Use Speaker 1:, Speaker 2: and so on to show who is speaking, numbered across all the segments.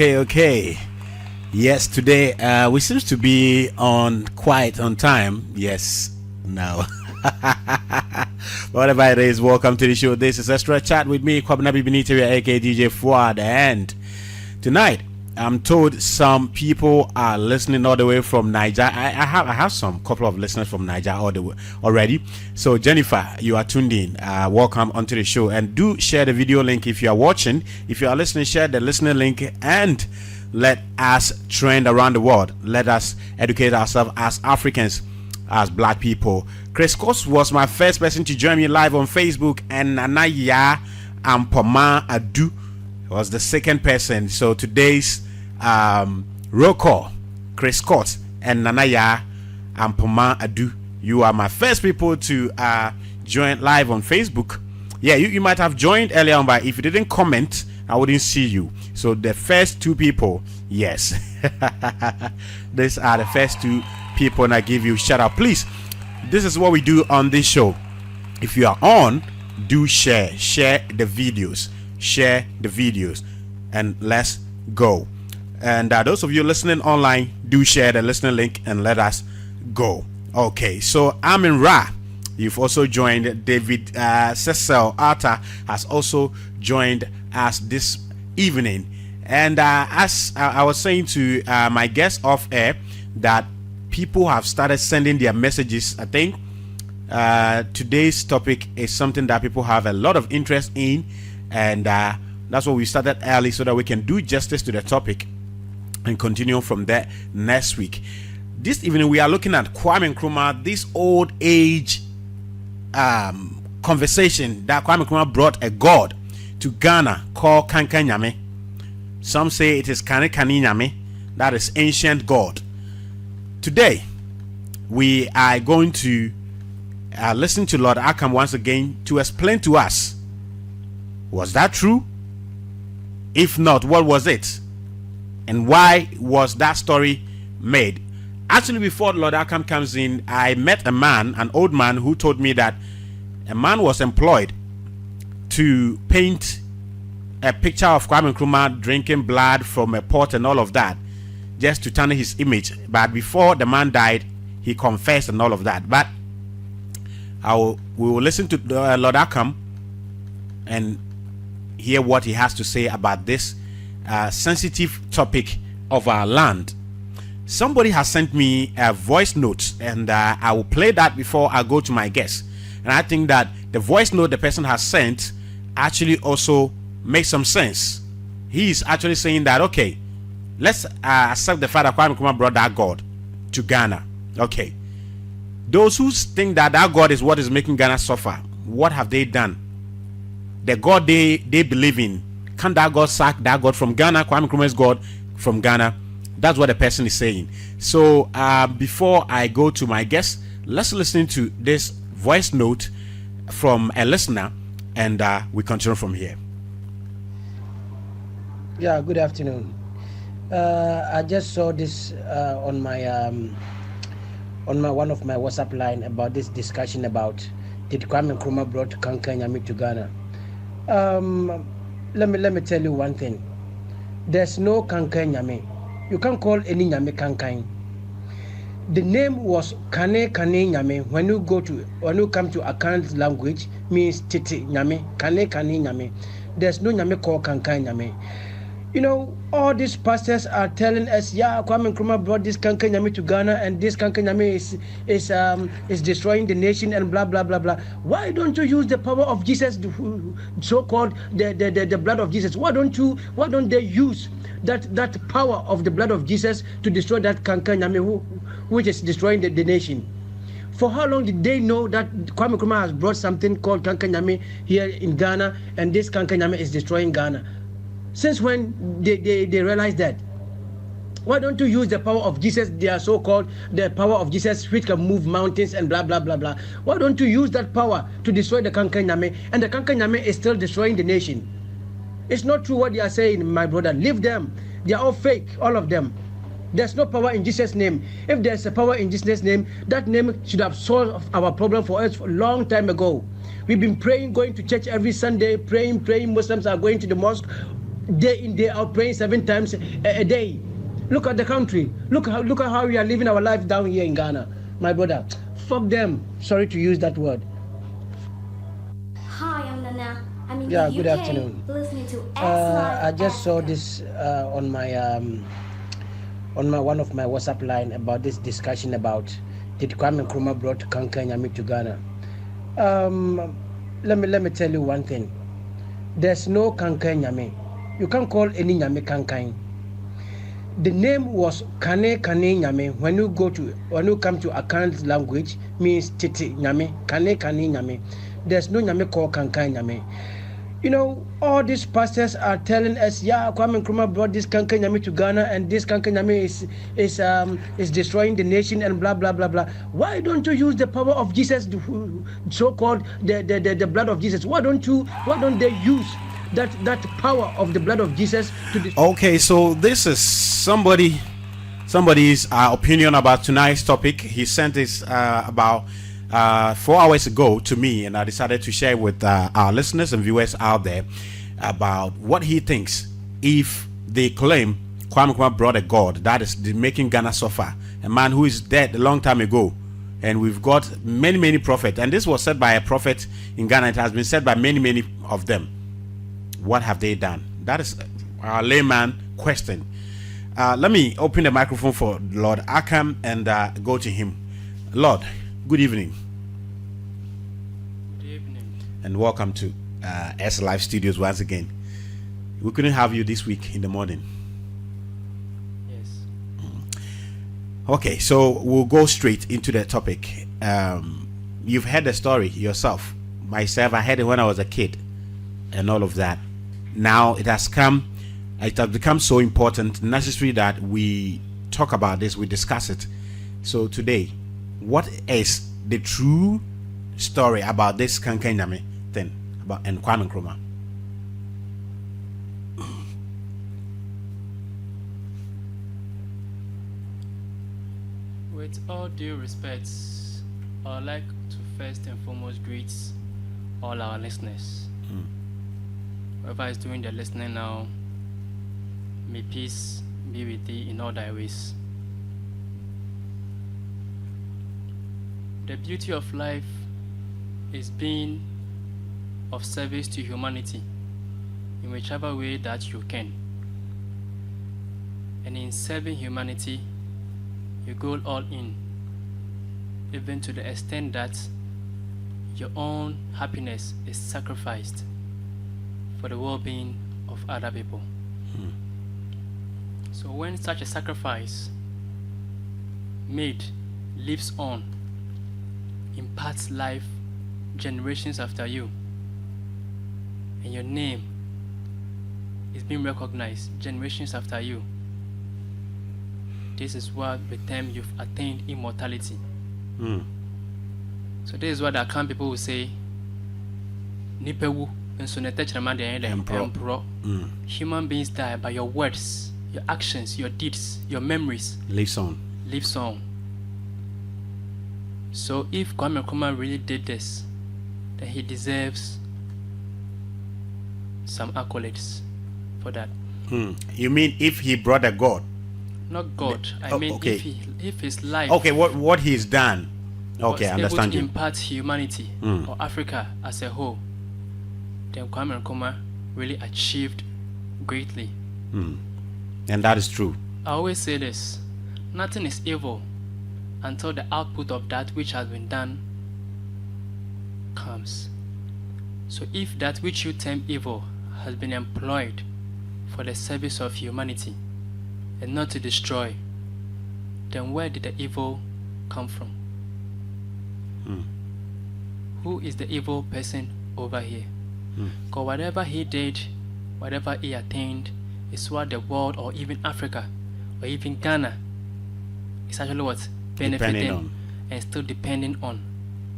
Speaker 1: Okay. Yes, today we seems to be on quite on time. Yes, now. Whatever it is, welcome to the show. This is Extra Chat with me, Kwame Nkrumah, aka DJ Fuad, and tonight I'm told some people are listening all the way from Niger. I have some couple of listeners from Niger all the way already. So Jennifer, you are tuned in. Welcome onto the show, and do share the video link if you are watching. If you are listening, share the listener link and let us trend around the world. Let us educate ourselves as Africans, as black people. Chris Kos was my first person to join me live on Facebook, and Anaya Ampoma Adu was the second person. So today's roll call, Chris Scott and Nanaya Ampoma Adu. You are my first people to join live on Facebook. Yeah, you might have joined earlier on, but if you didn't comment, I wouldn't see you. So the first two people, yes. These are the first two people, and I give you a shout out. Please, this is what we do on this show. If you are on, do share the videos, and let's go. And those of you listening online, do share the listener link and let us go. Okay, so Amin Ra, you've also joined. David Cecil Arta has also joined us this evening. And as I was saying to my guest off air, that people have started sending their messages. I think today's topic is something that people have a lot of interest in, and that's why we started early, so that we can do justice to the topic and continue from there next week. This evening we are looking at Kwame Nkrumah, this old age conversation that Kwame Nkrumah brought a god to Ghana called Kankan Nyame. Some say it is Kani Nyame, that is ancient god. Today we are going to listen to Lord Ackkham once again to explain to us, was that true? If not, what was it? And why was that story made? Actually, before Lord Ackkham comes in, I met a man, an old man, who told me that a man was employed to paint a picture of Kwame Nkrumah drinking blood from a pot and all of that, just to tarnish his image. But before the man died, he confessed and all of that. But we will listen to Lord Ackkham and hear what he has to say about this sensitive topic of our land. Somebody has sent me a voice note, and I will play that before I go to my guest. And I think that the voice note the person has sent actually also makes some sense. He is actually saying that, okay, let's accept the fact that Kwame Nkrumah brought that God to Ghana. Okay, those who think that that God is what is making Ghana suffer, what have they done? The God they believe in, can that God sack that God from Ghana? Kwame Nkrumah's God from Ghana. That's what the person is saying. So before I go to my guest, let's listen to this voice note from a listener, and we continue from here.
Speaker 2: Yeah, good afternoon. I just saw this on my one of my WhatsApp line about this discussion about did Kwame Nkrumah brought Kankan Nyame to Ghana. Let me tell you one thing. There's no Kankan Nyame. You can't call any Nyame Kankan. The name was Kane Nyame. When you come to Ackkham language, means Titi Nyame. Kane Nyame. There's no Nyame called Kankan Nyame. You know, all these pastors are telling us, yeah, Kwame Nkrumah brought this Kankan Nyame to Ghana, and this Kankan Nyame is destroying the nation and blah blah blah blah. Why don't you use the power of Jesus, so-called the blood of Jesus? Why don't they use that power of the blood of Jesus to destroy that Kankan Nyame which is destroying the nation? For how long did they know that Kwame Nkrumah has brought something called Kankan Nyame here in Ghana, and this Kankan Nyame is destroying Ghana? Since when they realized that? Why don't you use the power of Jesus, their so-called the power of Jesus which can move mountains and blah blah blah blah? Why don't you use that power to destroy the Kankan Nyame? And the Kankan Nyame is still destroying the nation. It's not true what they are saying, my brother. Leave them. They are all fake, all of them. There's no power in Jesus' name. If there's a power in Jesus' name, that name should have solved our problem for us a long time ago. We've been praying, going to church every Sunday, praying. Muslims are going to the mosque. day in day out, praying 7 times a day. Look at the country. Look at how we are living our life down here in Ghana, my brother. Fuck them. Sorry to use that word.
Speaker 3: Hi, I'm Nana. I'm in
Speaker 2: Yeah,
Speaker 3: the
Speaker 2: good
Speaker 3: UK,
Speaker 2: afternoon.
Speaker 3: listening to X-Live
Speaker 2: I just saw
Speaker 3: Ackkham.
Speaker 2: this on my one of my WhatsApp line about this discussion about did Kwame Nkrumah brought Kankan Nyame to Ghana. Let me tell you one thing. There's no Kankan Nyame. You can't call any Nyame Kankan. The name was Kane Nyame. When you come to Ackham's language, means Titi Nyame. Kane Nyame. There's no Nyame called Kankan Nyame. You know, all these pastors are telling us, yeah, Kwame Nkrumah brought this Kankan Nyame to Ghana, and this Kankan Nyame is destroying the nation and blah blah blah blah. Why don't you use the power of Jesus, so-called the blood of Jesus? Why don't they use that power of the blood of Jesus to destroy?
Speaker 1: Okay, so this is somebody's opinion about tonight's topic. He sent this about 4 hours ago to me, and I decided to share with our listeners and viewers out there about what he thinks if they claim Kwame Nkrumah brought a God that is making Ghana suffer, a man who is dead a long time ago. And we've got many prophets, and this was said by a prophet in Ghana. It has been said by many of them. What have they done? That is our layman question. Let me open the microphone for Lord Ackkham and go to him. Lord, good evening.
Speaker 4: Good evening.
Speaker 1: And welcome to S Live Studios once again. We couldn't have you this week in the morning.
Speaker 4: Yes.
Speaker 1: Okay, so we'll go straight into the topic. You've heard the story yourself. Myself, I heard it when I was a kid and all of that. Now it has become so important, necessary that we talk about this, we discuss it. So today, what is the true story about this Kankan Nyame thing about and Kwame Nkrumah?
Speaker 4: With all due respect, I'd like to first and foremost greet all our listeners. Whoever is doing the listening now, may peace be with thee in all thy ways. The beauty of life is being of service to humanity in whichever way that you can. And in serving humanity, you go all in, even to the extent that your own happiness is sacrificed for the well-being of other people. So when such a sacrifice made lives on, imparts life generations after you, and your name is being recognized generations after you, this is what we term you've attained immortality. So this is what the Ackkham people will say, Nipewu and so emperor. Human beings die, but your words, your actions, your deeds, your memories
Speaker 1: Lives on.
Speaker 4: lives on. So if Kwame Nkrumah really did this, then he deserves some accolades for that.
Speaker 1: You mean if he brought a God?
Speaker 4: Not God. I mean,
Speaker 1: okay.
Speaker 4: if his life
Speaker 1: Okay, what he's done. Okay, I
Speaker 4: was
Speaker 1: understand
Speaker 4: able to
Speaker 1: you.
Speaker 4: impart humanity or Africa as a whole, then Kwame Nkrumah really achieved greatly.
Speaker 1: And that is true.
Speaker 4: I always say this: nothing is evil until the output of that which has been done comes. So if that which you term evil has been employed for the service of humanity and not to destroy, then where did the evil come from? Who is the evil person over here? Because whatever he did, whatever he attained, is what the world or even Africa or even Ghana is actually what? Benefiting
Speaker 1: on.
Speaker 4: and still depending on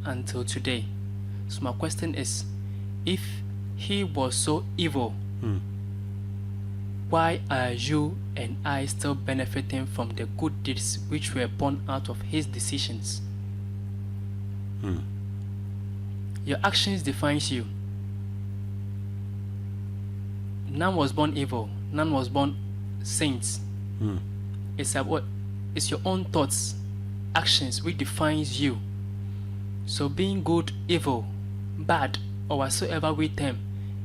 Speaker 4: until today. So my question is, if he was so evil, why are you and I still benefiting from the good deeds which were born out of his decisions? Your actions defines you. none was born evil, none was born saints. It's your own thoughts, actions which defines you. So being good, evil, bad, or whatsoever we term,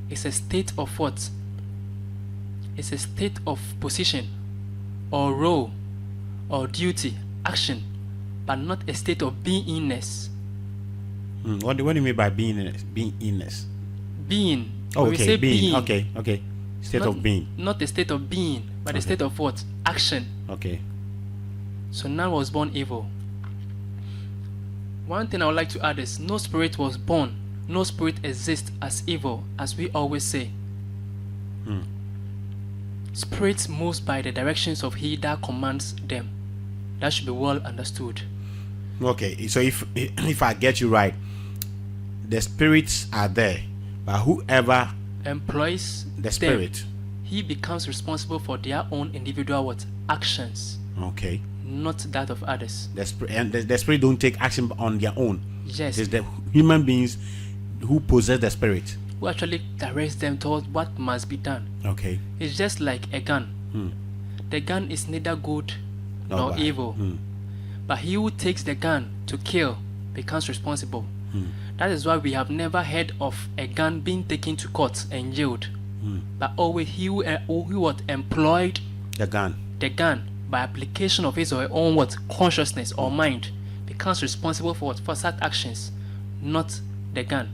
Speaker 4: is a state of what? It's a state of position, or role, or duty, action, but not a state of beingness.
Speaker 1: What do you mean by beingness?
Speaker 4: Being.
Speaker 1: Oh,
Speaker 4: when we say
Speaker 1: being. Okay. State of being.
Speaker 4: Not a state of being, but a state of what? Action.
Speaker 1: Okay.
Speaker 4: So none was born evil. One thing I would like to add is no spirit was born, no spirit exists as evil, as we always say. Spirits moves by the directions of he that commands them. That should be well understood.
Speaker 1: Okay, so if I get you right, the spirits are there, but whoever
Speaker 4: employs
Speaker 1: the spirit,
Speaker 4: them, he becomes responsible for their own individual what? Actions.
Speaker 1: Okay.
Speaker 4: Not that of others.
Speaker 1: The spirit don't take action on their own.
Speaker 4: Yes.
Speaker 1: It's the human beings who possess the spirit
Speaker 4: who actually directs them towards what must be done.
Speaker 1: Okay.
Speaker 4: It's just like a gun. The gun is neither good nor
Speaker 1: bad.
Speaker 4: evil. But he who takes the gun to kill becomes responsible. That is why we have never heard of a gun being taken to court and jailed. But always he who what employed
Speaker 1: the gun
Speaker 4: by application of his or her own what consciousness or mind becomes responsible for what? For such actions, not the gun.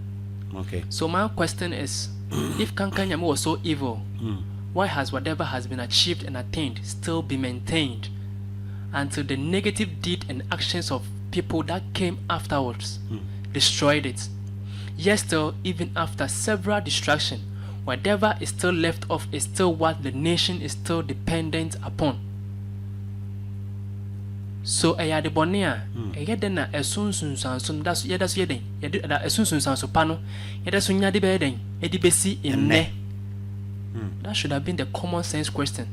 Speaker 1: Okay.
Speaker 4: So my question is, if Kankan Nyame was so evil, why has whatever has been achieved and attained still been maintained until the negative deed and actions of people that came afterwards destroyed it? Yet still, even after several distractions, whatever is still left of is still what the nation is still dependent upon. So a bonea, a yedena a soon sanson, that's yedden, a soon sansopano, yedasunya de bedding, edibesi in ne. That should have been the common sense question.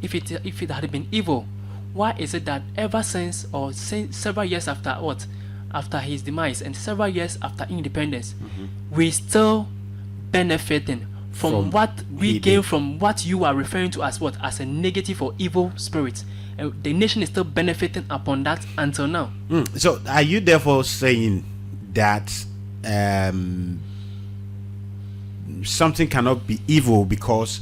Speaker 4: If it had been evil, why is it that ever since or several years after what? After his demise and several years after independence, we still benefiting from what we gain from what you are referring to as what? As a negative or evil spirit. The nation is still benefiting upon that until now.
Speaker 1: So are you therefore saying that something cannot be evil because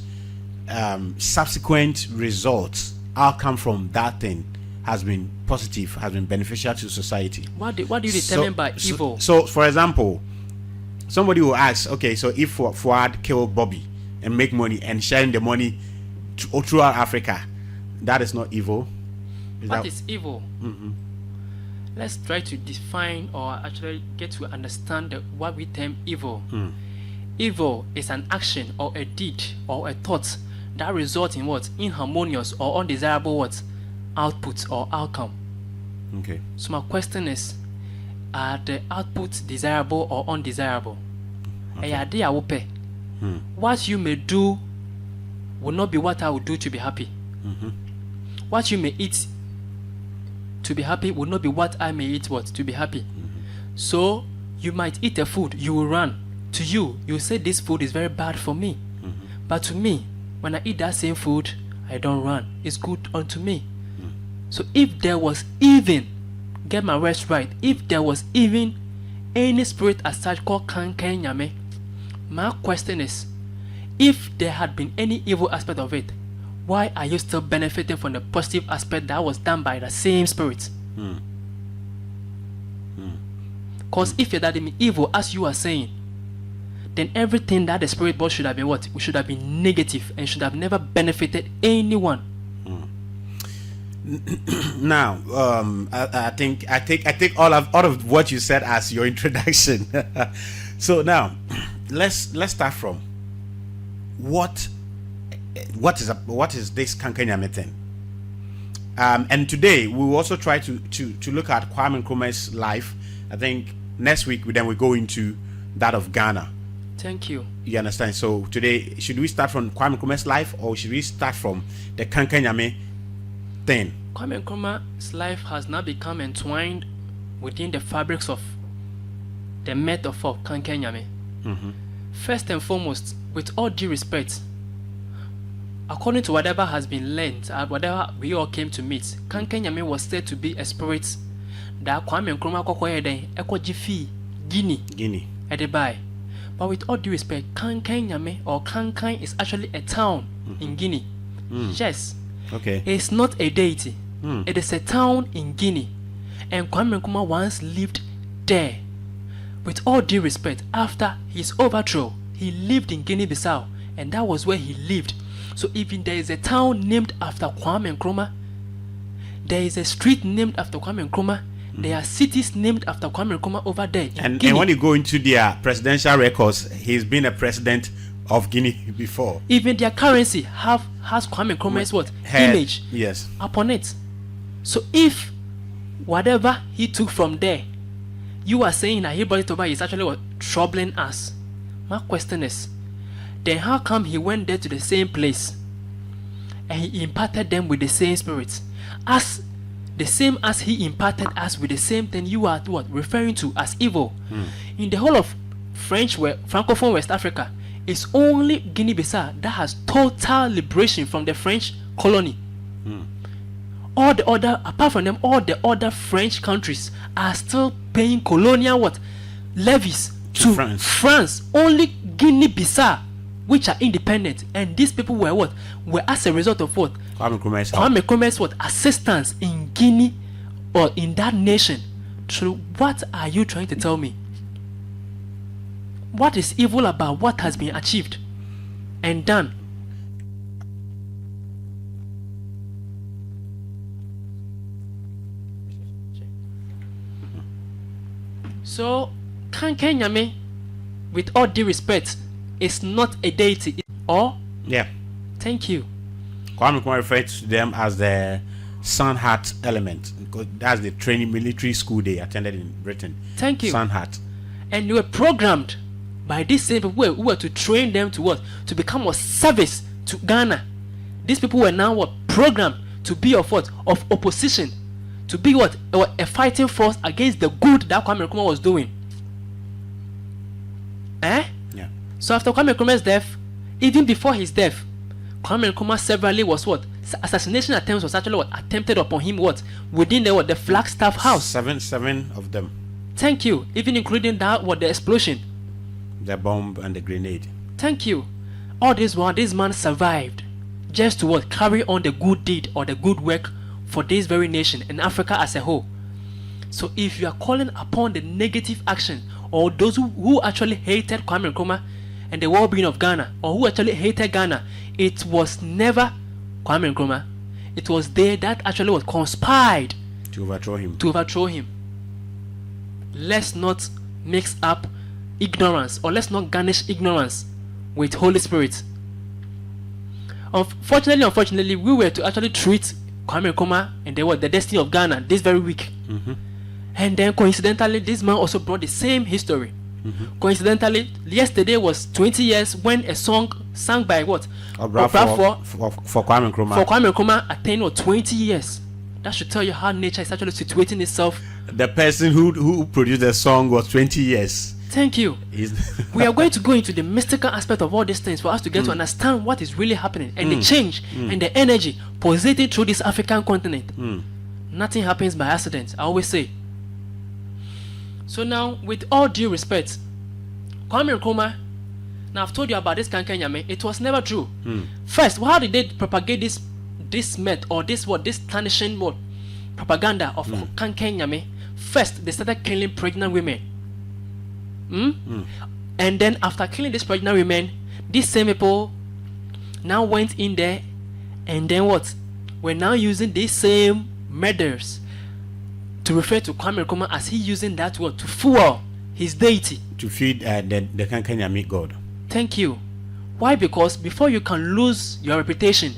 Speaker 1: subsequent results, outcome from that thing has been positive, has been beneficial to society?
Speaker 4: What do you determine by evil?
Speaker 1: So for example, somebody will ask, okay, so if Fuad killed Bobby and make money and sharing the money throughout Africa, that is not evil.
Speaker 4: What is evil? Let's try to define or actually get to understand what we term evil. Evil is an action or a deed or a thought that results in what? Inharmonious or undesirable what? Output or outcome.
Speaker 1: Okay.
Speaker 4: So my question is, are the outputs desirable or undesirable? Okay. What you may do will not be what I would do to be happy. What you may eat to be happy will not be what I may eat what to be happy. So you might eat a food, you will run. To you, you say this food is very bad for me. But to me, when I eat that same food, I don't run. It's good unto me. So if there was even, get my words right, if there was even any spirit as such called Kankan Nyame, my question is, if there had been any evil aspect of it, why are you still benefiting from the positive aspect that was done by the same spirit? Because if you're that evil, as you are saying, then everything that the spirit brought should have been what? Should have been negative and should have never benefited anyone.
Speaker 1: Now, I take all of what you said as your introduction. So now, let's start from what is this Kankan Nyame thing? And today we will also try to look at Kwame Nkrumah's life. I think next week we go into that of Ghana.
Speaker 4: Thank you.
Speaker 1: You understand? So today, should we start from Kwame Nkrumah's life or should we start from the Kankan Nyame thing?
Speaker 4: Kwame Nkrumah's life has now become entwined within the fabrics of the metaphor of Kankan Nyame. First and foremost, with all due respect, according to whatever has been learned, whatever we all came to meet, Kankan Nyame was said to be a spirit that Kwame Nkrumah kokoyeden ekojifi Guinea. At the buy. But with all due respect, Kankan Nyame or Kankan is actually a town in Guinea. Yes.
Speaker 1: Okay.
Speaker 4: It's not a deity. It is a town in Guinea. And Kwame Nkrumah once lived there. With all due respect, after his overthrow, he lived in Guinea-Bissau, and that was where he lived. So even there is a town named after Kwame Nkrumah, there is a street named after Kwame Nkrumah, there are cities named after Kwame Nkrumah over there.
Speaker 1: And when you go into their presidential records, he's been a president of Guinea before.
Speaker 4: Even their currency has Kwame Nkrumah's image upon it. So if whatever he took from there, you are saying that he brought it over, is actually troubling us. My question is, then how come he went there to the same place and he imparted them with the same spirit, as the same as he imparted us with the same thing you are referring to as evil? In the whole of Francophone West Africa, it's only Guinea-Bissau that has total liberation from the French colony. All the other, apart from them, all the other French countries are still paying colonial levies to France. Only Guinea-Bissau, which are independent, and these people were as a result of Kwame Nkrumah's assistance in Guinea or in that nation. So what are you trying to tell me? What is evil about what has been achieved and done? So, Kankan Nyame, with all due respect, is not a deity. Or?
Speaker 1: Yeah.
Speaker 4: Thank you.
Speaker 1: Kwame Nkrumah referred to them as the Sun Hat element, because that's the training military school they attended in Britain.
Speaker 4: Thank you.
Speaker 1: Sun Hat.
Speaker 4: And they were programmed by these same people who were to train them to to become a service to Ghana. These people were now programmed to be of opposition, to be a fighting force against the good that Kwame Nkrumah was doing. Yeah. So after Kwame Nkrumah's death, even before his death, Kwame Nkrumah severally was assassination attempts was actually attempted upon him within the Flagstaff house.
Speaker 1: Seven of them.
Speaker 4: Thank you. Even including that the explosion,
Speaker 1: the bomb and the grenade.
Speaker 4: Thank you. All this while this man survived just to carry on the good deed or the good work for this very nation and Africa as a whole. So if you are calling upon the negative action or those who actually hated Kwame Nkrumah and the well-being of Ghana, or who actually hated Ghana, it was never Kwame Nkrumah. It was they that actually conspired
Speaker 1: to
Speaker 4: overthrow him. Let's not mix up ignorance, or let's not garnish ignorance with Holy Spirit. Unfortunately, we were to actually treat Kwame Nkrumah and the destiny of Ghana this very week. And then coincidentally, this man also brought the same history. Coincidentally, yesterday was 20 years when a song sung by
Speaker 1: for Kwame Nkrumah.
Speaker 4: For Kwame Nkrumah attained 20 years. That should tell you how nature is actually situating itself.
Speaker 1: The person who produced the song was 20 years.
Speaker 4: Thank you. We are going to go into the mystical aspect of all these things for us to get to understand what is really happening and the change and the energy pulsating through this African continent. Nothing happens by accident, I always say. So now, with all due respect, Kwame Nkrumah, now I've told you about this Kankan Nyame, it was never true. First, how did they propagate this myth or this tarnishing propaganda of Kankan Nyame? First, they started killing pregnant women. And then after killing these pregnant women, these same people now went in there and then we're now using these same murders to refer to Kwame Nkrumah as he using that word to fuel his deity,
Speaker 1: to feed the Kankan Nyame god.
Speaker 4: Thank you. Why? Because before you can lose your reputation,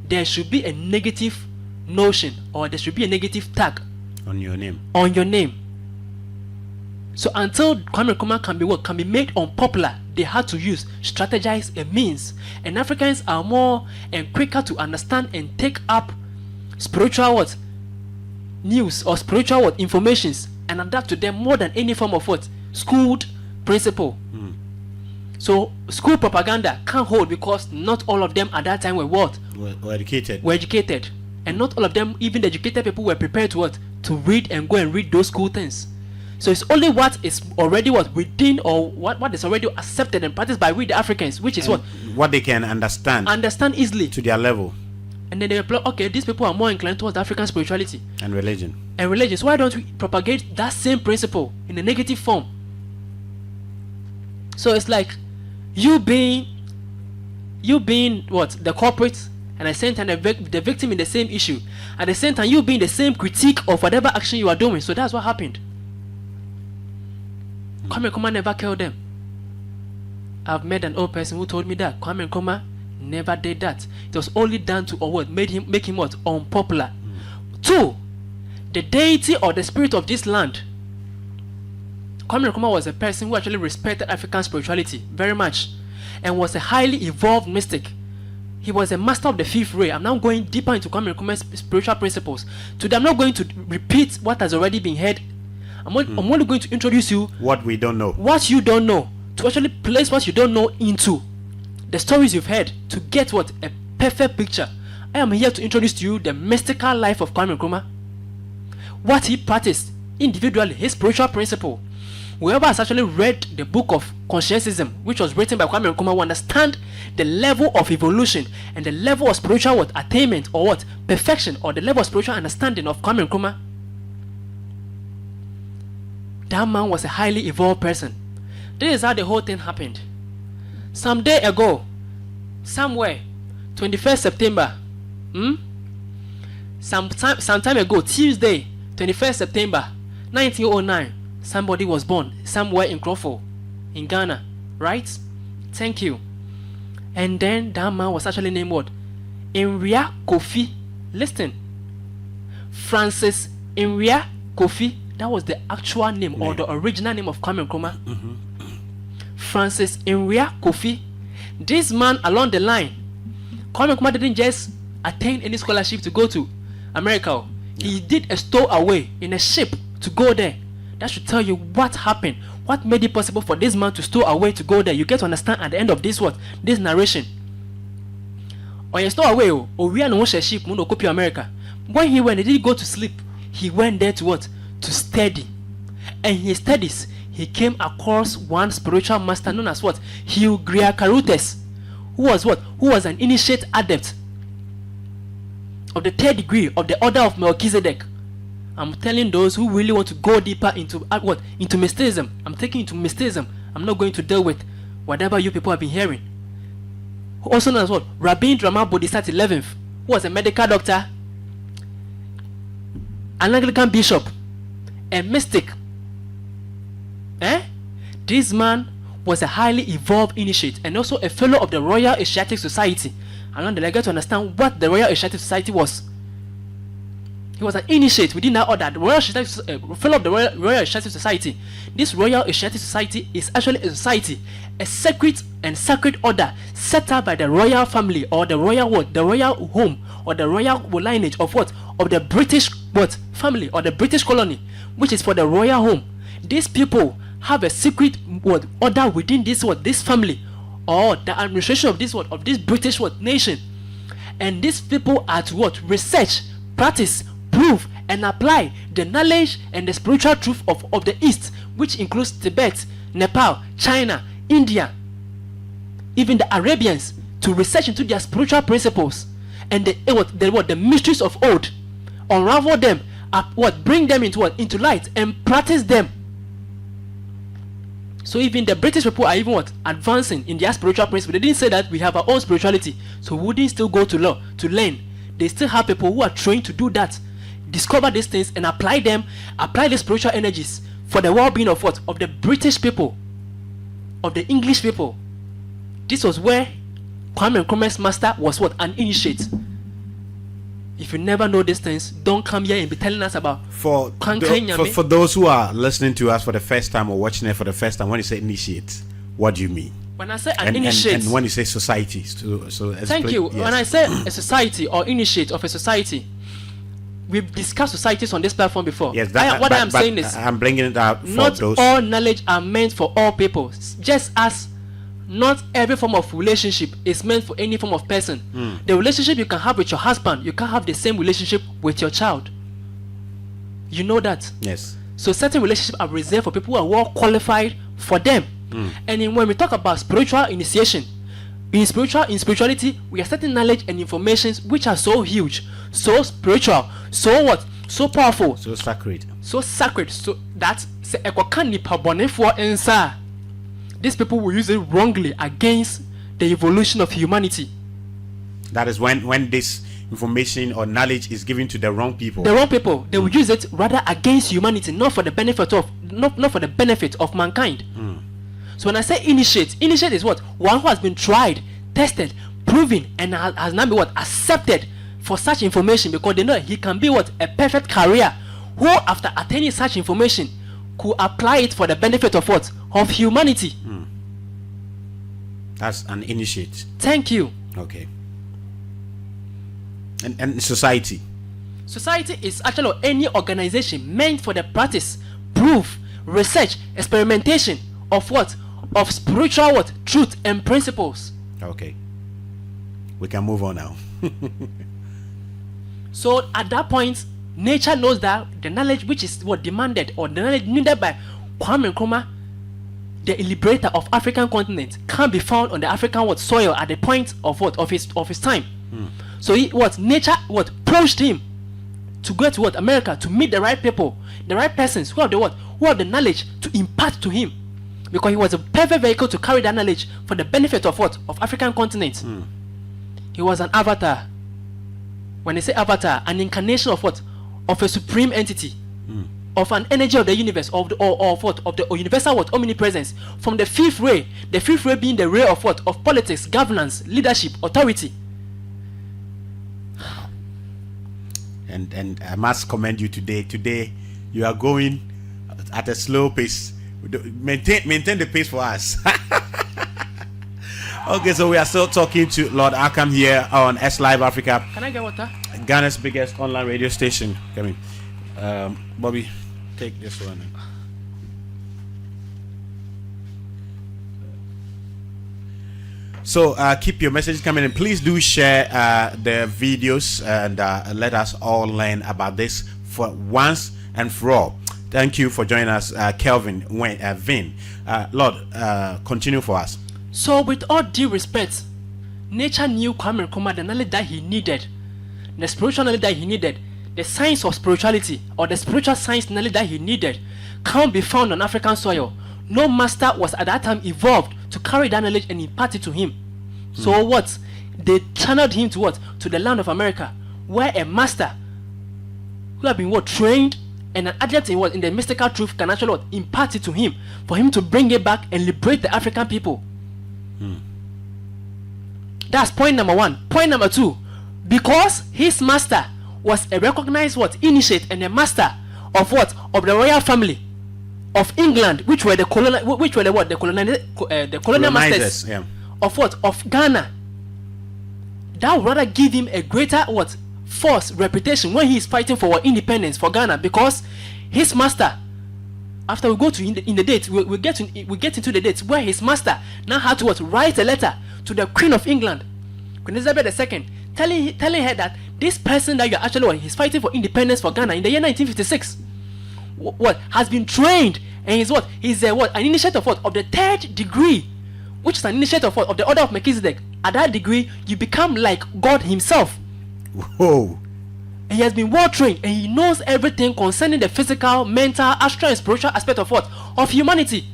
Speaker 4: there should be a negative notion, or there should be a negative tag
Speaker 1: on your name.
Speaker 4: So until Kwame Nkrumah can be made unpopular, they had to strategize a means. And Africans are more and quicker to understand and take up spiritual news or spiritual informations and adapt to them more than any form of schooled principle. So school propaganda can't hold because not all of them at that time were what?
Speaker 1: Were educated.
Speaker 4: Were educated. And not all of them, even the educated people, were prepared to what? To read and go and read those school things. So it's only what is already what within, or what is already accepted and practiced by we the Africans, which is
Speaker 1: what they can understand
Speaker 4: easily
Speaker 1: to their level.
Speaker 4: And then they reply, okay, these people are more inclined towards African spirituality
Speaker 1: and religion.
Speaker 4: So why don't we propagate that same principle in a negative form? So it's like you being what? The culprit, and at the same time the victim in the same issue. At the same time, you being the same critique of whatever action you are doing. So that's what happened. Kwame Nkrumah never killed them. I've met an old person who told me that Kwame Nkrumah never did that. It was only done to make him what? Unpopular. 2, the deity or the spirit of this land. Kwame Nkrumah was a person who actually respected African spirituality very much and was a highly evolved mystic. He was a master of the 5th ray. I'm now going deeper into Kwame Nkrumah's spiritual principles. Today I'm not going to repeat what has already been heard. I'm only going to introduce you
Speaker 1: what we don't know.
Speaker 4: What you don't know. To actually place what you don't know into the stories you've heard to get what? A perfect picture. I am here to introduce to you the mystical life of Kwame Nkrumah. What he practiced individually, his spiritual principle. Whoever has actually read the book of Conscientism, which was written by Kwame Nkrumah, will understand the level of evolution and the level of spiritual attainment or perfection, or the level of spiritual understanding of Kwame Nkrumah. That man was a highly evolved person. This is how the whole thing happened. Some day ago, somewhere, 21st September, some time ago, Tuesday, 21st September, 1909, somebody was born somewhere in Crawford, in Ghana, right? Thank you. And then that man was actually named what? Inria Kofi. Listen, Francis Inria Kofi. That was the actual name or the original name of Kwame Nkrumah. Francis Inria Kofi. This man along the line, Kwame Nkrumah didn't just attain any scholarship to go to America. He did a stowaway in a ship to go there. That should tell you what happened. What made it possible for this man to stow away to go there? You get to understand at the end of this this narration. Or you stow away, or we are no ship, no copy America. When he went, he didn't go to sleep. He went there to what? To study. And his studies, he came across one spiritual master known as what? Hugh Griakarutes, who was what? Who was an initiate adept of the 3rd degree of the order of Melchizedek. I'm telling those who really want to go deeper into into mysticism. I'm taking you to mysticism. I'm not going to deal with whatever you people have been hearing. Also known as what? Rabindranath Bodhisattva 11th, who was a medical doctor, an Anglican bishop, a mystic. This man was a highly evolved initiate and also a fellow of the Royal Asiatic Society. And then I get to understand what the Royal Asiatic Society was. He was an initiate within that order, the Royal Asiatic, fellow of the Royal Asiatic Society. This Royal Asiatic Society is actually a society, a sacred and sacred order set up by the royal family or the royal the royal home or the royal lineage of of the British family or the British colony, which is for the royal home. These people have a secret order within this family or the administration of this British nation, and these people are to research, practice, prove and apply the knowledge and the spiritual truth of the East, which includes Tibet, Nepal, China, India, even the Arabians, to research into their spiritual principles and the mysteries of old, unravel them, bring them into light and practice them. So even the British people are even advancing in their spiritual principles. They didn't say that we have our own spirituality, so we wouldn't still go to law to learn. They still have people who are trained to do that, discover these things and apply the spiritual energies for the well-being of the British people, of the English people. This was where Kwame Nkrumah's master was an initiate. If you never know these things, don't come here and be telling us about
Speaker 1: for those who are listening to us for the first time or watching it for the first time. When you say initiate, what do you mean?
Speaker 4: When I say initiate,
Speaker 1: and when you say society, so
Speaker 4: thank you. Yes. When I say a society or initiate of a society, we've discussed societies on this platform before.
Speaker 1: Yes,
Speaker 4: what I am saying is,
Speaker 1: I'm bringing it out for
Speaker 4: not
Speaker 1: those.
Speaker 4: All knowledge are meant for all people. Just as not every form of relationship is meant for any form of person. The relationship you can have with your husband, you can't have the same relationship with your child. You know that?
Speaker 1: Yes.
Speaker 4: So certain relationships are reserved for people who are well qualified for them. And then when we talk about spiritual initiation, in spirituality, we have certain knowledge and information which are so huge, so spiritual, so what? So powerful,
Speaker 1: So sacred.
Speaker 4: so that these people will use it wrongly against the evolution of humanity.
Speaker 1: That is when this information or knowledge is given to the wrong people.
Speaker 4: The wrong people, they will use it rather against humanity, not for the benefit of mankind. So when I say initiate is what? One who has been tried, tested, proven, and has now been what? Accepted for such information, because they know he can be what? A perfect career, who after attaining such information could apply it for the benefit of what? Of humanity.
Speaker 1: That's an initiate.
Speaker 4: Thank you.
Speaker 1: Okay. And society.
Speaker 4: Society is actually any organization meant for the practice, proof, research, experimentation of what? Of spiritual what? Truth and principles.
Speaker 1: Okay. We can move on now.
Speaker 4: So at that point, nature knows that the knowledge which is what demanded, or the knowledge needed by Kwame Nkrumah, the liberator of African continent, can be found on the African what? Soil at the point of what? Of his time. So nature pushed him to go to America, to meet the right people, the right persons who have the who have the knowledge to impart to him, because he was a perfect vehicle to carry that knowledge for the benefit of of African continent. He was an avatar. When they say avatar, an incarnation of of a supreme entity, of an energy of the universe, of the universal omnipresence, from the fifth ray being the ray of of politics, governance, leadership, authority.
Speaker 1: And I must commend you today. Today you are going at a slow pace. Maintain the pace for us. Okay, so we are still talking to Lord Ackkham here on S Live Africa.
Speaker 4: Can I get water?
Speaker 1: Ghana's biggest online radio station. Come in. Bobby, take this one. So keep your messages coming in. Please do share the videos and let us all learn about this for once and for all. Thank you for joining us, Kelvin, Vin. Lord, continue for us.
Speaker 4: So with all due respect, nature knew Kwame Nkrumah the knowledge that he needed, the spiritual knowledge that he needed, the science of spirituality, or the spiritual science knowledge that he needed, can't be found on African soil. No master was at that time evolved to carry that knowledge and impart it to him. So they channeled him to to the land of America, where a master who had been trained and an adept in the mystical truth can actually impart it to him, for him to bring it back and liberate the African people. That's point number one. Point number two, because his master was a recognized initiate and a master of of the royal family of England, which were the colonial masters of Ghana. That would rather give him a greater force, reputation when he is fighting for independence for Ghana, because his master, after we go to in the date, we get into the dates where his master now had to write a letter to the Queen of England, Queen Elizabeth II, telling her that this person that you're actually he's fighting for independence for Ghana in the year 1956 has been trained, and he's an initiator of the third degree, which is an initiator of the order of Melchizedek. At that degree, you become like God himself.
Speaker 1: Whoa.
Speaker 4: And he has been well trained, and he knows everything concerning the physical, mental, astral, and spiritual aspect of humanity.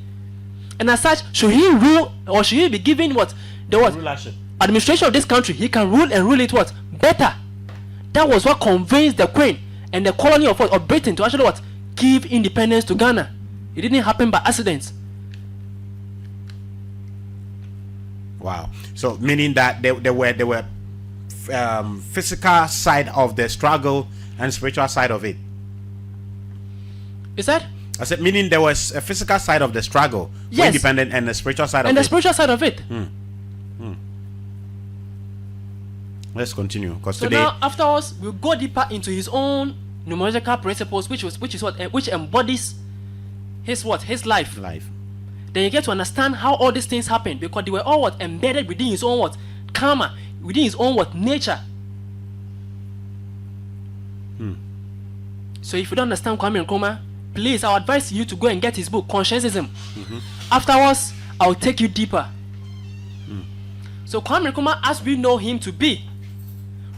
Speaker 4: And as such, should he rule, or should he be given
Speaker 1: rulership,
Speaker 4: administration of this country? He can rule and rule it better. That was what convinced the Queen and the colony of Britain to actually give independence to Ghana. It didn't happen by accident.
Speaker 1: Wow. So meaning that there were physical side of the struggle and spiritual side of it.
Speaker 4: Is that?
Speaker 1: I said meaning there was a physical side of the struggle,
Speaker 4: yes,
Speaker 1: independent, and the spiritual side
Speaker 4: and
Speaker 1: of
Speaker 4: the spiritual side of it.
Speaker 1: Let's continue, because
Speaker 4: so
Speaker 1: today
Speaker 4: now afterwards we'll go deeper into his own numerological principles, which embodies his life. then you get to understand how all these things happen, because they were all what embedded within his own what karma, within his own what nature. So if you don't understand Kwame Nkrumah, please, I advise you to go and get his book, Conscientism. Afterwards, I'll take you deeper. So Kwame Nkrumah, as we know him to be,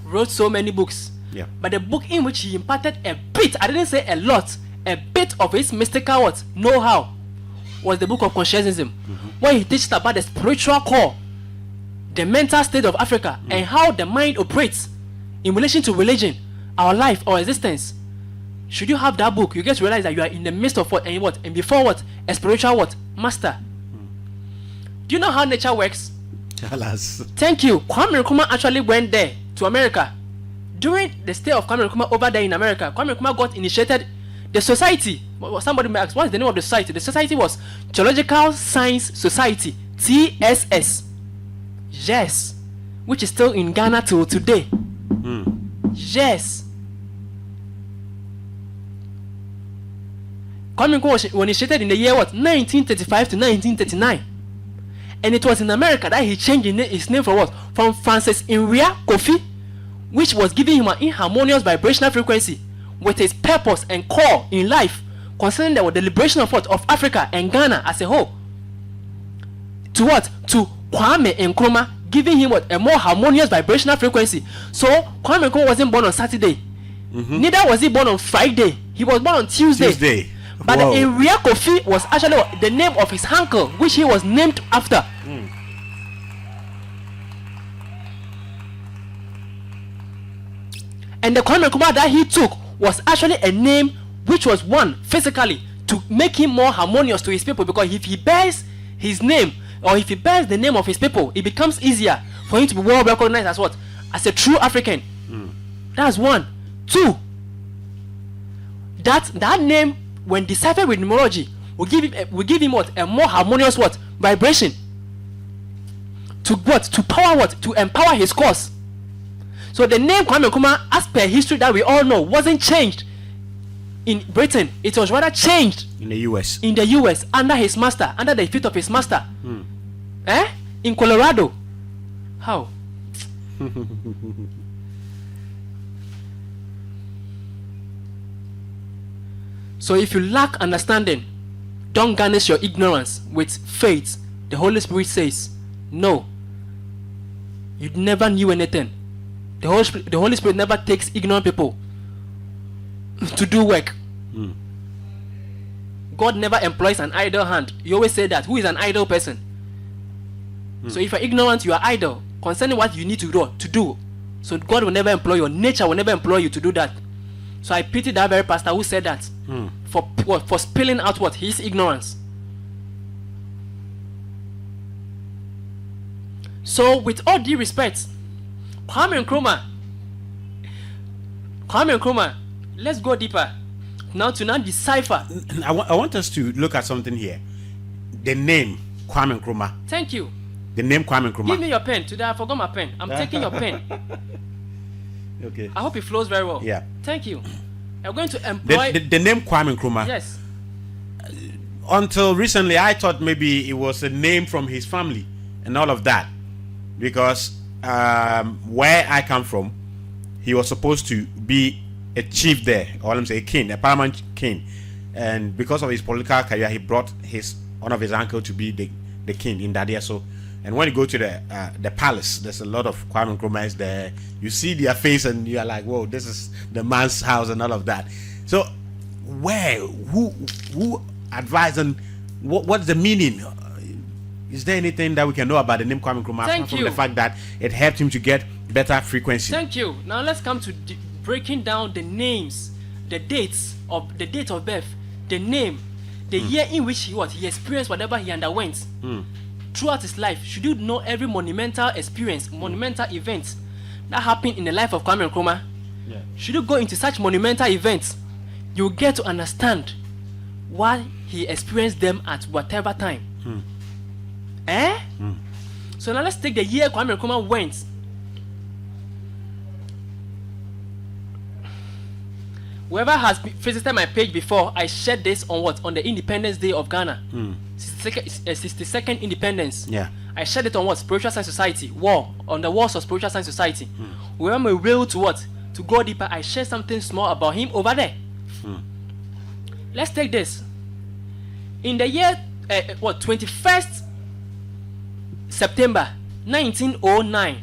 Speaker 4: wrote so many books.
Speaker 1: Yeah.
Speaker 4: But the book in which he imparted a bit, I didn't say a lot, a bit of his mystical what know-how was the book of Conscientism, where he teaches about the spiritual core, the mental state of Africa, and how the mind operates in relation to religion, our life, our existence. Should you have that book, you get to realize that you are in the midst of what, and before what, a spiritual what, master. Do you know how nature works?
Speaker 1: Tell us.
Speaker 4: Thank you. Kwame Nkrumah actually went there to America. During the stay of Kwame Nkrumah over there in America, Kwame Nkrumah got initiated the society. Somebody may ask, what is the name of the society? The society was Geological Science Society, TSS. Yes, which is still in Ghana till today. Yes. Kwame Nkrumah was initiated in the year what, 1935 to 1939, and it was in America that he changed his name for what, from Francis Nria Kofi, which was giving him an inharmonious vibrational frequency with his purpose and core in life concerning the liberation of what, of Africa and Ghana as a whole, to what, to Kwame Nkrumah, giving him what, a more harmonious vibrational frequency. So Kwame Nkrumah wasn't born on Saturday, neither was he born on Friday. He was born on Tuesday. But the Nria Kofi was actually the name of his uncle, which he was named after. And the Kwame Nkrumah that he took was actually a name which was one physically to make him more harmonious to his people, because if he bears his name, or if he bears the name of his people, it becomes easier for him to be well recognized as what? As a true African. That's one. Two, that name, when deciphered with numerology, will give him what? A more harmonious what? Vibration. To what? To power what? To empower his cause. So the name Kwame Nkrumah, as per history that we all know, wasn't changed in Britain. It was rather changed
Speaker 1: in the US.
Speaker 4: In the US, under his master, under the feet of his master. In Colorado. How? So if you lack understanding, don't garnish your ignorance with faith. The Holy Spirit says, no, you never knew anything. The Holy Spirit never takes ignorant people to do work. God never employs an idle hand. You always say that. Who is an idle person? So if you're ignorant, you are idle concerning what you need to do. So God will never employ you. Nature will never employ you to do that. So I pity that very pastor who said that for spilling out what? His ignorance. So with all due respect, Kwame Nkrumah, let's go deeper. Now to decipher.
Speaker 1: I want us to look at something here. The name Kwame Nkrumah.
Speaker 4: Thank you.
Speaker 1: The name Kwame Nkrumah.
Speaker 4: Give me your pen. Today I forgot my pen. I'm taking your pen.
Speaker 1: Okay.
Speaker 4: I hope it flows very well.
Speaker 1: Yeah.
Speaker 4: Thank you. I'm going to employ
Speaker 1: the name Kwame Nkrumah.
Speaker 4: Yes.
Speaker 1: Until recently, I thought maybe it was a name from his family and all of that, because where I come from, he was supposed to be a chief there, or I'm saying a king, a paramount king, and because of his political career, he brought one of his uncle to be the king in that year. So, and when you go to the palace, there's a lot of Kwame Nkrumahs there. You see their face, and you are like, "Whoa, this is the man's house," and all of that. So, who advised, and what's the meaning? Is there anything that we can know about the name Kwame Nkrumah, apart from the fact that it helped him to get better frequency?
Speaker 4: Thank you. Now let's come to breaking down the names, the date of birth, the name, the year in which he experienced whatever he underwent throughout his life. Should you know every monumental experience, monumental event that happened in the life of Kwame Nkrumah?
Speaker 1: Yeah. Should
Speaker 4: you go into such monumental events, you get to understand why he experienced them at whatever time. So now let's take the year Kwame Nkrumah went. Whoever has visited my page before, I shared this on what? On the Independence Day of Ghana. 62nd Independence.
Speaker 1: Yeah.
Speaker 4: I shared it on what? Spiritual Science Society. On the walls of Spiritual Science Society. Whoever may will to what? To go deeper, I shared something small about him over there. Let's take this. In the year, 21st September 1909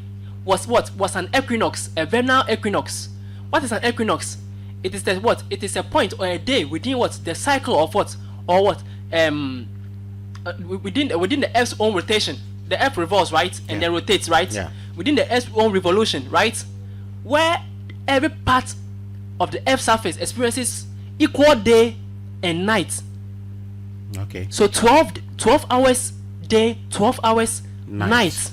Speaker 4: was what? Was an equinox, a vernal equinox. What is an equinox? It is the what? It is a point or a day within what? The cycle of what? Or what? Within the Earth's own rotation. The Earth revolves, right? And then rotates, right?
Speaker 1: Yeah.
Speaker 4: Within the Earth's own revolution, right? Where every part of the Earth's surface experiences equal day and night.
Speaker 1: Okay.
Speaker 4: So 12 hours day, 12 hours
Speaker 1: Night.
Speaker 4: night.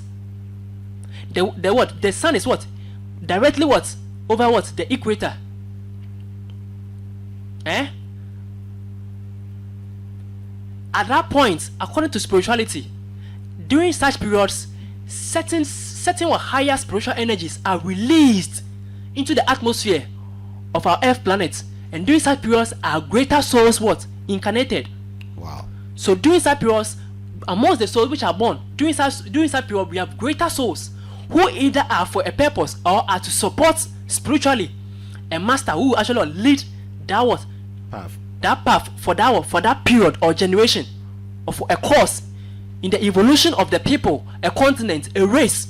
Speaker 4: The what? The sun is what? Directly what? Over what? The equator. At that point, according to spirituality, during such periods, certain or higher spiritual energies are released into the atmosphere of our Earth planet, and during such periods, our greater souls what? Incarnated.
Speaker 1: Wow.
Speaker 4: So during such periods, amongst the souls which are born, during such period, we have greater souls who either are for a purpose or are to support spiritually a master who actually lead that what? That path for that period or generation, or for a course in the evolution of the people, a continent, a race,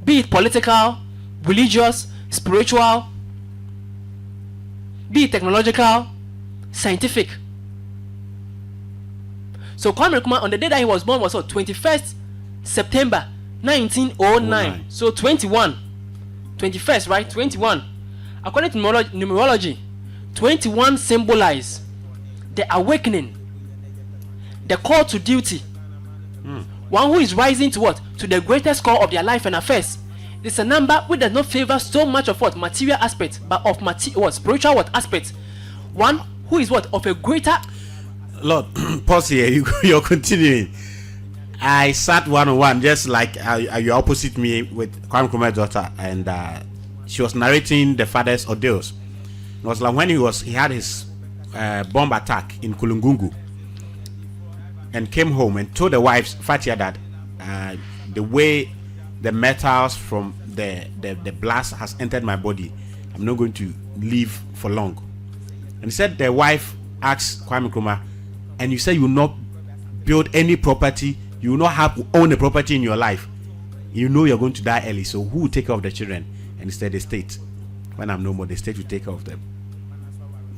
Speaker 4: be it political, religious, spiritual, be it technological, scientific. So Kwame Nkrumah, on the day that he was born, was 21st September 1909. So 21st, right? 21. According to numerology, 21 symbolize the awakening, the call to duty. One who is rising to what? To the greatest call of their life and affairs. It's a number which does not favor so much of what? Material aspect, but of spiritual what? Aspect. One who is what? Of a greater.
Speaker 1: Lord, pause here. You're continuing. I sat one-on-one, just like you're opposite me with Kwame Nkrumah's daughter, and she was narrating the father's ordeals. It was like when he had his bomb attack in Kulungungu, and came home and told the wives Fatia that the way the metals from the blast has entered my body, I'm not going to live for long. And he said the wife asked Kwame Nkrumah, and you say you will not build any property, you will not own a property in your life, you know you're going to die early, so who will take care of the children? And he said the state. When I'm no more, the state will take care of them.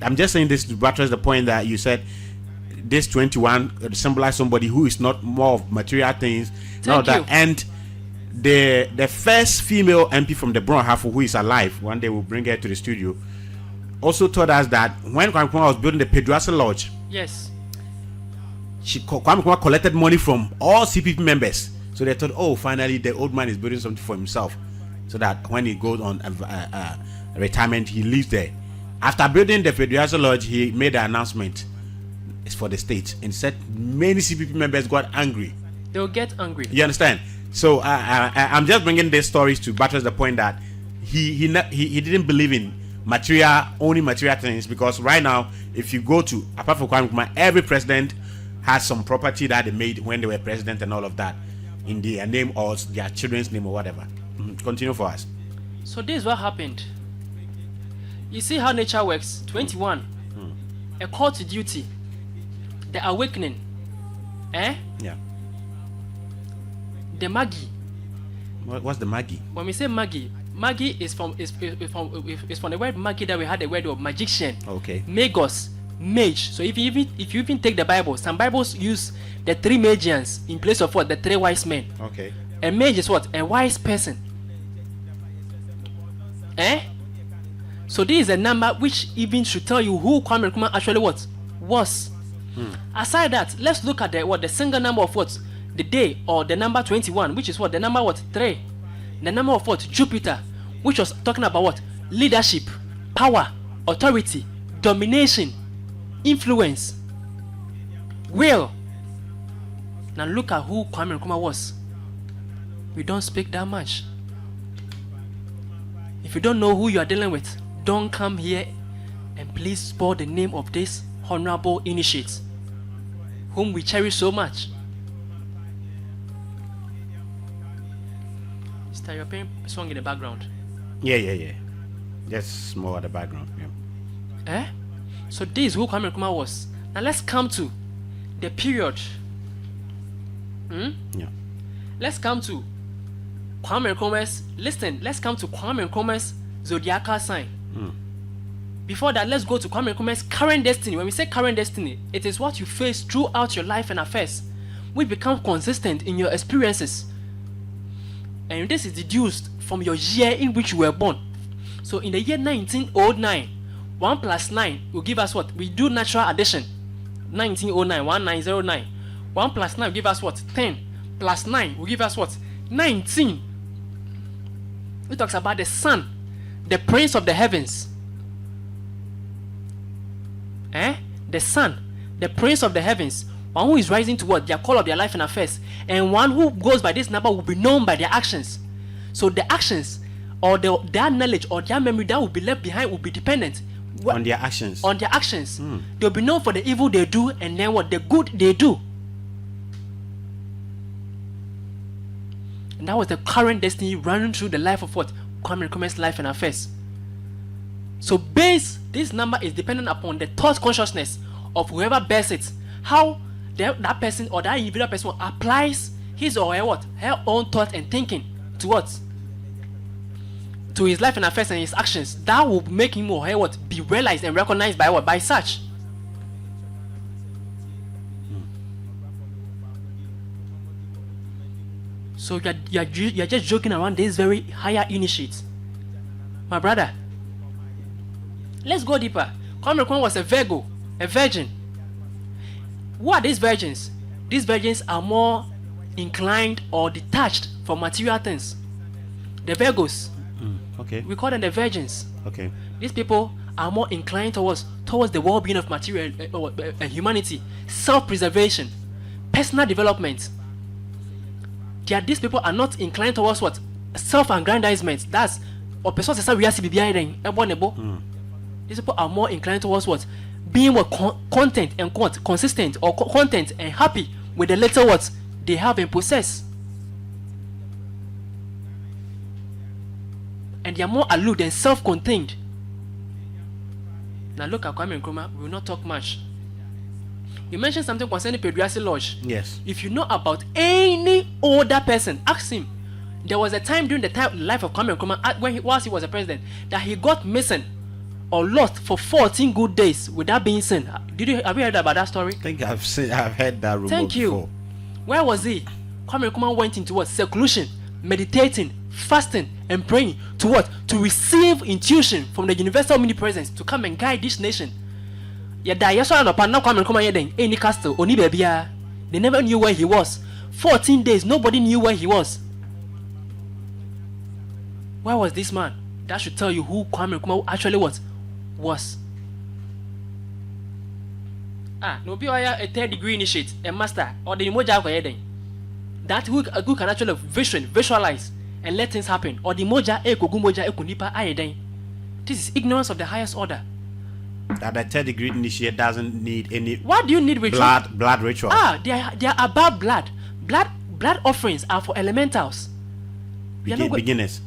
Speaker 1: I'm just saying this to buttress the point that you said this 21 symbolize somebody who is not more of material things.
Speaker 4: Thank you.
Speaker 1: And the first female MP from the Brown Half, who is alive, one day we'll bring her to the studio, also told us that when Kwame Nkrumah was building the Peduasa Lodge,
Speaker 4: Yes.
Speaker 1: Kwame Nkrumah collected money from all CPP members. So they thought, oh, finally the old man is building something for himself, so that when he goes on retirement, he lives there. After building the Peduasa Lodge, he made an announcement. It's for the state, and said many CPP members got angry.
Speaker 4: They will get angry.
Speaker 1: You understand? So I'm just bringing these stories to buttress the point that he didn't believe in owning material things, because right now, if you go to, apart from Kwame Nkrumah, every president has some property that they made when they were president and all of that in their name or their children's name or whatever. Continue for us.
Speaker 4: So this is what happened. You see how nature works. 21. A call to duty. The awakening.
Speaker 1: Yeah.
Speaker 4: The Magi.
Speaker 1: What's the Magi?
Speaker 4: When we say Magi is from the word Magi that we had the word of magician.
Speaker 1: Okay.
Speaker 4: Magos, mage. So if you even take the Bible, some Bibles use the three magians in place of what? The three wise men.
Speaker 1: Okay.
Speaker 4: A mage is what? A wise person. So this is a number which even should tell you who Kwame Nkrumah actually what? Was. Aside that, let's look at the single number of what? The day, or the number 21, which is what? The number what? 3. The number of what? Jupiter, which was talking about what? Leadership, power, authority, domination, influence, will. Now look at who Kwame Nkrumah was. We don't speak that much. If you don't know who you are dealing with, don't come here and please spoil the name of this honorable initiate, whom we cherish so much. Sister, you're playing a song in the background.
Speaker 1: Yeah. Just more at the background. Yeah.
Speaker 4: So this is who Kwame Nkrumah was. Now let's come to the period.
Speaker 1: Yeah.
Speaker 4: Let's come to Kwame Nkrumah's. Listen, let's come to Kwame Nkrumah's zodiacal sign. Before that, let's go to Kwame Nkrumah's current destiny. When we say current destiny, it is what you face throughout your life and affairs. We become consistent in your experiences. And this is deduced from your year in which you were born. So in the year 1909, 1 plus 9 will give us what? We do natural addition. 1909, 1909. 1 plus 9 will give us what? 10. Plus 9 will give us what? 19. It talks about the sun, the prince of the heavens. The sun, the prince of the heavens. One who is rising to what? Their call of their life and affairs. And one who goes by this number will be known by their actions. So the actions or their knowledge or their memory that will be left behind will be dependent
Speaker 1: On their actions.
Speaker 4: on their actions. They'll be known for the evil they do and then what? The good they do. And that was the current destiny running through the life of what? Kwame Nkrumah's life and affairs. So this number is dependent upon the thought consciousness of whoever bears it. How that person or that individual person applies his or her own thought and thinking to what? To his life and affairs and his actions. That will make him or her be realized and recognized by what? By such. So you're just joking around this very higher initiate. My brother, let's go deeper. Kwame Nkrumah was a Virgo, a virgin. Who are these virgins? These virgins are more inclined or detached from material things. The Virgos,
Speaker 1: Okay.
Speaker 4: we call them the virgins.
Speaker 1: Okay.
Speaker 4: These people are more inclined towards the well-being of material humanity, self-preservation, personal development. These people are not inclined towards what? Self-aggrandizement. That's or person says we are These people are more inclined towards what? Being what? Content and consistent or content and happy with the little what they have and possess. And they are more aloof and self-contained. Now look at Kwame Nkrumah. We will not talk much. You mentioned something concerning Peduasi Lodge.
Speaker 1: Yes.
Speaker 4: If you know about any older person, ask him. There was a time during the life of Kwame Nkrumah, whilst he was a president, that he got missing or lost for 14 good days without being seen. Have you heard about that story?
Speaker 1: I think I've heard that rumor
Speaker 4: Thank you.
Speaker 1: before.
Speaker 4: Where was he? Kwame Nkrumah went into what? Seclusion, meditating, fasting, and praying to what? To receive intuition from the universal omnipresence to come and guide this nation. They never knew where he was. 14 days, nobody knew where he was. Where was this man? That should tell you who Kwame Nkrumah actually was. No be a third degree initiate, a master, or the moja that who can actually visualize and let things happen, or the moja ekunipa ayeden. This is ignorance of the highest order.
Speaker 1: That the third degree initiate doesn't need any.
Speaker 4: What do you need ritual?
Speaker 1: Blood ritual.
Speaker 4: They are above blood. Blood offerings are for elementals.
Speaker 1: Beginners.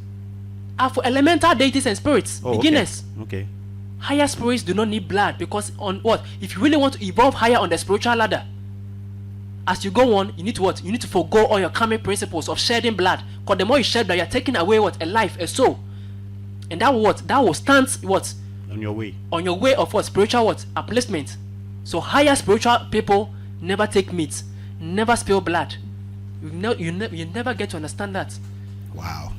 Speaker 4: Are for elemental deities and spirits. Beginners.
Speaker 1: Okay.
Speaker 4: Higher spirits do not need blood because on what? If you really want to evolve higher on the spiritual ladder, as you go on, you need to what? You need to forego all your karmic principles of shedding blood. Because the more you shed blood, you're taking away what? A life, a soul. And that will stand what?
Speaker 1: On your way.
Speaker 4: On your way of what? Spiritual what? Upliftment. So higher spiritual people never take meat, never spill blood. You never get to understand that.
Speaker 1: Wow.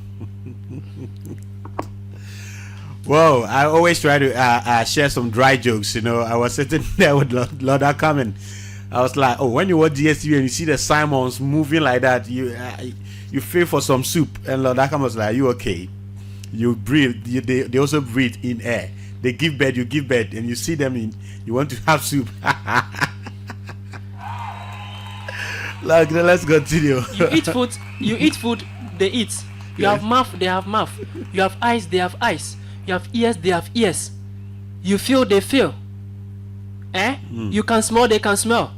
Speaker 1: Whoa, I always try to share some dry jokes, you know. I was sitting there with Lord Ackkham and I was like, oh, when you watch DSTV and you see the Simons moving like that, you feel for some soup. And Lord Ackkham was like, you okay? You breathe. They also breathe in air. They give birth, you give birth, and you see them you want to have soup. Like, let's continue.
Speaker 4: You eat food, they eat. You have mouth, they have mouth. You have eyes, they have eyes. You have ears, they have ears. You feel, they feel. You can smell, they can smell.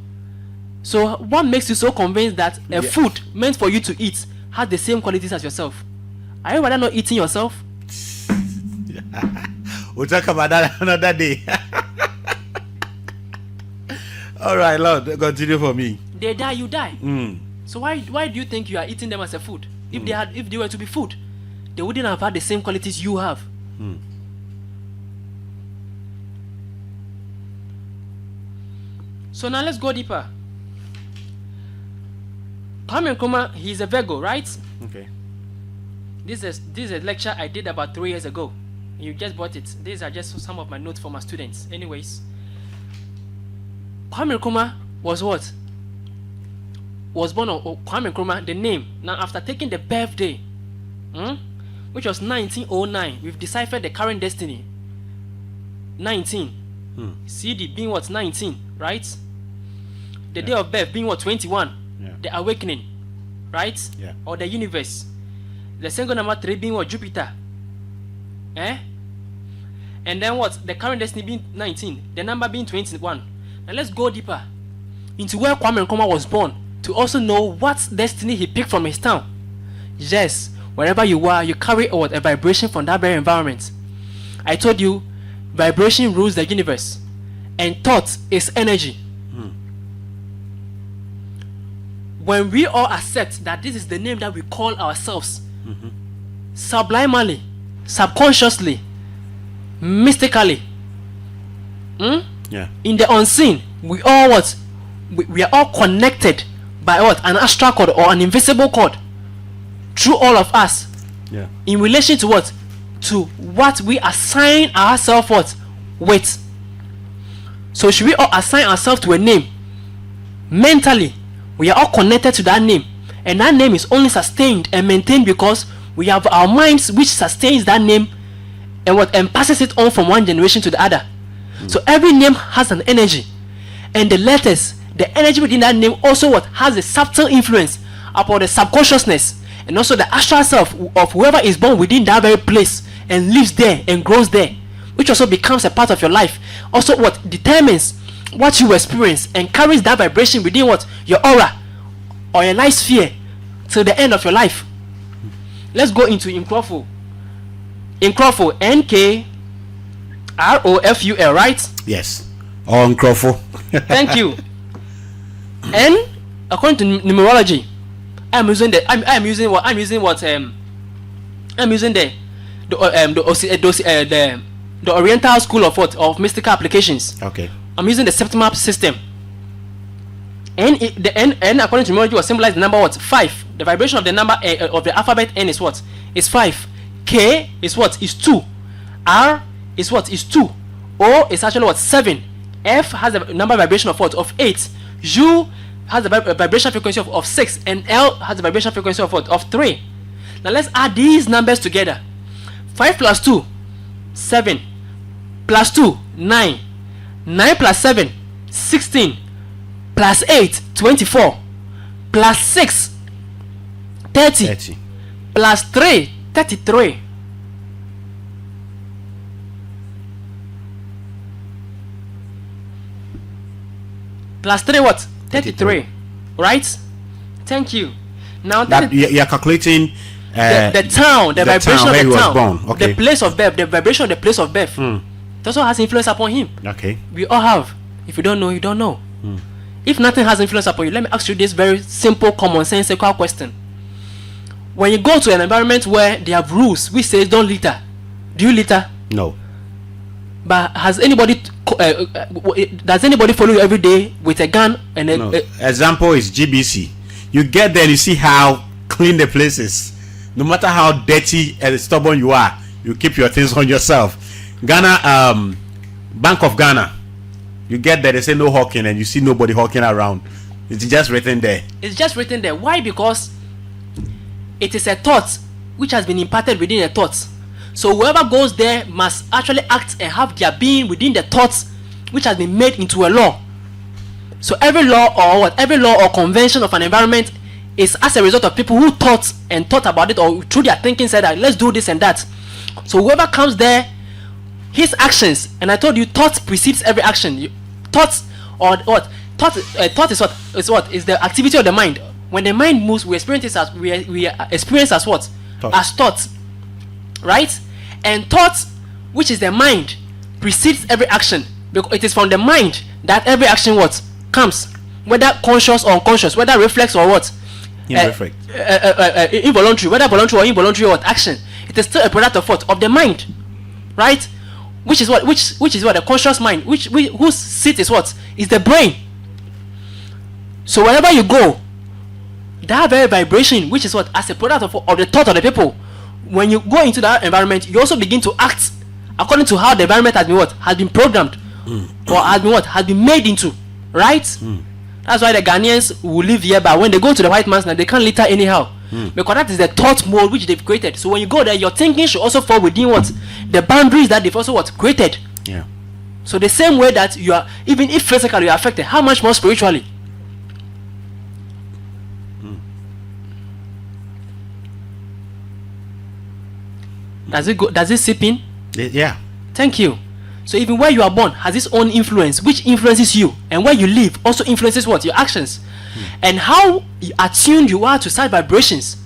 Speaker 4: So what makes you so convinced that a food meant for you to eat has the same qualities as yourself? Are you rather not eating yourself?
Speaker 1: We'll talk about that another day. All right, Lord, continue for me.
Speaker 4: They die, you die. So why do you think you are eating them as a food? If they were to be food, they wouldn't have had the same qualities you have. So now let's go deeper. Kwame Nkrumah, he's a Virgo, right?
Speaker 1: Okay.
Speaker 4: This is a lecture I did about 3 years ago. You just bought it. These are just some of my notes for my students. Anyways, Kwame Nkrumah was what? Was born on Kwame Nkrumah, the name. Now, after taking the birthday, which was 1909, we've deciphered the current destiny. 19. CD being what? 19, right? The day of birth being what? 21. The awakening, right? Or the universe. The single number 3 being what? Jupiter. And then what? The current destiny being 19. The number being 21. Now let's go deeper into where Kwame Nkrumah was born to also know what destiny he picked from his town. Yes, wherever you are, you carry a vibration from that very environment. I told you, vibration rules the universe, and thought is energy. When we all accept that this is the name that we call ourselves, sublimely, subconsciously, mystically, in the unseen, we all what? We are all connected by what? An astral cord or an invisible cord through all of us. In relation to what? To what we assign ourselves what? With. So should we all assign ourselves to a name? Mentally, we are all connected to that name, and that name is only sustained and maintained because we have our minds which sustains that name and passes it on from one generation to the other. So every name has an energy, and the letters, the energy within that name also what? Has a subtle influence upon the subconsciousness and also the astral self of whoever is born within that very place and lives there and grows there, which also becomes a part of your life. Also what determines what you experience and carries that vibration within what? Your aura or your life sphere till the end of your life. Let's go into Nkroful. Nkroful, Nkroful, right?
Speaker 1: Yes. Or Nkroful.
Speaker 4: Thank you. And according to numerology, I'm using the Oriental school of what? Of mystical applications.
Speaker 1: Okay.
Speaker 4: I'm using the septimal system. And the N according to numerology was symbolized the number what? 5. The vibration of the number of the alphabet N is what? Is 5. K is what? Is 2. R is what? Is 2. O is actually what? 7. F has a number vibration of what? Of 8. U has a vibration frequency of 6. And L has a vibration frequency of what? Of 3. Now let's add these numbers together. 5 plus 2, 7. Plus 2, 9. 9 plus 7, 16. Plus 8, 24. Plus 6, 30. Plus 3, 33. Plus 3 what? 33. Right? Thank you. Now that
Speaker 1: you are calculating
Speaker 4: the town, the vibration of the town,
Speaker 1: okay.
Speaker 4: the place of birth, the vibration of the place of birth. It also has influence upon him.
Speaker 1: Okay.
Speaker 4: We all have. If you don't know, you don't know. If nothing has influence upon you, let me ask you this very simple, commonsensical question. When you go to an environment where they have rules which says don't litter, do you litter?
Speaker 1: No.
Speaker 4: But does anybody follow you every day with a gun and
Speaker 1: no. Example is GBC. You get there and you see how clean the place is. No matter how dirty and stubborn you are, you keep your things on yourself. Ghana, Bank of Ghana, you get there, they say no hawking, and you see nobody hawking around. It's just written there.
Speaker 4: It's just written there. Why? Because it is a thought which has been imparted within a thought. So whoever goes there must actually act and have their being within the thoughts which has been made into a law. So every law or convention of an environment is as a result of people who thought about it, or through their thinking said that let's do this and that. So whoever comes there his actions, and I told you thought precedes every action. Thoughts or what? Thought is what? Is the activity of the mind. When the mind moves, we experience it as we experience as what? As thoughts, right? And thoughts, which is the mind, precedes every action, because it is from the mind that every action what comes, whether conscious or unconscious, whether reflex or what, involuntary, whether voluntary or involuntary what action. It is still a product of what? Of the mind, right? Which is what? Which is what? The conscious mind, whose seat is what? Is the brain. So wherever you go, that very vibration, which is what, as a product of the thought of the people, when you go into that environment, you also begin to act according to how the environment has been what? Has been programmed, or has been what? Has been made into, right? That's why the Ghanaians will live here, but when they go to the white man's land, they can't litter anyhow, because that is the thought mode which they've created. So when you go there, your thinking should also fall within what? The boundaries that they've also what? Created.
Speaker 1: Yeah.
Speaker 4: So the same way that you are, even if physically you are affected, how much more spiritually? Does it go? Does it seep in?
Speaker 1: Yeah.
Speaker 4: Thank you. So even where you are born has its own influence, which influences you, and where you live also influences what? Your actions, and how attuned you are to such vibrations.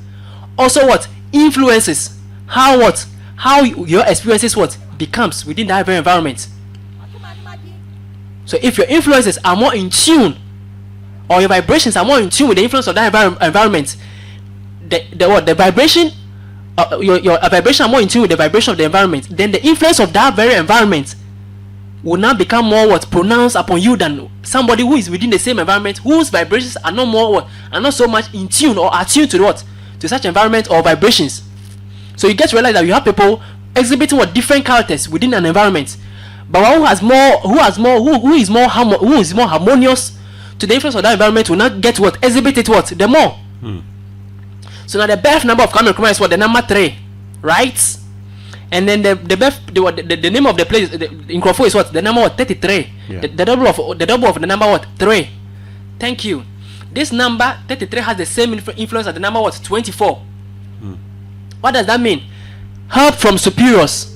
Speaker 4: Also, what influences how what? How your experiences what becomes within that very environment. So if your influences are more in tune, or your vibrations are more in tune with the influence of that environment, the vibration. Your vibration are more in tune with the vibration of the environment, then the influence of that very environment will now become more what pronounced upon you than somebody who is within the same environment, whose vibrations are not more what, are not so much in tune or attuned to what, to such environment or vibrations. So you get to realize that you have people exhibiting what different characters within an environment, but one who is more harmonious to the influence of that environment will not get what exhibit it what the more. So now the birth number of Kwame Nkrumah is what? The number 3, right? And then the name of the place in Crawford is what? The number what? 33.
Speaker 1: Yeah.
Speaker 4: The double of the number what? 3. Thank you. This number 33 has the same influence as the number what? 24. What does that mean? Help from superiors.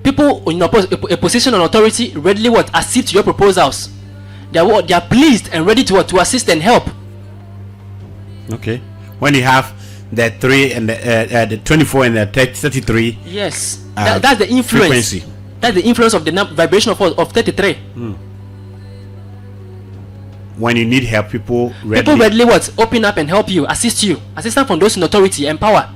Speaker 4: People in a position of authority readily what? Accede to your proposals. They are pleased and ready to what? To assist and help.
Speaker 1: Okay. When you have the 3 and the 24 and the 33,
Speaker 4: yes, that's the influence.
Speaker 1: Frequency.
Speaker 4: That's the influence of the vibration of 33.
Speaker 1: When you need help, people readily
Speaker 4: what? Open up and help you, assist you, assistance from those in authority and power.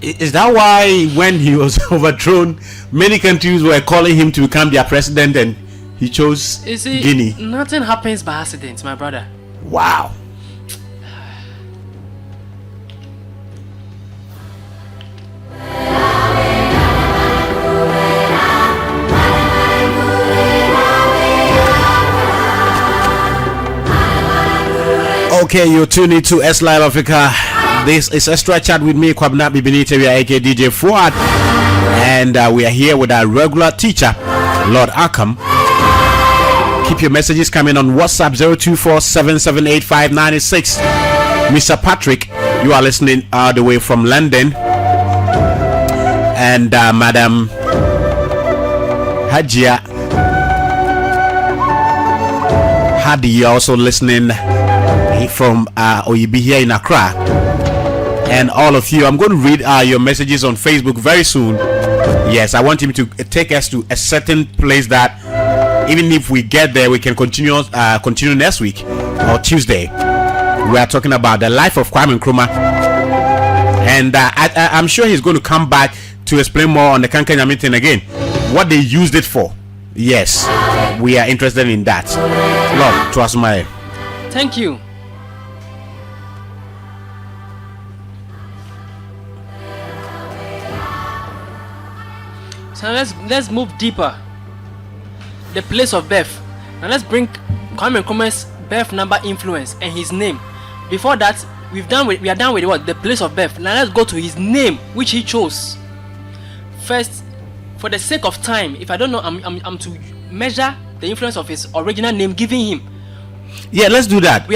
Speaker 1: Is that why when he was overthrown, many countries were calling him to become their president, and he chose Guinea?
Speaker 4: Nothing happens by accident, my brother.
Speaker 1: Wow. Okay, you're tuned into S Live Africa. This is Extra Chat with me, Kwame Nkrumah, aka DJ Fuad, and we are here with our regular teacher, Lord Ackkham. Keep your messages coming on WhatsApp 024778596. Mr. Patrick, you are listening all the way from London, and Madam Hajia Hadi also listening from Oyibi here in Accra. And all of you, I'm going to read your messages on Facebook very soon. Yes, I want him to take us to a certain place that even if we get there, we can continue next week or Tuesday. We are talking about the life of Kwame Nkrumah, and I'm sure he's going to come back to explain more on the Kankan Nyame thing again, what they used it for. Yes, we are interested in that. Lord, to us, my.
Speaker 4: Thank you. So let's move deeper. The place of birth. Now let's bring Kwame Nkrumah's birth number influence and his name. Before that, we are done with what? The place of birth. Now let's go to his name, which he chose. First, for the sake of time, if I don't know, I'm to measure the influence of his original name given him.
Speaker 1: Yeah, let's do that.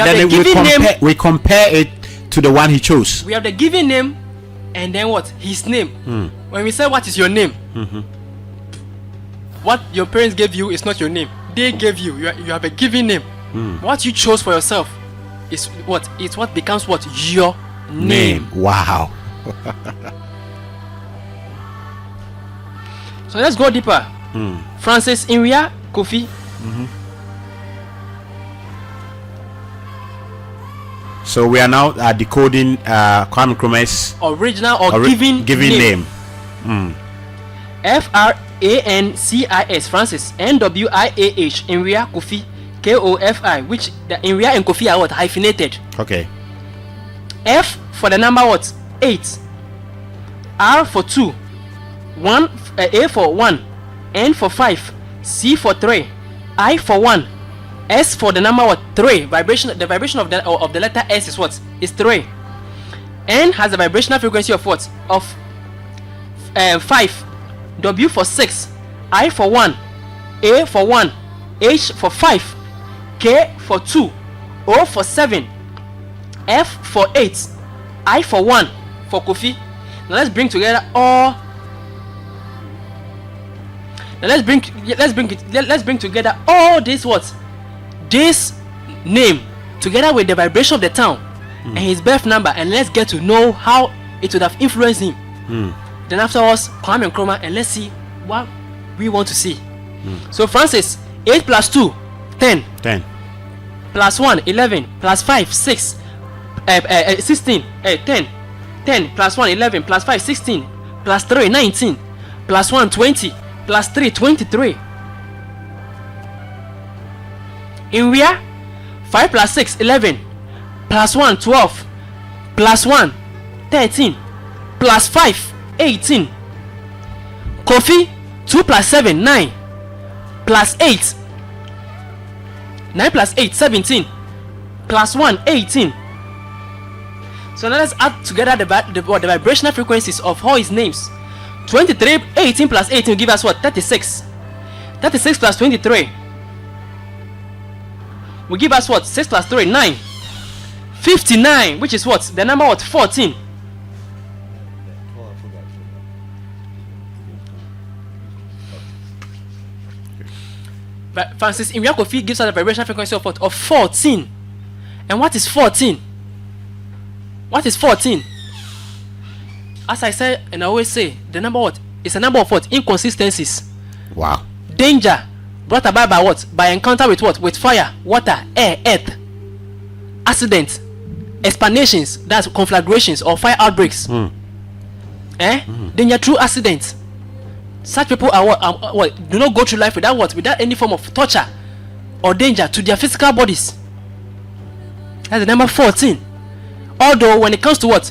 Speaker 1: We compare it to the one he chose.
Speaker 4: We have the given name, and then what? His name. When we say what is your name, what your parents gave you is not your name. They gave you. You have a given name. What you chose for yourself is what? It's what becomes what? Your name.
Speaker 1: Wow.
Speaker 4: So let's go deeper. Francis Nwia Kofi.
Speaker 1: So we are now decoding Kwame Nkrumah's
Speaker 4: original or given name. Francis Francis Nwiah Nwia Kofi Kofi, which the Nwia and Kofi are what? Hyphenated.
Speaker 1: Okay.
Speaker 4: F for the number what? 8. R for 2. 1 A for 1. N for 5. C for 3. I for 1. S for the number what? 3. Vibration. The vibration of the letter S is what? Is 3. N has a vibrational frequency of what? Of 5. W for 6. I for 1. A for 1. H for 5. K for 2. O for 7. F for 8. I for 1 for Kofi. Now let's bring together all. Now let's bring together all this what? This name together with the vibration of the town and his birth number, and let's get to know how it would have influenced him. Then afterwards, Kwame Nkrumah, and let's see what we want to see. So Francis, 8 plus 2, 10.
Speaker 1: 10.
Speaker 4: Plus 1, 11. Plus 5, 6. 16. 10. 10 plus 1, 11. Plus 5, 16. Plus 3, 19. Plus 1, 20. Plus 3, 23. Nwia, 5 plus 6, 11. Plus 1, 12. Plus 1, 13. Plus 5, 18. Kofi, 2 plus 7, 9. Plus 8. 9 plus 8, 17. Plus 1, 18. So now let's add together the vibrational frequencies of all his names. 23, 18 plus 18 will give us what? 36. 36 plus 23 will give us what? 6 plus 3, 9. 59, which is what? The number what? 14. But Francis Nwia Kofi gives us a vibrational frequency of what? Of 14. And what is 14? What is 14? As I said, and I always say, the number what? It's a number of what? Inconsistencies.
Speaker 1: Wow.
Speaker 4: Danger brought about by what? By encounter with what? With fire, water, air, earth. Accident, explanations, that's conflagrations or fire outbreaks. Danger through accidents. Such people are what? Do not go through life without what? Without any form of torture or danger to their physical bodies. That's the number 14. Although when it comes to what?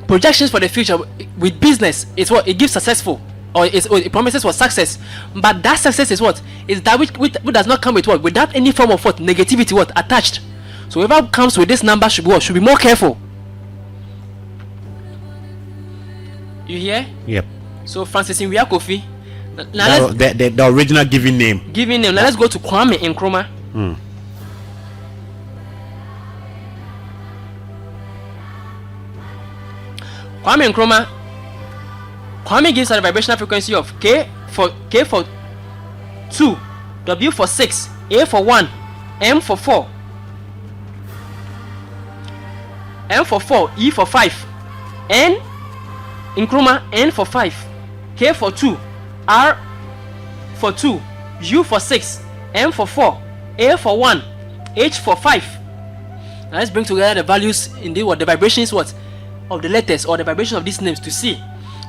Speaker 4: Projections for the future with business, it's what? It gives successful, or it promises for success. But that success is what? Is that which does not come with what? Without any form of what? Negativity what? Attached. So whoever comes with this number should be what? Should be more careful. You hear?
Speaker 1: Yep.
Speaker 4: So Francis Nwia Kofi.
Speaker 1: Now the original given name.
Speaker 4: Giving name. Now let's go to Kwame Nkrumah. Kwame Nkrumah. Kwame gives us a vibrational frequency of K for 2, W for 6, A for 1, M for 4, M for 4, E for 5, N Nkrumah, N for 5, K for 2, R for 2, U for 6, M for 4, A for 1, H for 5. Now let's bring together the values in the vibrations what? Of the letters or the vibration of these names to see.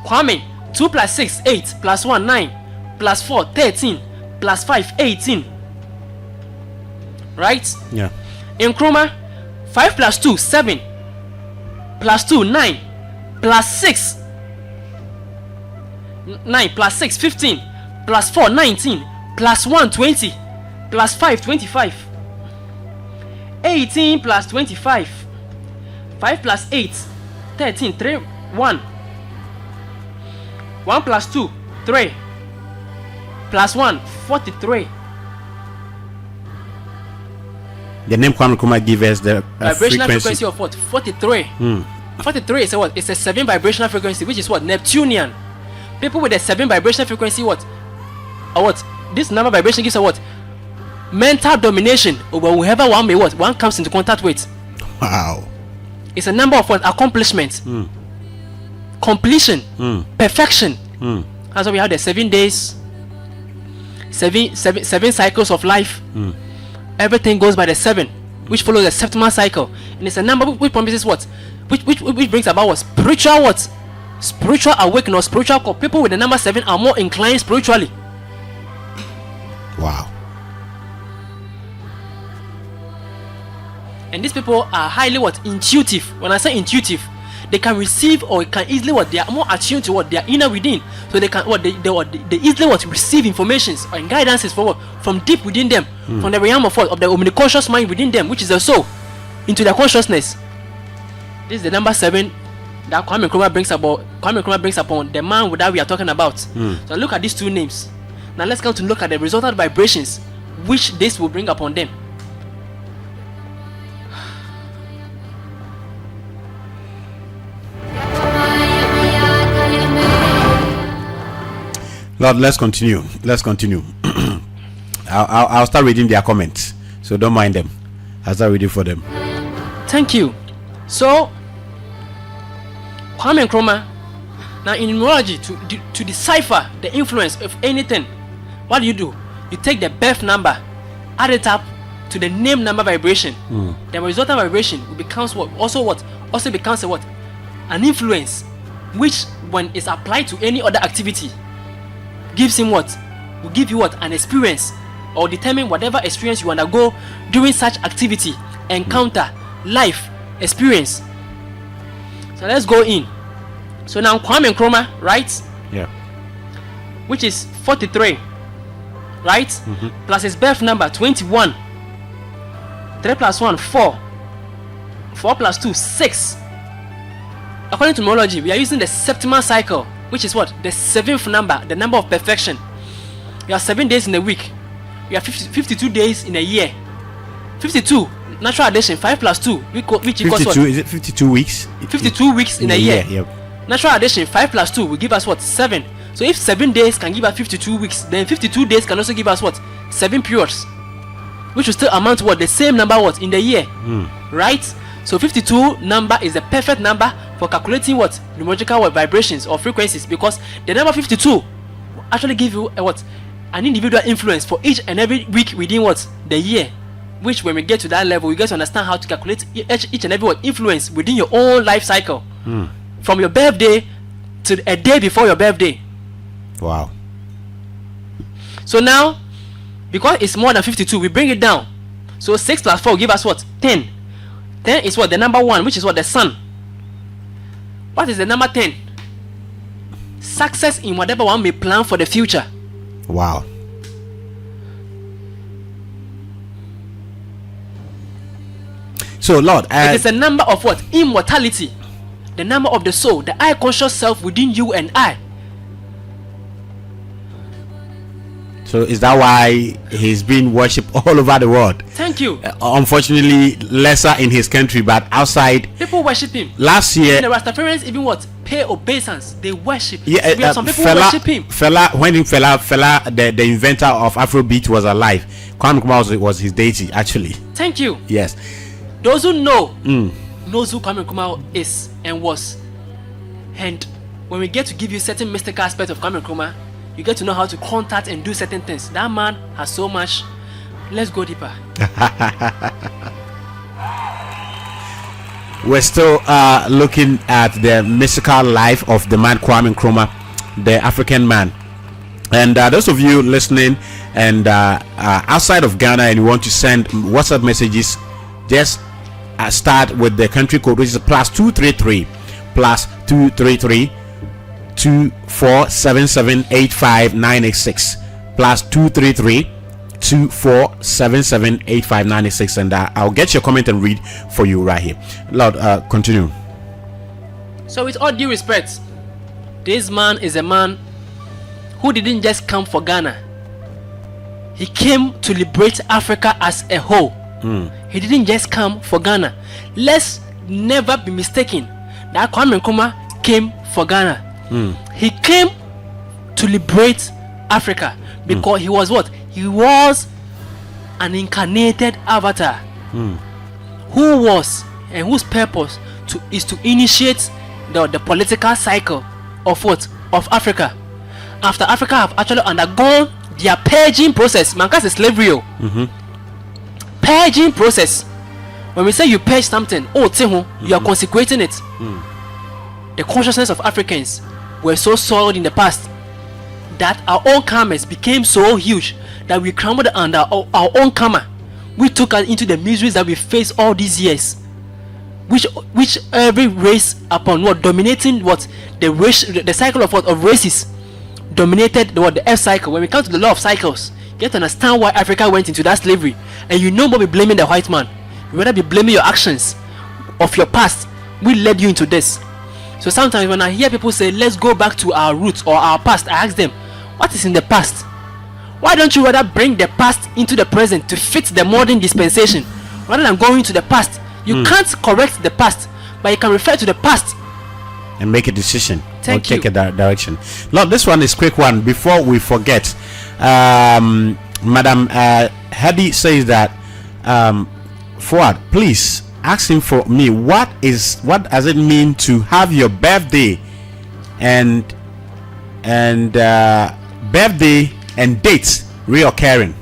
Speaker 4: Kwame, 2 plus 6, 8, plus 1, 9, plus 4, 13, plus 5, 18. Right?
Speaker 1: Yeah.
Speaker 4: Nkrumah, 5 plus 2, 7, plus 2, 9, plus 6, 9, plus 6, 15, plus 4, 19, plus 1, 20, plus 5, 25. 18 plus 25. 5 plus 8, 13, 3, 1. 1 plus 2, 3. Plus 1, 43.
Speaker 1: The name Kwame Nkrumah gives us the
Speaker 4: vibrational frequency of what? 43. 43 is a what? It's a 7 vibrational frequency, which is what? Neptunian. People with a 7 vibrational frequency what? a what? This number vibration gives a what? Mental domination over whoever one comes into contact with.
Speaker 1: Wow.
Speaker 4: It's a number of what? Accomplishments. Completion. Perfection. That's why we have the 7 days, seven cycles of life. Everything goes by the 7, which follows the septimal cycle, and it's a number which promises what, which brings about what? Spiritual awakening or spiritual call. People with the number 7 are more inclined spiritually.
Speaker 1: Wow.
Speaker 4: And these people are highly what? Intuitive. When I say intuitive, they can receive or can easily what? They are more attuned to what? Their inner within. So they can what? They easily what? Receive informations and guidances for what? From deep within them, from the realm of what? Of the omniconscious mind within them, which is the soul, into their consciousness. This is the number 7 that Kwame Nkrumah brings upon the man that we are talking about. So look at these two names. Now let's come to look at the resultant vibrations which this will bring upon them.
Speaker 1: Lord, let's continue. I'll start reading their comments, so don't mind them. I'll start reading for them.
Speaker 4: Thank you. So Kwame Nkrumah, now in numerology, to decipher the influence of anything, what do? You take the birth number, add it up to the name number vibration. The resultant vibration becomes what? Also becomes a what? An influence, which when it's applied to any other activity, gives him what? Will give you what? An experience, or determine whatever experience you undergo during such activity, encounter, life, experience. So let's go in. So now Kwame Nkrumah, right?
Speaker 1: Yeah.
Speaker 4: Which is 43, right? Plus his birth number 21. 3 plus 1, 4. 4 plus 2, 6. According to numerology, we are using the septimal cycle, which is what? The 7th number, the number of perfection. You have 7 days in a week. You have 52 days in a year. 52, natural addition, 5 plus 2, which equals what?
Speaker 1: Is it 52 weeks?
Speaker 4: 52 weeks in a year.
Speaker 1: Yep.
Speaker 4: Natural addition, 5 plus 2 will give us what? 7. So if 7 days can give us 52 weeks, then 52 days can also give us what? 7 periods, which will still amount to what? The same number what? In the year. Right? So 52 number is the perfect number for calculating what? Numerical what? Vibrations or frequencies, because the number 52 will actually give you a what? An individual influence for each and every week within what? The year. Which when we get to that level, we get to understand how to calculate each and every what? Influence within your own life cycle. From your birthday to a day before your birthday.
Speaker 1: Wow.
Speaker 4: So now, because it's more than 52, we bring it down. So 6 plus 4 will give us what? 10. 10 is what? The number 1, which is what? The sun. What is the number 10? Success in whatever one may plan for the future.
Speaker 1: Wow. So Lord,
Speaker 4: it is a number of what? Immortality. The number of the soul, the I conscious self within you and I.
Speaker 1: So is that why he's being worshipped all over the world?
Speaker 4: Thank you.
Speaker 1: Unfortunately, lesser in his country, but outside,
Speaker 4: people worship him.
Speaker 1: Last year,
Speaker 4: and the Rastafarians even what? Pay obeisance. They worship.
Speaker 1: Yeah,
Speaker 4: we have some people who worship him.
Speaker 1: When the inventor of Afrobeat was alive, Kwame Nkrumah was his deity, actually.
Speaker 4: Thank you.
Speaker 1: Yes.
Speaker 4: Those who know knows who Kwame Nkrumah is and was. And when we get to give you certain mystical aspects of Kwame Nkrumah, you get to know how to contact and do certain things. That man has so much. Let's go deeper.
Speaker 1: We're still looking at the mystical life of the man Kwame Nkrumah, the African man. And those of you listening and outside of Ghana and you want to send WhatsApp messages, just start with the country code, which is +233 +233 247785986 +233 247785986, and I'll get your comment and read for you right here. Lord, continue.
Speaker 4: So with all due respect, this man is a man who didn't just come for Ghana. He came to liberate Africa as a whole. He didn't just come for Ghana. Let's never be mistaken that Kwame Nkrumah came for Ghana. He came to liberate Africa, because he was what? He was an incarnated avatar who was and whose purpose is to initiate the political cycle of what? Of Africa. After Africa have actually undergone their purging process. Mankas is slavery. Purging process. When we say you purge something, you are consecrating it. The consciousness of Africans were so soiled in the past that our own karmas became so huge that we crumbled under our own karma. We took us into the miseries that we faced all these years. Which every race upon what dominating what the cycle of what of races dominated the F cycle. When we come to the law of cycles, you have to understand why Africa went into that slavery, and you no more be blaming the white man. You rather be blaming your actions of your past. We led you into this. So sometimes when I hear people say, let's go back to our roots or our past, I ask them, what is in the past? Why don't you rather bring the past into the present to fit the modern dispensation rather than going to the past? You can't correct the past, but you can refer to the past
Speaker 1: and make a decision.
Speaker 4: Thank
Speaker 1: take
Speaker 4: you.
Speaker 1: a direction. Lord, this one is quick one before we forget. Madam Hedy says that Fuad, please ask him for me what does it mean to have your birthday and birthday and dates reoccurring.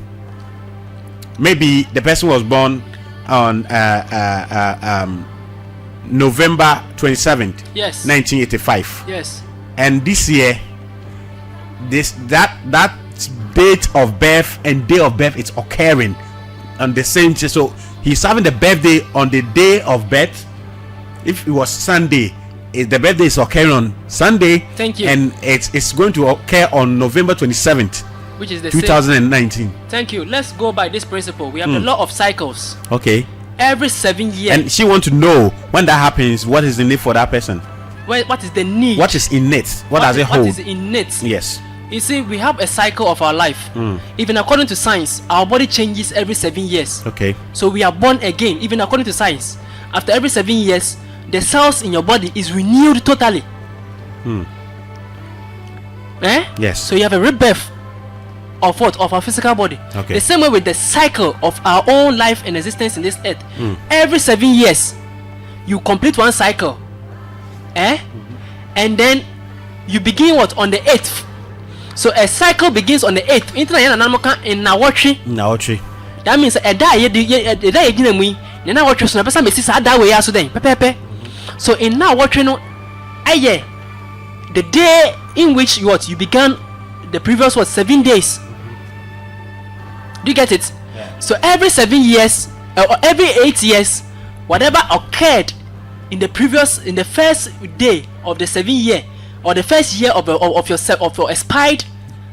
Speaker 1: Maybe the person was born on November 27th,
Speaker 4: Yes.
Speaker 1: 1985.
Speaker 4: Yes.
Speaker 1: And this year, that date of birth and day of birth is occurring on the same day. So he's having the birthday on the day of birth. If it was Sunday, the birthday is occurring on Sunday.
Speaker 4: Thank you.
Speaker 1: And it's going to occur on November 27th,
Speaker 4: Which is the same.
Speaker 1: 2019.
Speaker 4: Thank you. Let's go by this principle. We have the law of cycles.
Speaker 1: Okay.
Speaker 4: Every 7 years.
Speaker 1: And she wants to know when that happens, what is the need for that person?
Speaker 4: What is the need?
Speaker 1: What is in it? What does it hold?
Speaker 4: What is in it?
Speaker 1: Yes.
Speaker 4: You see, we have a cycle of our life. Even according to science, our body changes every 7 years.
Speaker 1: Okay.
Speaker 4: So we are born again, even according to science. After every 7 years, the cells in your body is renewed totally.
Speaker 1: Yes.
Speaker 4: So you have a rebirth of what? Of our physical body.
Speaker 1: Okay.
Speaker 4: The same way with the cycle of our own life and existence in this earth. Every 7 years, you complete one cycle. And then you begin what? On the 8th. So a cycle begins on the 8th. In
Speaker 1: Naotri.
Speaker 4: that means a day na watch so na person be see that way aso den pepepe. So in now watching no the day in which you began the previous 7 days. Do you get it?
Speaker 1: Yeah.
Speaker 4: So every 7 years or every 8 years, whatever occurred in the first day of the 7 year or the first year of your expired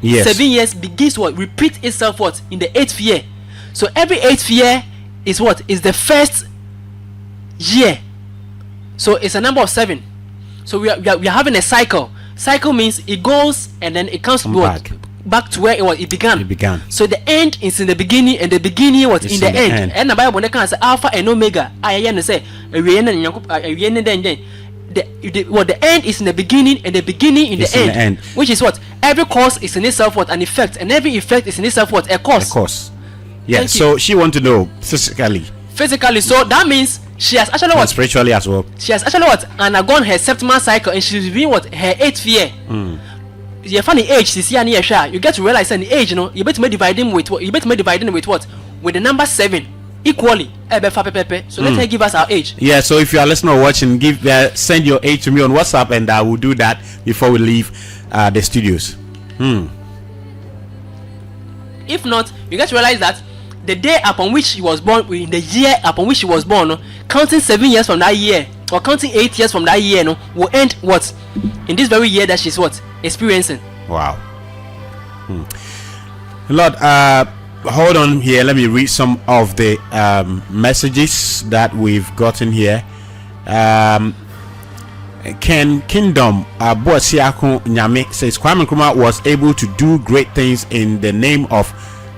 Speaker 4: 7 years begins to repeat itself in the 8th year. So every 8th year is the first year. So it's a number of 7. So we are having a cycle. Cycle means it goes and then it comes back to where it began. So the end is in the beginning and the beginning was in the end. And the Bible can say Alpha and Omega. I say the end is in the beginning and the beginning in the end. Which is what? Every cause is in itself an effect, and every effect is in itself a cause.
Speaker 1: A cause. Yeah. So she wants to know physically.
Speaker 4: So that means she has actually
Speaker 1: and spiritually as well.
Speaker 4: She has actually undergone her septimal cycle, and she's been her 8th year. You find the age you get to realize that the age, you better dividing with what? You better dividing with what? With the number 7 equally. So let her give us our age.
Speaker 1: Yeah. So if you are listening or watching, send your age to me on WhatsApp, and I will do that before we leave the studios.
Speaker 4: If not, you get to realize that the day upon which she was born, in the year upon which she was born, counting 7 years from that year or counting 8 years from that year, will end what? In this very year that she's experiencing.
Speaker 1: Wow. Lord, hold on here. Let me read some of the messages that we've gotten here. Ken Kingdom Boasiako Nyame says Kwame Nkrumah was able to do great things in the name of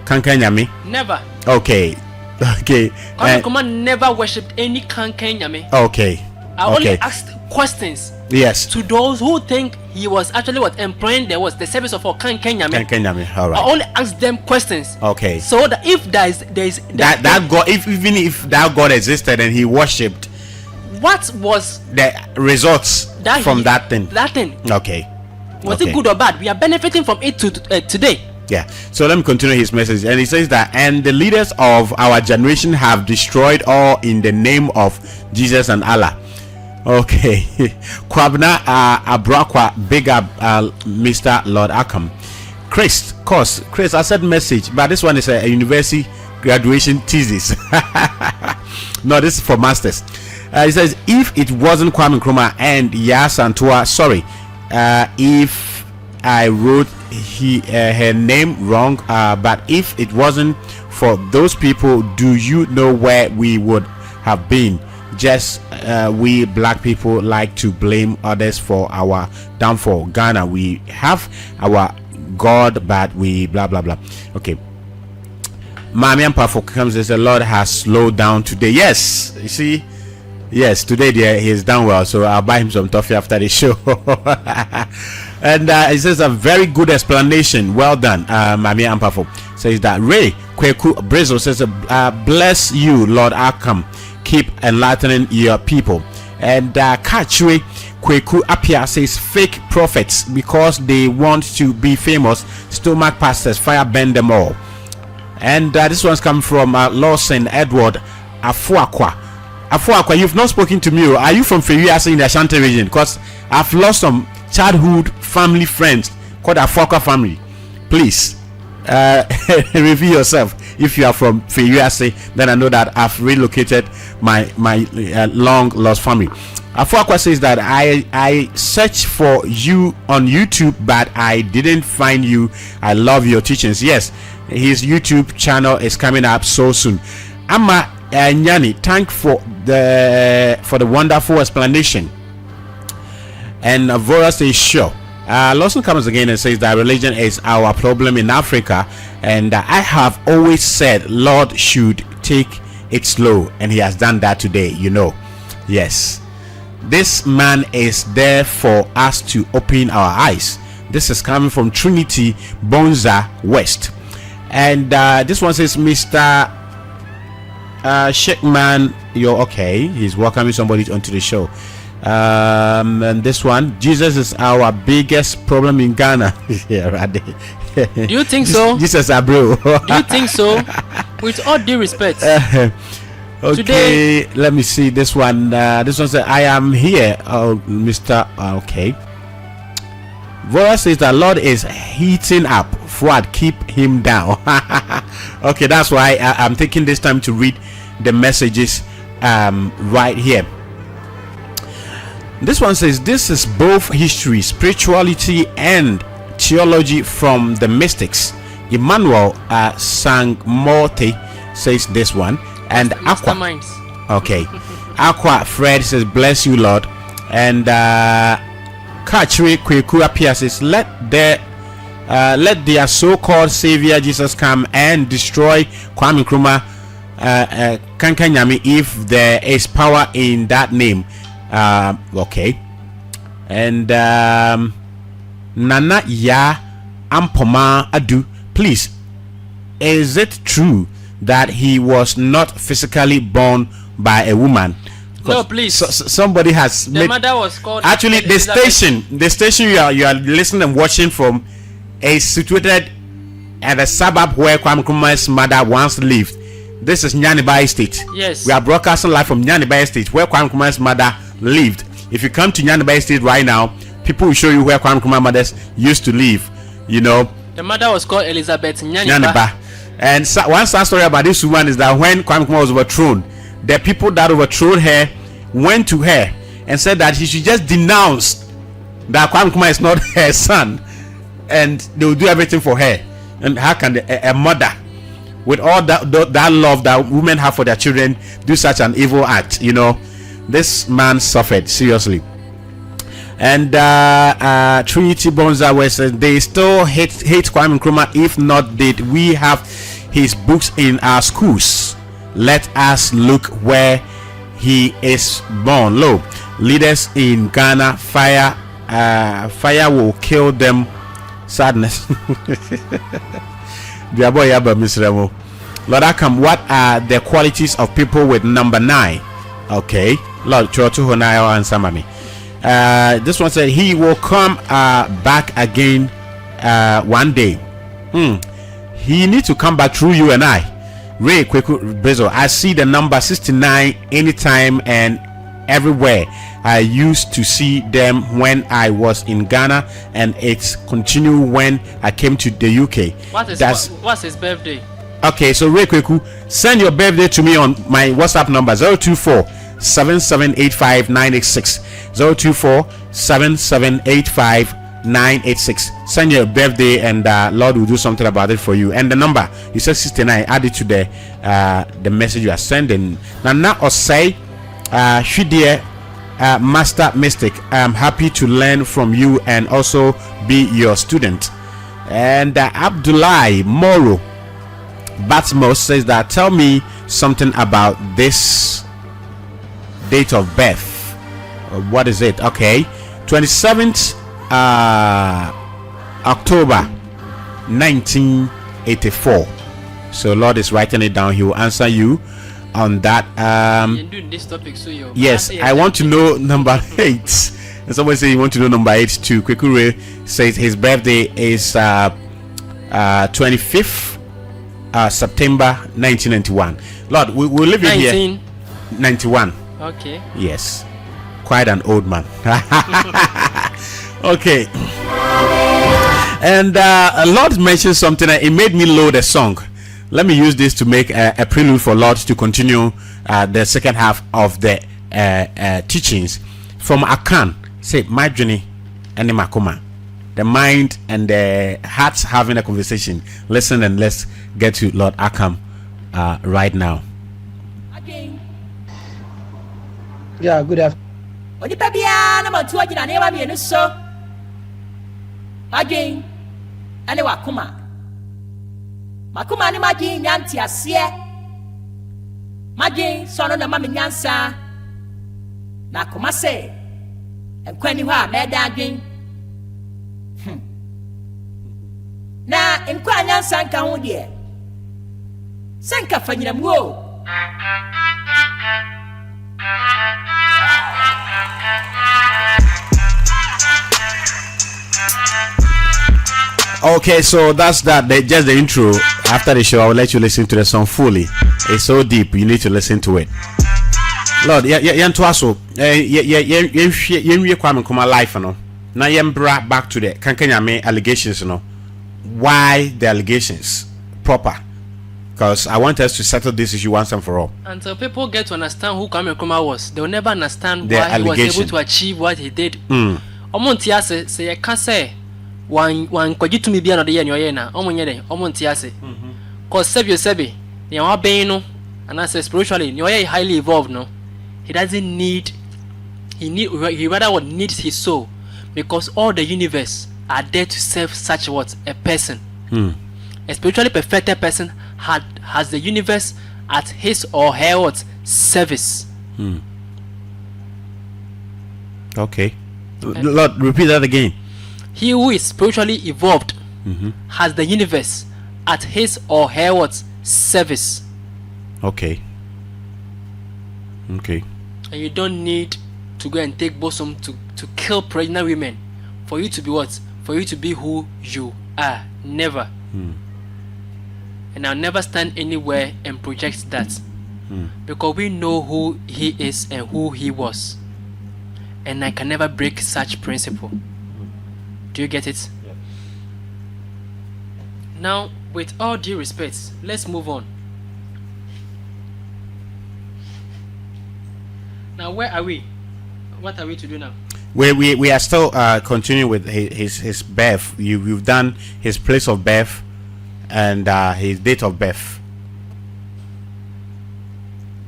Speaker 1: Kankan Nyame.
Speaker 4: Never.
Speaker 1: Okay.
Speaker 4: Kwame Nkrumah never worshipped any Kankan Nyame.
Speaker 1: Okay.
Speaker 4: I only asked questions
Speaker 1: Yes.
Speaker 4: To those who think he was actually what employing the service of Kankan Nyame.
Speaker 1: Kankan Nyame. All right.
Speaker 4: I only ask them questions.
Speaker 1: Okay.
Speaker 4: So that if there is
Speaker 1: that God, even if that God existed and he worshipped,
Speaker 4: what was
Speaker 1: the results from that thing?
Speaker 4: That thing.
Speaker 1: Okay.
Speaker 4: Was it good or bad? We are benefiting from it today.
Speaker 1: Yeah. So let me continue his message, and he says that, and the leaders of our generation have destroyed all in the name of Jesus and Allah. Okay. Kwabna Abrakwa, big up Mr. Lord Ackkham. Chris, I said message, but this one is a university graduation thesis. No, this is for masters. He says, if it wasn't Kwame Nkrumah and Yasantua, sorry, if I wrote her name wrong, but if it wasn't for those people, do you know where we would have been? Just we black people like to blame others for our downfall. Ghana, we have our God, but we blah blah blah. Okay. Mami and Pafo comes and says the Lord has slowed down today. Yes, you see. Yes, today he's done well, so I'll buy him some toffee after the show. And it says a very good explanation. Well done, Mami Ampafo. Says that Ray Kweku Brazil says, bless you, Lord Ackkham. Keep enlightening your people. And Kachwe Kweku Apia says fake prophets because they want to be famous. Stomach pastors, fire bend them all. And this one's come from Lawson Edward Afuakwa. You've not spoken to me. Are you from Feriasa in the Ashanti region? Because I've lost some childhood family friends called Afuakwa family. Please review yourself. If you are from Feriasa, then I know that I've relocated my long lost family. Afuakwa says that I searched for you on YouTube, but I didn't find you. I love your teachings. Yes, his YouTube channel is coming up so soon. Ama Nyani, thank for the wonderful explanation. And Vora says sure. Lawson comes again and says that religion is our problem in Africa, and I have always said Lord should take it slow, and he has done that today. Yes, this man is there for us to open our eyes. This is coming from Trinity Bonza West, and this one says Mr. Sheikman, you're okay. He's welcoming somebody onto the show. And this one, Jesus is our biggest problem in Ghana. Yeah, right.
Speaker 4: Do you think so?
Speaker 1: Jesus, bro.
Speaker 4: Do you think so? With all due respect.
Speaker 1: Okay,
Speaker 4: today,
Speaker 1: let me see this one. This one says, I am here, Mr. Okay. Vora says that Lord is heating up. Fuad, keep him down. Okay, that's why I'm taking this time to read the messages right here. This one says, this is both history, spirituality, and theology from the mystics. Emmanuel Sangmorte says this one. And Aqua. Okay. Aqua Fred says, bless you, Lord. And Kachri Kweku Apia says, let their so-called savior Jesus come and destroy Kwame Nkrumah, Kankan Nyame, if there is power in that name. Okay. And Nana Ya Ampoma Adu, please, is it true that he was not physically born by a woman?
Speaker 4: No, please.
Speaker 1: Somebody has
Speaker 4: the mother was called.
Speaker 1: Actually, the station you are listening and watching from is situated at a suburb where Kwame Nkrumah's mother once lived. This is Nyanibai State.
Speaker 4: Yes.
Speaker 1: We are broadcasting live from Nyanibai State, where Kwame Nkrumah's mother lived. If you come to Nyanibai State right now, people will show you where Kwame Nkrumah's mothers used to live. The
Speaker 4: mother was called Elizabeth Nyaniba.
Speaker 1: And one sad story about this woman is that when Kwame Nkrumah was overthrown, the people that overthrew her went to her and said that he should just denounce that Kwame Nkrumah is not her son, and they will do everything for her. And how can a mother, with all that love that women have for their children, do such an evil act? This man suffered seriously. And Trinity Bonza West says they still hate Kwame Nkrumah. If not, did we have his books in our schools? Let us look where he is born. Low. leaders in Ghana, fire will kill them. Sadness. Dear boy, Lord Ackkham, what are the qualities of people with number 9? Okay, Lord Chotu Honayo answer me. This one said he will come back again one day. He needs to come back through you and I. Ray Kweku Bezo, I see the number 69 anytime and everywhere. I used to see them when I was in Ghana, and it's continued when I came to the UK.
Speaker 4: What's his birthday?
Speaker 1: Okay, so Ray Kweku, send your birthday to me on my WhatsApp number 024-7785-986. 024-7785-986. Send your birthday and Lord will do something about it for you. And the number you said 69, add it to the message you are sending. Now or say Shidia Master Mystic, I'm happy to learn from you and also be your student. And Abdullah Moro Batmos says that tell me something about this date of birth. What is it? Okay, 27th October 1984. So Lord is writing it down. He will answer you on that.
Speaker 4: This topic, so
Speaker 1: yes, I want to know number 8. And someone say you want to know number 8 too. Kwekure says his birthday is 25th September 1991. Lord, we will leave it here. 91.
Speaker 4: Okay.
Speaker 1: Yes, quite an old man. Okay. And Lord mentioned something. It made me load a song. Let me use this to make a prelude for Lord to continue the second half of the teachings from Ackkham. Say, my journey and Makoma. The mind and the hearts having a conversation. Listen and let's get to Lord Ackkham right now.
Speaker 2: Yeah, good afternoon.
Speaker 5: Again, and Wakuma. Makuma ni magin yanti asie. Magin sono na mami nyansa. Na kuma se. Enkwani ho a meda adwen. Na enkwa nyansa nka ho de. Senka fanyiramu o.
Speaker 1: Okay, so that's just the intro. After the show, I will let you listen to the song fully. It's so deep, you need to listen to it. Lord, Yantuaso, Kwame Nkrumah life, no. Now brought back to the Kankan Nyame allegations, no. Why the allegations proper? Because I want us to settle this issue once and for all.
Speaker 4: Until people get to understand who Kwame Nkrumah was, they will never understand why he was able to achieve what he did. Omontia say you can say one kwaji to me be another year nyoye na omontia say cause sebi you are being and I say spiritually nyoye highly evolved, no. He doesn't need he rather would need his soul, because all the universe are there to serve such what a person. A spiritually perfected person has the universe at his or her what service.
Speaker 1: Okay, Lord, repeat that again.
Speaker 4: He who is spiritually evolved has the universe at his or her what service.
Speaker 1: Okay.
Speaker 4: And you don't need to go and take bosom to kill pregnant women for you to be what? For you to be who you are. Never. And I'll never stand anywhere and project that. Because we know who he is and who he was. And I can never break such principle. Do you get it?
Speaker 1: Yeah.
Speaker 4: Now, with all due respect, let's move on. Now, where are we? What are we to do now?
Speaker 1: We are still continuing with his birth. You've done his place of birth and his date of birth.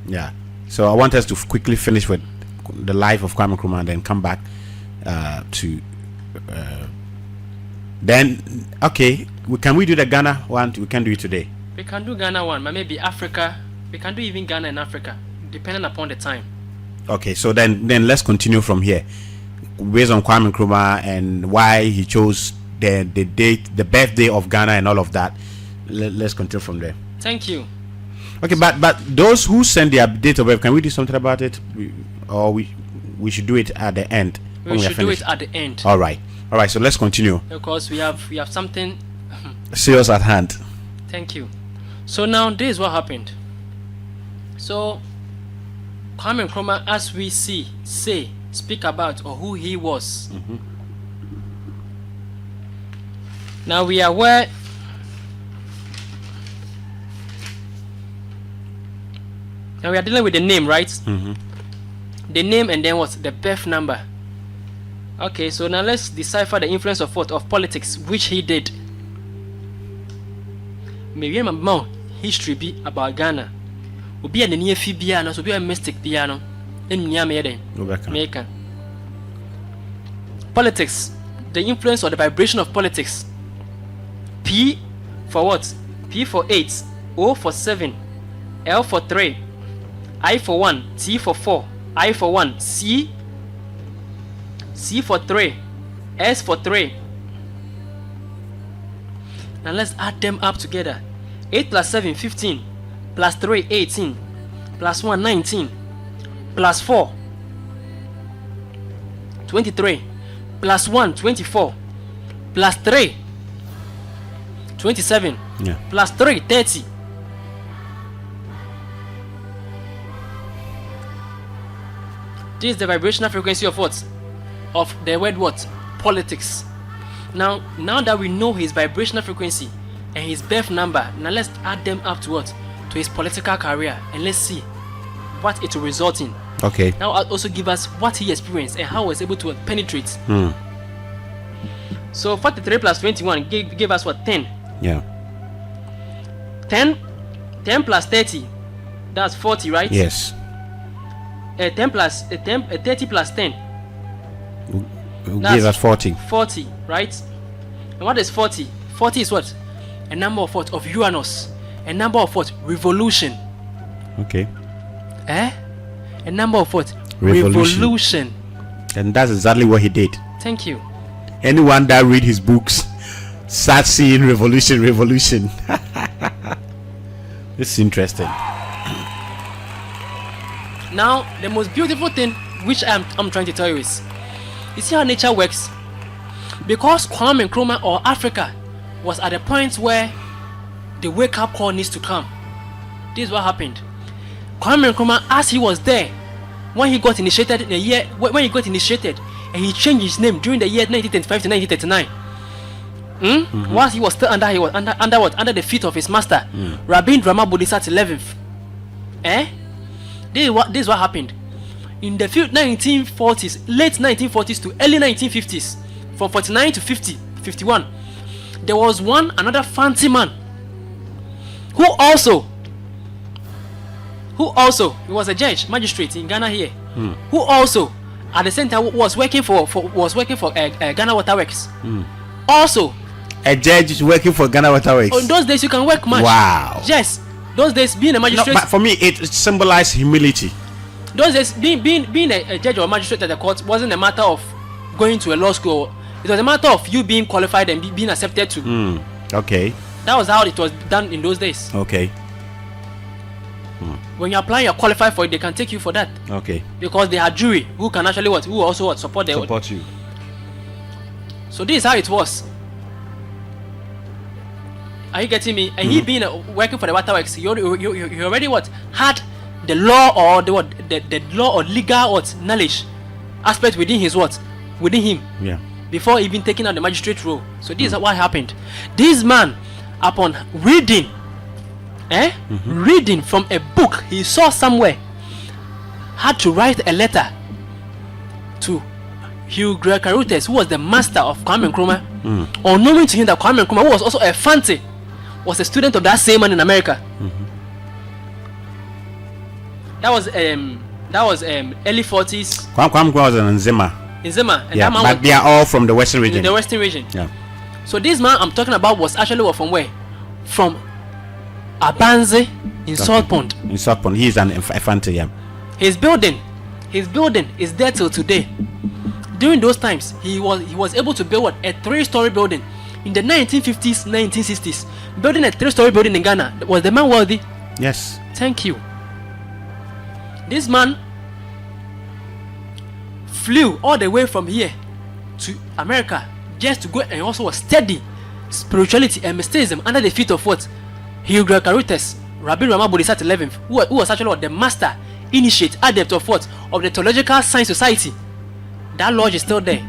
Speaker 1: Yeah. So I want us to quickly finish with the life of Kwame Nkrumah and then come back to then. Okay, can we do the Ghana one? We can do it today.
Speaker 4: We can do Ghana one, but maybe Africa. We can do even Ghana and Africa, depending upon the time.
Speaker 1: Okay, so then let's continue from here. Based on Kwame Nkrumah and why he chose the date, the birthday of Ghana and all of that, let's continue from there.
Speaker 4: Thank you.
Speaker 1: Okay, but those who send their date of birth, can we do something about it? Or we should do it at the end?
Speaker 4: We should do it at the end.
Speaker 1: All right, so let's continue.
Speaker 4: Because we have something
Speaker 1: serious at hand.
Speaker 4: Thank you. So now this is what happened. So Kwame Nkrumah, as we speak about or who he was. Now we are where now we are dealing with the name, right? The name and then what? The birth number. Okay, so now let's decipher the influence of what? Of politics, which he did. Maybe my history be about Ghana. Obi an near Fibia, no, so be a mystic piano. In Nyame, America. Politics, the influence or the vibration of politics. P for what? P for 8, O for 7, L for 3, I for 1, T for 4, I for 1, C for 3, S for 3. Now let's add them up together. 8 plus 7, 15, plus 3, 18, plus 1, 19, plus 4, 23, plus 1, 24, plus 3, 27, plus 3, 30. This is the vibrational frequency of what? Of the word what? Politics. Now that we know his vibrational frequency and his birth number, now let's add them up to what? To his political career, and let's see what it will result in.
Speaker 1: Okay.
Speaker 4: Now I'll also give us what he experienced and how he was able to penetrate. So 43 plus 21 gave us what? 10.
Speaker 1: Yeah.
Speaker 4: 10 plus 30, that's 40, right?
Speaker 1: Yes.
Speaker 4: 30 plus 10.
Speaker 1: Give us 40.
Speaker 4: 40, right? And what is 40? 40 is what? A number of what? Of Uranus. A number of what? Revolution.
Speaker 1: Okay.
Speaker 4: A number of what?
Speaker 1: Revolution. And that's exactly what he did.
Speaker 4: Thank you.
Speaker 1: Anyone that read his books start seeing revolution. This is interesting.
Speaker 4: Now, the most beautiful thing which I'm trying to tell you is, you see how nature works? Because Kwame Nkrumah or Africa was at a point where the wake-up call needs to come. This is what happened. Kwame Nkrumah, as he was there, when he got initiated and he changed his name during the year 1935 to 1939. Whilst he was still under the feet of his master, Rabindranath Bodhisattva 11th. This is what happened. In the 1940s, late 1940s to early 1950s, from 49 to 51, there was another fancy man who also he was a judge, magistrate in Ghana here, who also at the same time was working for Ghana Waterworks. Also,
Speaker 1: a judge is working for Ghana Waterworks.
Speaker 4: In those days, you can work much.
Speaker 1: Wow.
Speaker 4: Yes, those days being a magistrate.
Speaker 1: No, but for me, it symbolized humility.
Speaker 4: Those days being a judge or magistrate at the court wasn't a matter of going to a law school. It was a matter of you being qualified and being accepted to.
Speaker 1: Okay.
Speaker 4: That was how it was done in those days.
Speaker 1: Okay.
Speaker 4: When you apply, you're qualified for it. They can take you for that.
Speaker 1: Okay.
Speaker 4: Because they are jury who can actually support you. So this is how it was. Are you getting me? And he being working for the Waterworks, he already had the law or the law or legal knowledge aspect within him.
Speaker 1: Yeah.
Speaker 4: Before even taking out the magistrate role. So this is what happened. This man, upon reading from a book he saw somewhere, had to write a letter to Hugh Grecarutas, who was the master of Kwame Nkrumah, unknowing to him that Kwame Nkrumah, who was also a Fante, was a student of that same man in America. That was early 40s.
Speaker 1: Kwame Nkrumah was in Zima.
Speaker 4: In Zima, and
Speaker 1: yeah,
Speaker 4: that man
Speaker 1: but they are all from the Western region.
Speaker 4: In the Western region.
Speaker 1: Yeah.
Speaker 4: So this man I'm talking about was actually from where? From Abanze in South Pond.
Speaker 1: In South Pond, he is an Fante, yeah.
Speaker 4: His building His building is there till today. During those times, he was able to build a 3-story building. In the 1950s, 1960s, building a 3-story building in Ghana. Was the man wealthy?
Speaker 1: Yes.
Speaker 4: Thank you. This man flew all the way from here to America just to go and also study spirituality and mysticism under the feet of what? Hugo Caruthers, Rabbi Rama Bodhisattva 11th, who was actually the master, initiate, adept of what? Of the Theological Science Society. That lodge is still there.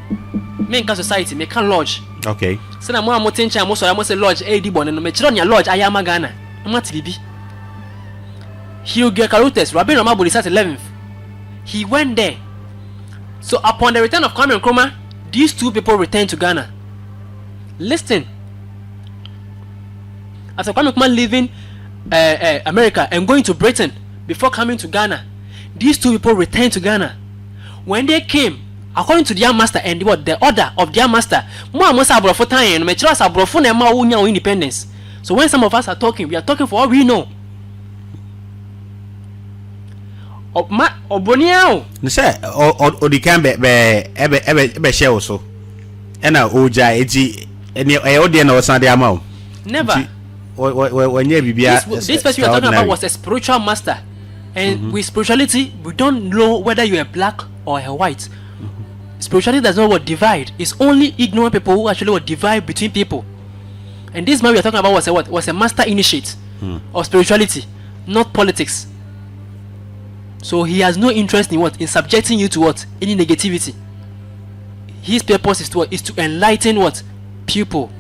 Speaker 4: Menka Society, Mekan Lodge.
Speaker 1: Okay.
Speaker 4: So now I'm saying lodge AD born and Metronia Lodge Ayama Ghana. I'm not BB. Hugo Caruthers, Rabbi Rama Bodhisattva 11th. He went there. So upon the return of Kwame Nkrumah, these two people returned to Ghana. Listen. After Kwame Nkrumah leaving America and going to Britain before coming to Ghana, these two people returned to Ghana. When they came, according to their master and what the order of their master, independence. So when some of us are talking, we are talking for what we know.
Speaker 1: Ne say odi kan be share so. Ena oja eti ene odi na osan de ama o.
Speaker 4: Never. This person we are talking about was a spiritual master. And with spirituality, we don't know whether you are black or a white. Spirituality does not what divide. It's only ignorant people who actually what divide between people. And this man we are talking about was a master initiate of spirituality, not politics. So he has no interest in what? In subjecting you to what? Any negativity. His purpose is to what? Is to enlighten what? People.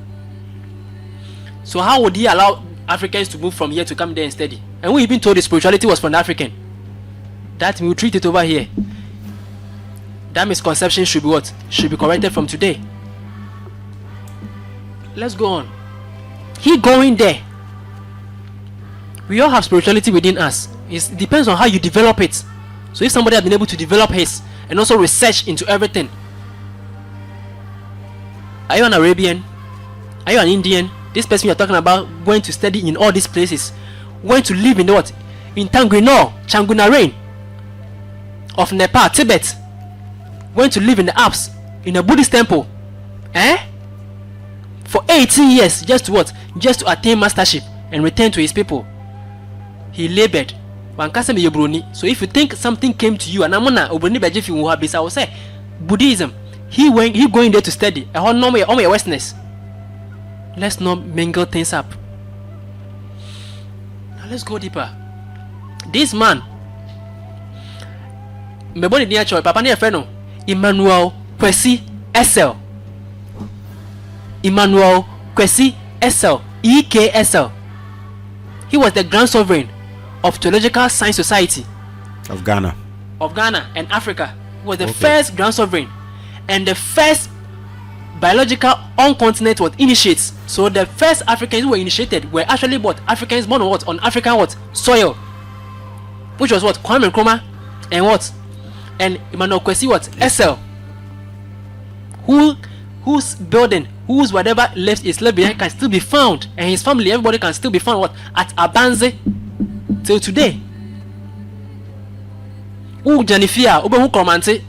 Speaker 4: So how would he allow Africans to move from here to come there and study? And we even told the spirituality was from the African. That we will treat it over here. That misconception should be what? Should be corrected from today. Let's go on. He going there. We all have spirituality within us. It depends on how you develop it. So if somebody has been able to develop his and also research into everything. Are you an Arabian? Are you an Indian? This person you're talking about going to study in all these places, going to live in what? In Tanguinor, Changunarain of Nepal, Tibet, going to live in the Alps, in a Buddhist temple, for 18 years, just to what? Just to attain mastership and return to his people. He labored. So if you think something came to you, and I'm gonna I will say Buddhism. He going there to study. Westerners. Let's not mingle things up. Now let's go deeper. This man, Emmanuel Kwesi Essel. Emmanuel Kwesi Essel. EKSL. He was the Grand Sovereign of Theological Science Society
Speaker 1: of Ghana
Speaker 4: and Africa. He was the first Grand Sovereign and the first biological on continent what initiates. So the first Africans who were initiated were actually what? Africans born on what? On African what? Soil. Which was what? Kwame Nkrumah and what? And Emmanuel Kwesi what? Essel. Whose building, whose whatever is left behind can still be found, and his family, everybody can still be found what? At Abanze till today. Janifia, who Komante,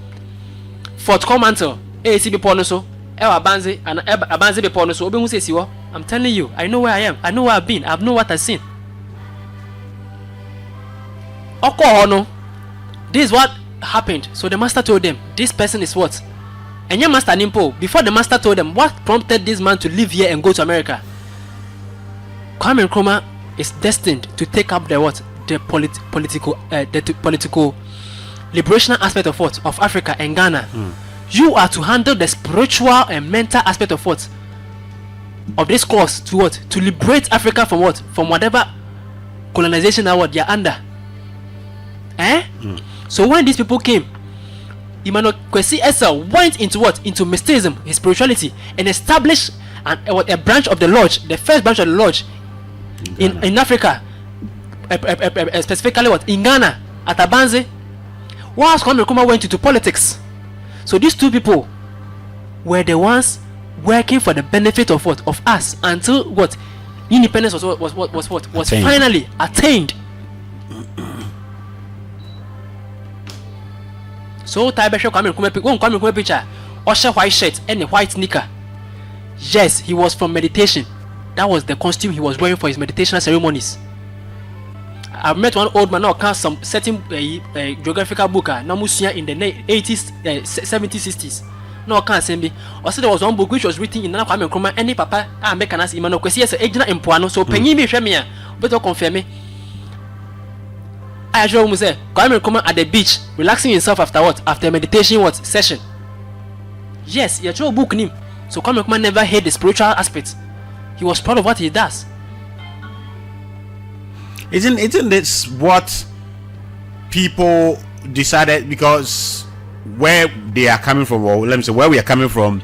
Speaker 4: Fort Comanto, ACB Ponoso, Abanze, and Abanze Ponoso, who says you. I'm telling you, I know where I am, I know where I've been, I know what I've seen. Oko, this is what happened. So the master told them, this person is what? And your master Nimpo, before the master told them, what prompted this man to live here and go to America? Kwame Nkrumah is destined to take up the what? The political liberation aspect of what? Of Africa and Ghana. You are to handle the spiritual and mental aspect of what? Of this course to what? To liberate Africa from what? From whatever colonization that what they are under. So when these people came, Emmanuel Kwesi Essel went into what? Into mysticism, his spirituality, and established a branch of the lodge, the first branch of the lodge in Africa, specifically what? In Ghana, at Abanze. Whilst Kwame Nkrumah went into politics. So these two people were the ones working for the benefit of what? Of us, until what? Independence was finally attained. So Kwame Nkrumah picture, usher white shirt and a white knicker. Yes, he was from meditation. That was the costume he was wearing for his meditational ceremonies. I met one old man now can some certain geographical book Namusia in the 80s, 70s, 60s. No can send me. Also there was one book which was written in Kwame Nkrumah any papa make an ask Imano kwesi as ejina empoano so penyi me hwe me a better confirm me. I assure you say Kwame Nkrumah at the beach relaxing himself after what? After meditation what session. Yes, he actually book him. So Kwame Nkrumah never hate the spiritual aspect. He was proud of what he does.
Speaker 1: Isn't this what people decided? Because where they are coming from, or let me say where we are coming from,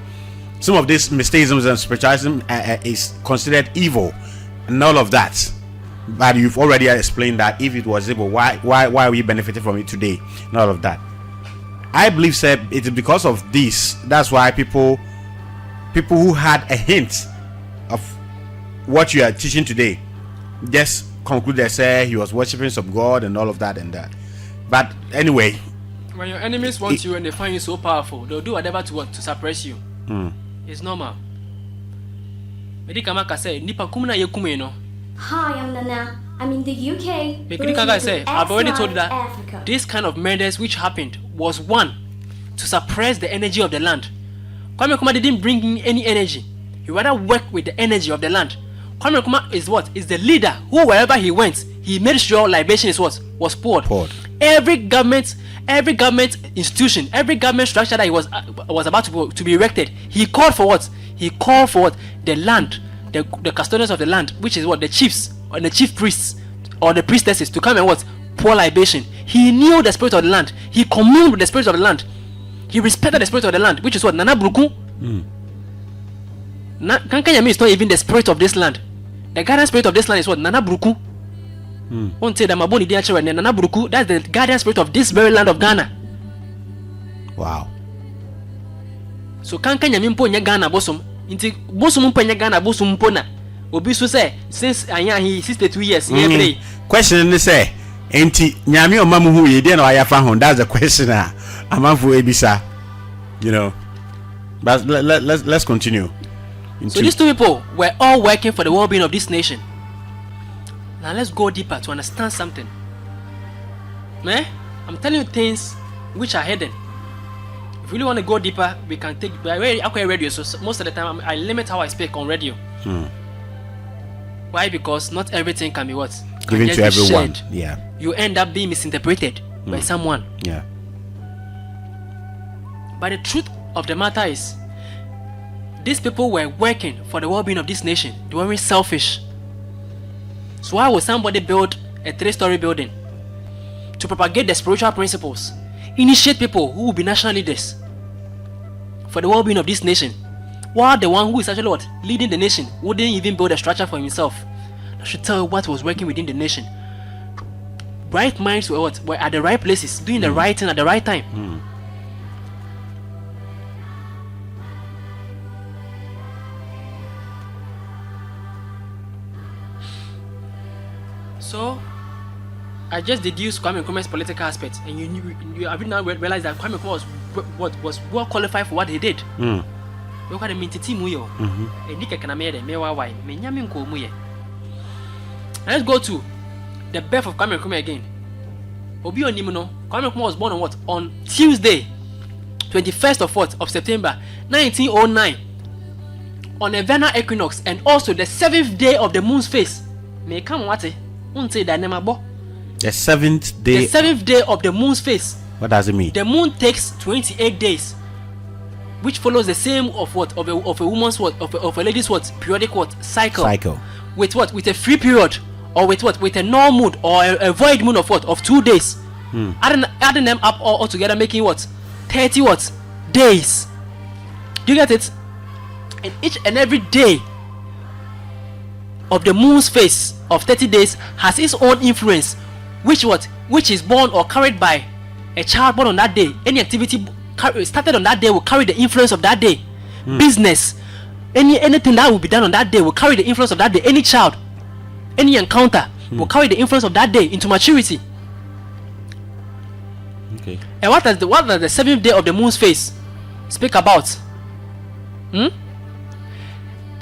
Speaker 1: some of these mysticism and spiritualism is considered evil and all of that. But you've already explained that if it was evil, why are we benefiting from it today and all of that? I believe, sir, it is because of this. That's why people who had a hint of what you are teaching today just conclude they say he was worshiping some god and all of that and that. But anyway,
Speaker 4: when your enemies want you and they find you so powerful, they'll do whatever to suppress you. It's normal. Medikamaka say nipa kumna yekume no.
Speaker 3: Hi, I'm Nana. I'm in the UK.
Speaker 4: Medikamaka say I've already told you that
Speaker 3: Africa.
Speaker 4: this kind of murders which happened was one to suppress the energy of the land. Kwame Nkrumah didn't bring in any energy. He rather worked with the energy of the land. Kwame Nkrumah is what? Is the leader who wherever he went, he made sure libation is what? Was poured. Every government institution, every government structure that he was about to be erected, he called for what? He called for what? The land, the custodians of the land, which is what? The chiefs or the chief priests or the priestesses to come and what? Pour libation. He knew the spirit of the land. He communed with the spirit of the land. He respected the spirit of the land, which is what? Nana Bruku. Kankan Nyame is not even the spirit of this land. The guardian spirit of this land is what? Nana Bruku. Won't say that Maboni Diachera and Nana Bruku, that's the guardian spirit of this very land of Ghana.
Speaker 1: Wow.
Speaker 4: So Kankan Nyame mpo nya Ghana bosom. Inti bosom mpo nya Ghana bosom mpo na. Obi so say since anya he 62 years every
Speaker 1: question is say enti Nyame omamu hu ye dey na ayafa ho. That's the question amanfo ebisa. You know. But let's continue.
Speaker 4: So these two people were all working for the well-being of this nation. Now let's go deeper to understand something. I'm telling you things which are hidden. If you really want to go deeper, we can take radio. So most of the time I limit how I speak on radio. Why? Because not everything can be what?
Speaker 1: Given to everyone. Yeah.
Speaker 4: You end up being misinterpreted by someone.
Speaker 1: Yeah.
Speaker 4: But the truth of the matter is, these people were working for the well-being of this nation. They weren't selfish. So why would somebody build a 3-story building to propagate the spiritual principles, initiate people who will be national leaders for the well-being of this nation, while the one who is actually what? Leading the nation wouldn't even build a structure for himself? I should tell you what was working within the nation. Bright minds were what? Were at the right places, doing the right thing at the right time. So, I just deduced Kwame Nkrumah's political aspect, and you have now realized that Kwame Nkrumah was well qualified for what he did. Look at the mintiti muyo. Let's go to the birth of Kwame Nkrumah again. Obi Onimono, Kwame Nkrumah was born on what? On Tuesday, 21st of September, 1909, on a vernal equinox, and also the 7th day of the moon's phase. May come what? The
Speaker 1: 7th day.
Speaker 4: The 7th day of the moon's phase.
Speaker 1: What does it mean?
Speaker 4: The moon takes 28 days, which follows the same of what? Of a woman's what? Of a lady's what? Periodic what? Cycle. With what? With a free period, or with what? With a null moon or a void moon of what? Of 2 days. Adding them up all together, making what? 30 what? Days. Do you get it? And each and every day of the moon's phase of 30 days has its own influence, which is born or carried by a child born on that day. Any activity started on that day will carry the influence of that day. Business, anything that will be done on that day will carry the influence of that day. Any child, any encounter will carry the influence of that day into maturity.
Speaker 1: Okay.
Speaker 4: And what does the seventh day of the moon's face speak about?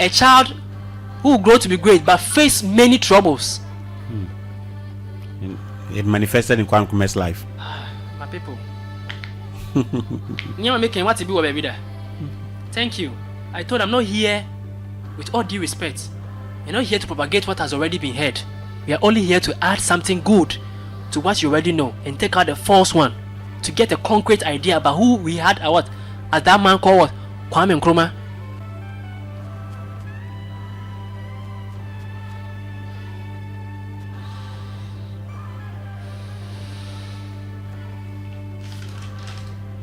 Speaker 4: A child who will grow to be great but face many troubles.
Speaker 1: It manifested in Kwame Nkrumah's life.
Speaker 4: My people. Nyame making what to be baby there. Thank you. I told I'm not here, with all due respect, we're not here to propagate what has already been heard. We are only here to add something good to what you already know and take out the false one to get a concrete idea about who we had as that man called what? Kwame Nkrumah.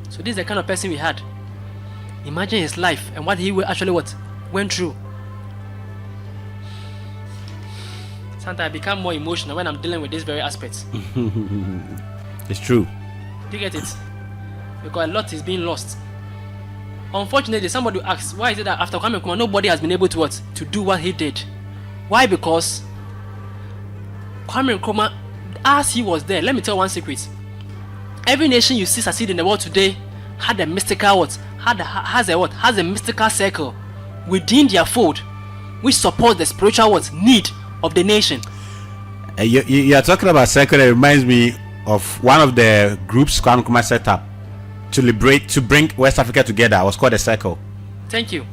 Speaker 4: So this is the kind of person we had. Imagine his life and what he actually went through. Sometimes I become more emotional when I'm dealing with these very aspects.
Speaker 1: It's true.
Speaker 4: Do you get it? Because a lot is being lost. Unfortunately, somebody asks, why is it that after Kwame Nkrumah, nobody has been able to do what he did? Why? Because Kwame Nkrumah, as he was there, let me tell one secret. Every nation you see succeed in the world today had a mystical has a mystical circle within their fold which supports the spiritual need of the nation.
Speaker 1: You are talking about circle. It reminds me of one of the groups Kwame Nkrumah set up to bring West Africa together. It was called a circle.
Speaker 4: Thank you.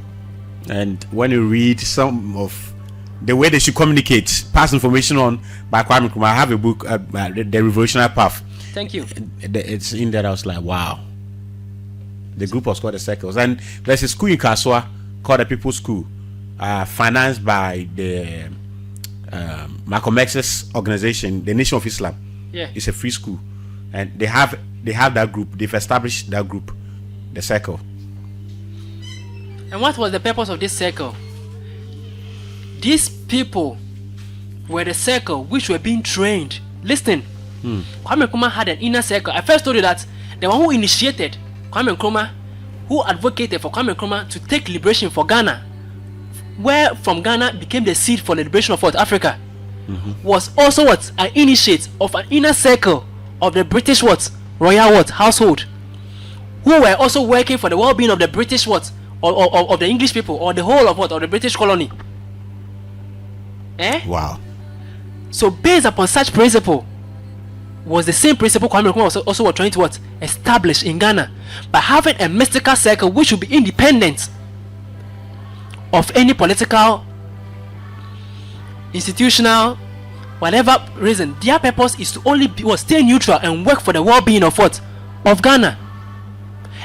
Speaker 1: And when you read some of the way they should communicate, pass information on by Kwame Nkrumah, I have a book, The Revolutionary Path.
Speaker 4: Thank you.
Speaker 1: It's in there. I was like, wow. The group was called the Circles, and there's a school in Kaswa called the People's School, financed by the Malcolm X's organization, the Nation of Islam.
Speaker 4: Yeah,
Speaker 1: it's a free school, and they have that group. They've established that group, the Circle.
Speaker 4: And what was the purpose of this circle? These people were the circle which were being trained. Listen. Kwame Nkrumah had an inner circle. I first told you that the one who initiated Kwame Nkrumah, who advocated for Kwame Nkrumah to take liberation for Ghana, where from Ghana became the seed for the liberation of Africa, was also an initiate of an inner circle of the British royal household, who were also working for the well-being of the British or of the English people, or the whole of the British colony.
Speaker 1: Wow.
Speaker 4: So based upon such principle was the same principle Kwame Nkrumah was also trying to establish in Ghana, by having a mystical circle which would be independent of any political, institutional, whatever reason. Their purpose is to only stay neutral and work for the well-being of Ghana.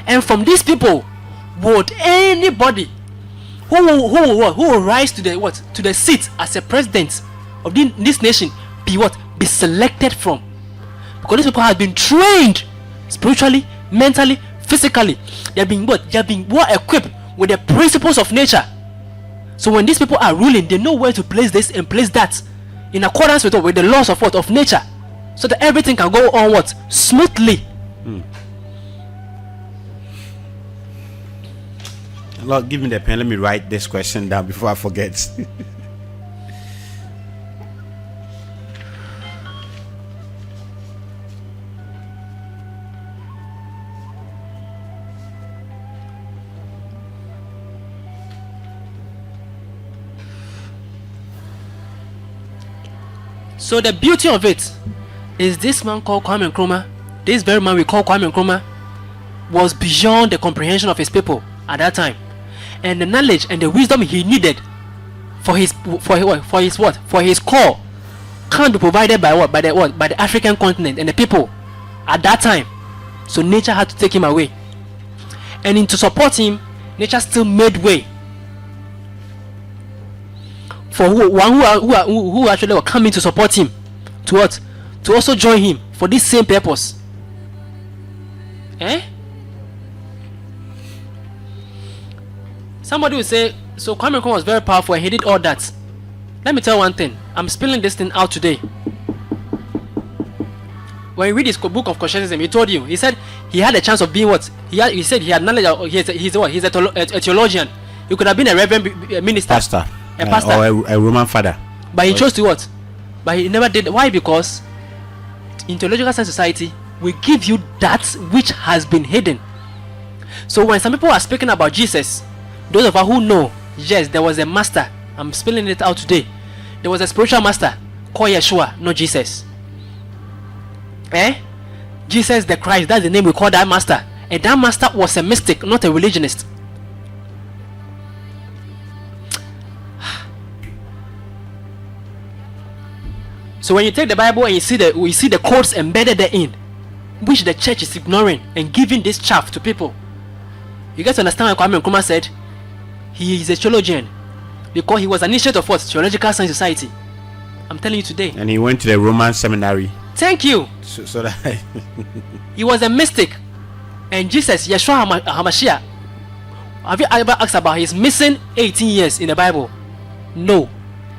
Speaker 4: And from these people would anybody who will rise to the seat as a president of this nation be selected from. Because these people have been trained spiritually, mentally, physically. They have been well equipped with the principles of nature. So when these people are ruling, they know where to place this and place that in accordance with the laws of nature, so that everything can go on smoothly.
Speaker 1: Lord, give me the pen. Let me write this question down before I forget.
Speaker 4: So the beauty of it is this man called Kwame Nkrumah, this very man we call Kwame Nkrumah, was beyond the comprehension of his people at that time, and the knowledge and the wisdom he needed for his call can't be provided by the African continent and the people at that time. So nature had to take him away, and to support him, nature still made way for who actually were coming to support him, to also join him for this same purpose. Somebody will say, so Kwame Nkrumah was very powerful and he did all that. Let me tell you one thing. I'm spilling this thing out today. When you read his book of Conscientism, he said he had a chance of being he said he had knowledge. He's a theologian. He could have been a reverend minister,
Speaker 1: pastor,
Speaker 4: a pastor,
Speaker 1: or a Roman father.
Speaker 4: But he chose to But he never did. Why? Because in theological science society, will give you that which has been hidden. So when some people are speaking about Jesus, those of us who know, yes, there was a master. I'm spelling it out today. There was a spiritual master called Yeshua, not Jesus. Jesus the Christ, that's the name we call that master. And that master was a mystic, not a religionist. So when you take the Bible and you see the codes embedded therein, which the church is ignoring and giving this chaff to people, you get to understand what Kwame Nkrumah said. He is a theologian because he was an initiate of what? Theological Science Society. I'm telling you today.
Speaker 1: And he went to the Roman seminary.
Speaker 4: Thank you.
Speaker 1: So that
Speaker 4: He was a mystic. And Jesus, Yeshua HaMashiach, have you ever asked about his missing 18 years in the Bible? No.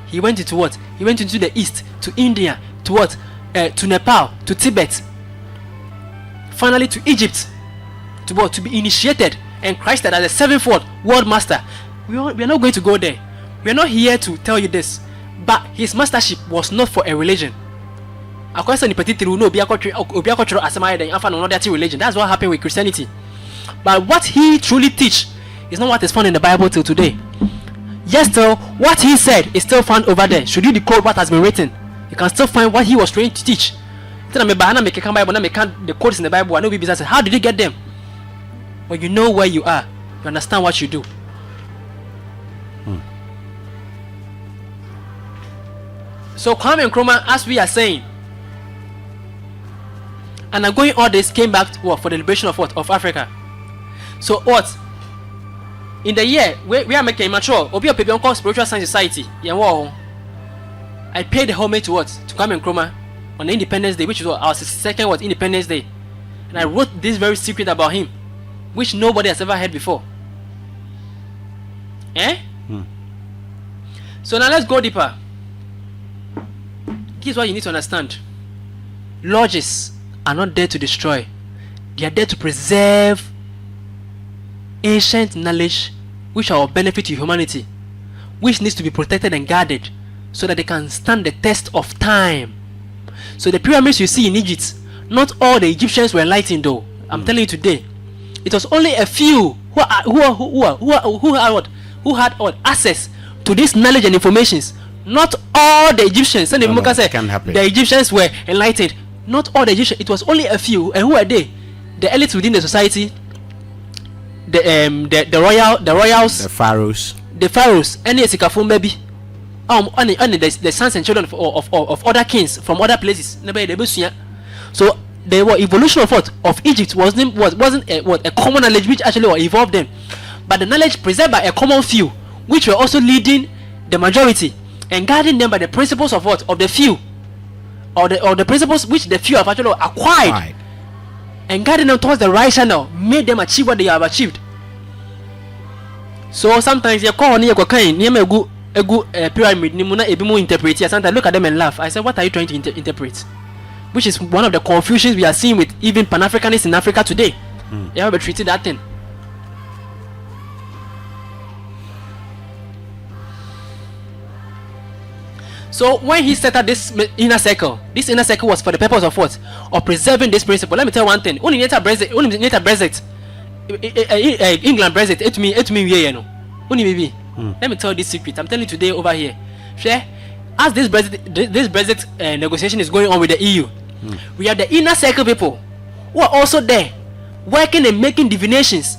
Speaker 4: He went into what? He went into the east, to India, to what? To Nepal, to Tibet, finally to Egypt, to what? To be initiated and Christed as a sevenfold world master. We are not going to go there. We are not here to tell you this, but his mastership was not for a religion. That's what happened with Christianity. But what he truly teach is not what is found in the Bible till today. Yes, still what he said is still found over there. Should you decode what has been written, you can still find what he was trying to teach. The codes in the Bible, I know business. How did you get them? When you know where you are, you understand what you do. So Kwame Nkrumah, as we are saying, and going all this came back to what? For the liberation of what? Of Africa. So what? In the year we are making mature, Obi Opebi called Spiritual Science Society. I paid the homage to what? To Kwame Nkrumah on the Independence Day, which was our second what? Independence Day. And I wrote this very secret about him, which nobody has ever heard before. So now let's go deeper. Here's what you need to understand. Lodges are not there to destroy. They are there to preserve ancient knowledge which are of benefit to humanity, which needs to be protected and guarded so that they can stand the test of time. So the pyramids you see in Egypt, not all the Egyptians were enlightened though. I'm telling you today, it was only a few who had access to this knowledge and informations. Not all the Egyptians. And the Egyptians were enlightened. Not all the Egyptians. It was only a few. And who are they? The elites within the society. The royals. The pharaohs. Any Esikafun maybe. Only the sons and children of other kings from other places. So the evolution of what? Of Egypt wasn't a common knowledge which actually evolved them, but the knowledge preserved by a common few, which were also leading the majority and guiding them by the principles of what? Of the few, or the principles which the few have actually acquired, and guiding them towards the right channel, made them achieve what they have achieved. So sometimes you call on a good pyramid, interpret. Sometimes I look at them and laugh. I say, what are you trying to interpret? Which is one of the confusions we are seeing with even Pan-Africanists in Africa today. You have treated that thing. So when he set up this inner circle was for the purpose of what? Of preserving this principle. Let me tell you one thing. England Brexit, let me tell you this secret. I'm telling you today over here. As this Brexit negotiation is going on with the EU, we have the inner circle people who are also there working and making divinations.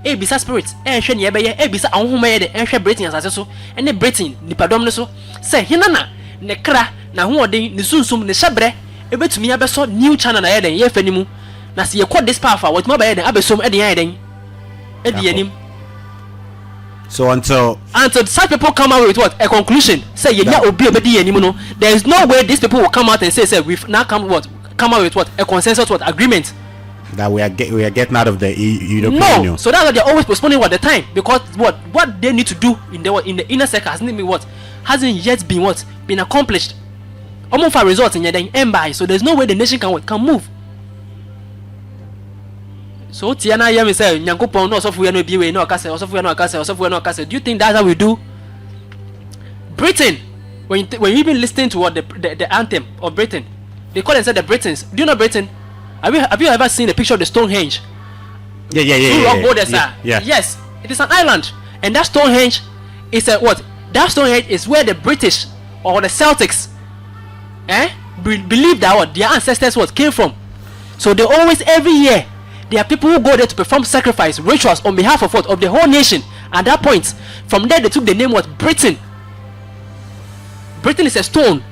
Speaker 4: Bisa spirits, shwe ni ebeye, bisa ahunhuma ye de, shwe Britain asase so, ene Britain nipadom ne so. Se hinana ne kra na hoɔden ne sunsum ne hyebre ebetumi abeso new channel na ye den ye fanimu. Na se ye kɔ this powerful what ma ba ye den abesom ede ye den. Edi anim.
Speaker 1: So until
Speaker 4: such people come out with what? A conclusion. Say yenya obi obedi anim no. There is no way these people will come out and say we've now come out with what? A consensus what? Agreement.
Speaker 1: That we are getting out of the European Union.
Speaker 4: So that's why they're always postponing what the time, because what they need to do in the inner circle hasn't yet been accomplished. Almost for results in the empire. So there's no way the nation can move. So Tiana Yami say Nyankopon no software no biwe no akase, software no akase. Do you think that's how we do? Britain when you even listen to what the anthem of Britain, they call themselves the Britons. Do you know Britain? Have you ever seen a picture of the Stonehenge?
Speaker 1: Yeah.
Speaker 4: Rock borders are. Yes, it is an island, and that Stonehenge is a what? That Stonehenge is where the British or the Celtics, believe that what their ancestors came from. So they always, every year, there are people who go there to perform sacrifice rituals on behalf of what? Of the whole nation. At that point, from there they took the name Britain. Britain is a stone.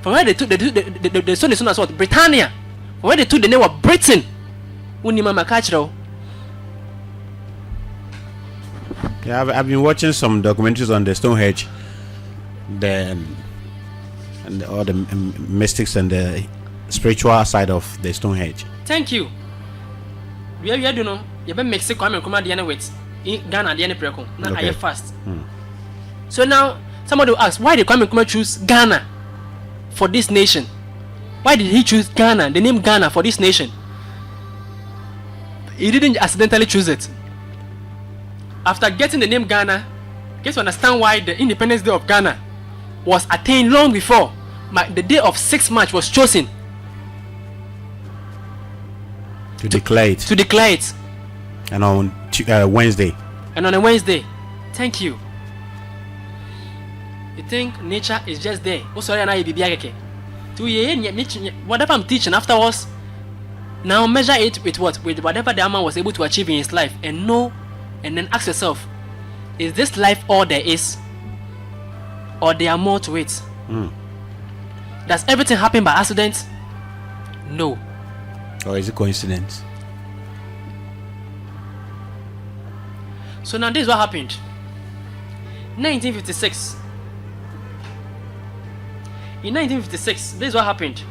Speaker 4: From where they took the stone is known as what? Britannia. From where they took the name of Britain.
Speaker 1: Yeah, I've been watching some documentaries on the Stonehenge, all the mystics and the spiritual side of the Stonehenge.
Speaker 4: Thank you. We do know you better mix Kwame Nkrumah the with Ghana the preko. Now I fast. So now somebody will ask, why did Kwame Nkrumah choose Ghana for this nation? Why did he choose Ghana, the name Ghana, for this nation? He didn't accidentally choose it. After getting the name Ghana, get to understand why the Independence Day of Ghana was attained long before the day of 6th March was chosen
Speaker 1: to declare it. And on Wednesday.
Speaker 4: And on a Wednesday. Thank you. You think nature is just there? Oh, sorry, whatever I'm teaching afterwards, now measure it with what? With whatever the man was able to achieve in his life, and know, and then ask yourself, is this life all there is? Or there are more to it? Does everything happen by accident? No.
Speaker 1: Or is it coincidence?
Speaker 4: So now this is what happened. 1956. In 1956, this is what happened.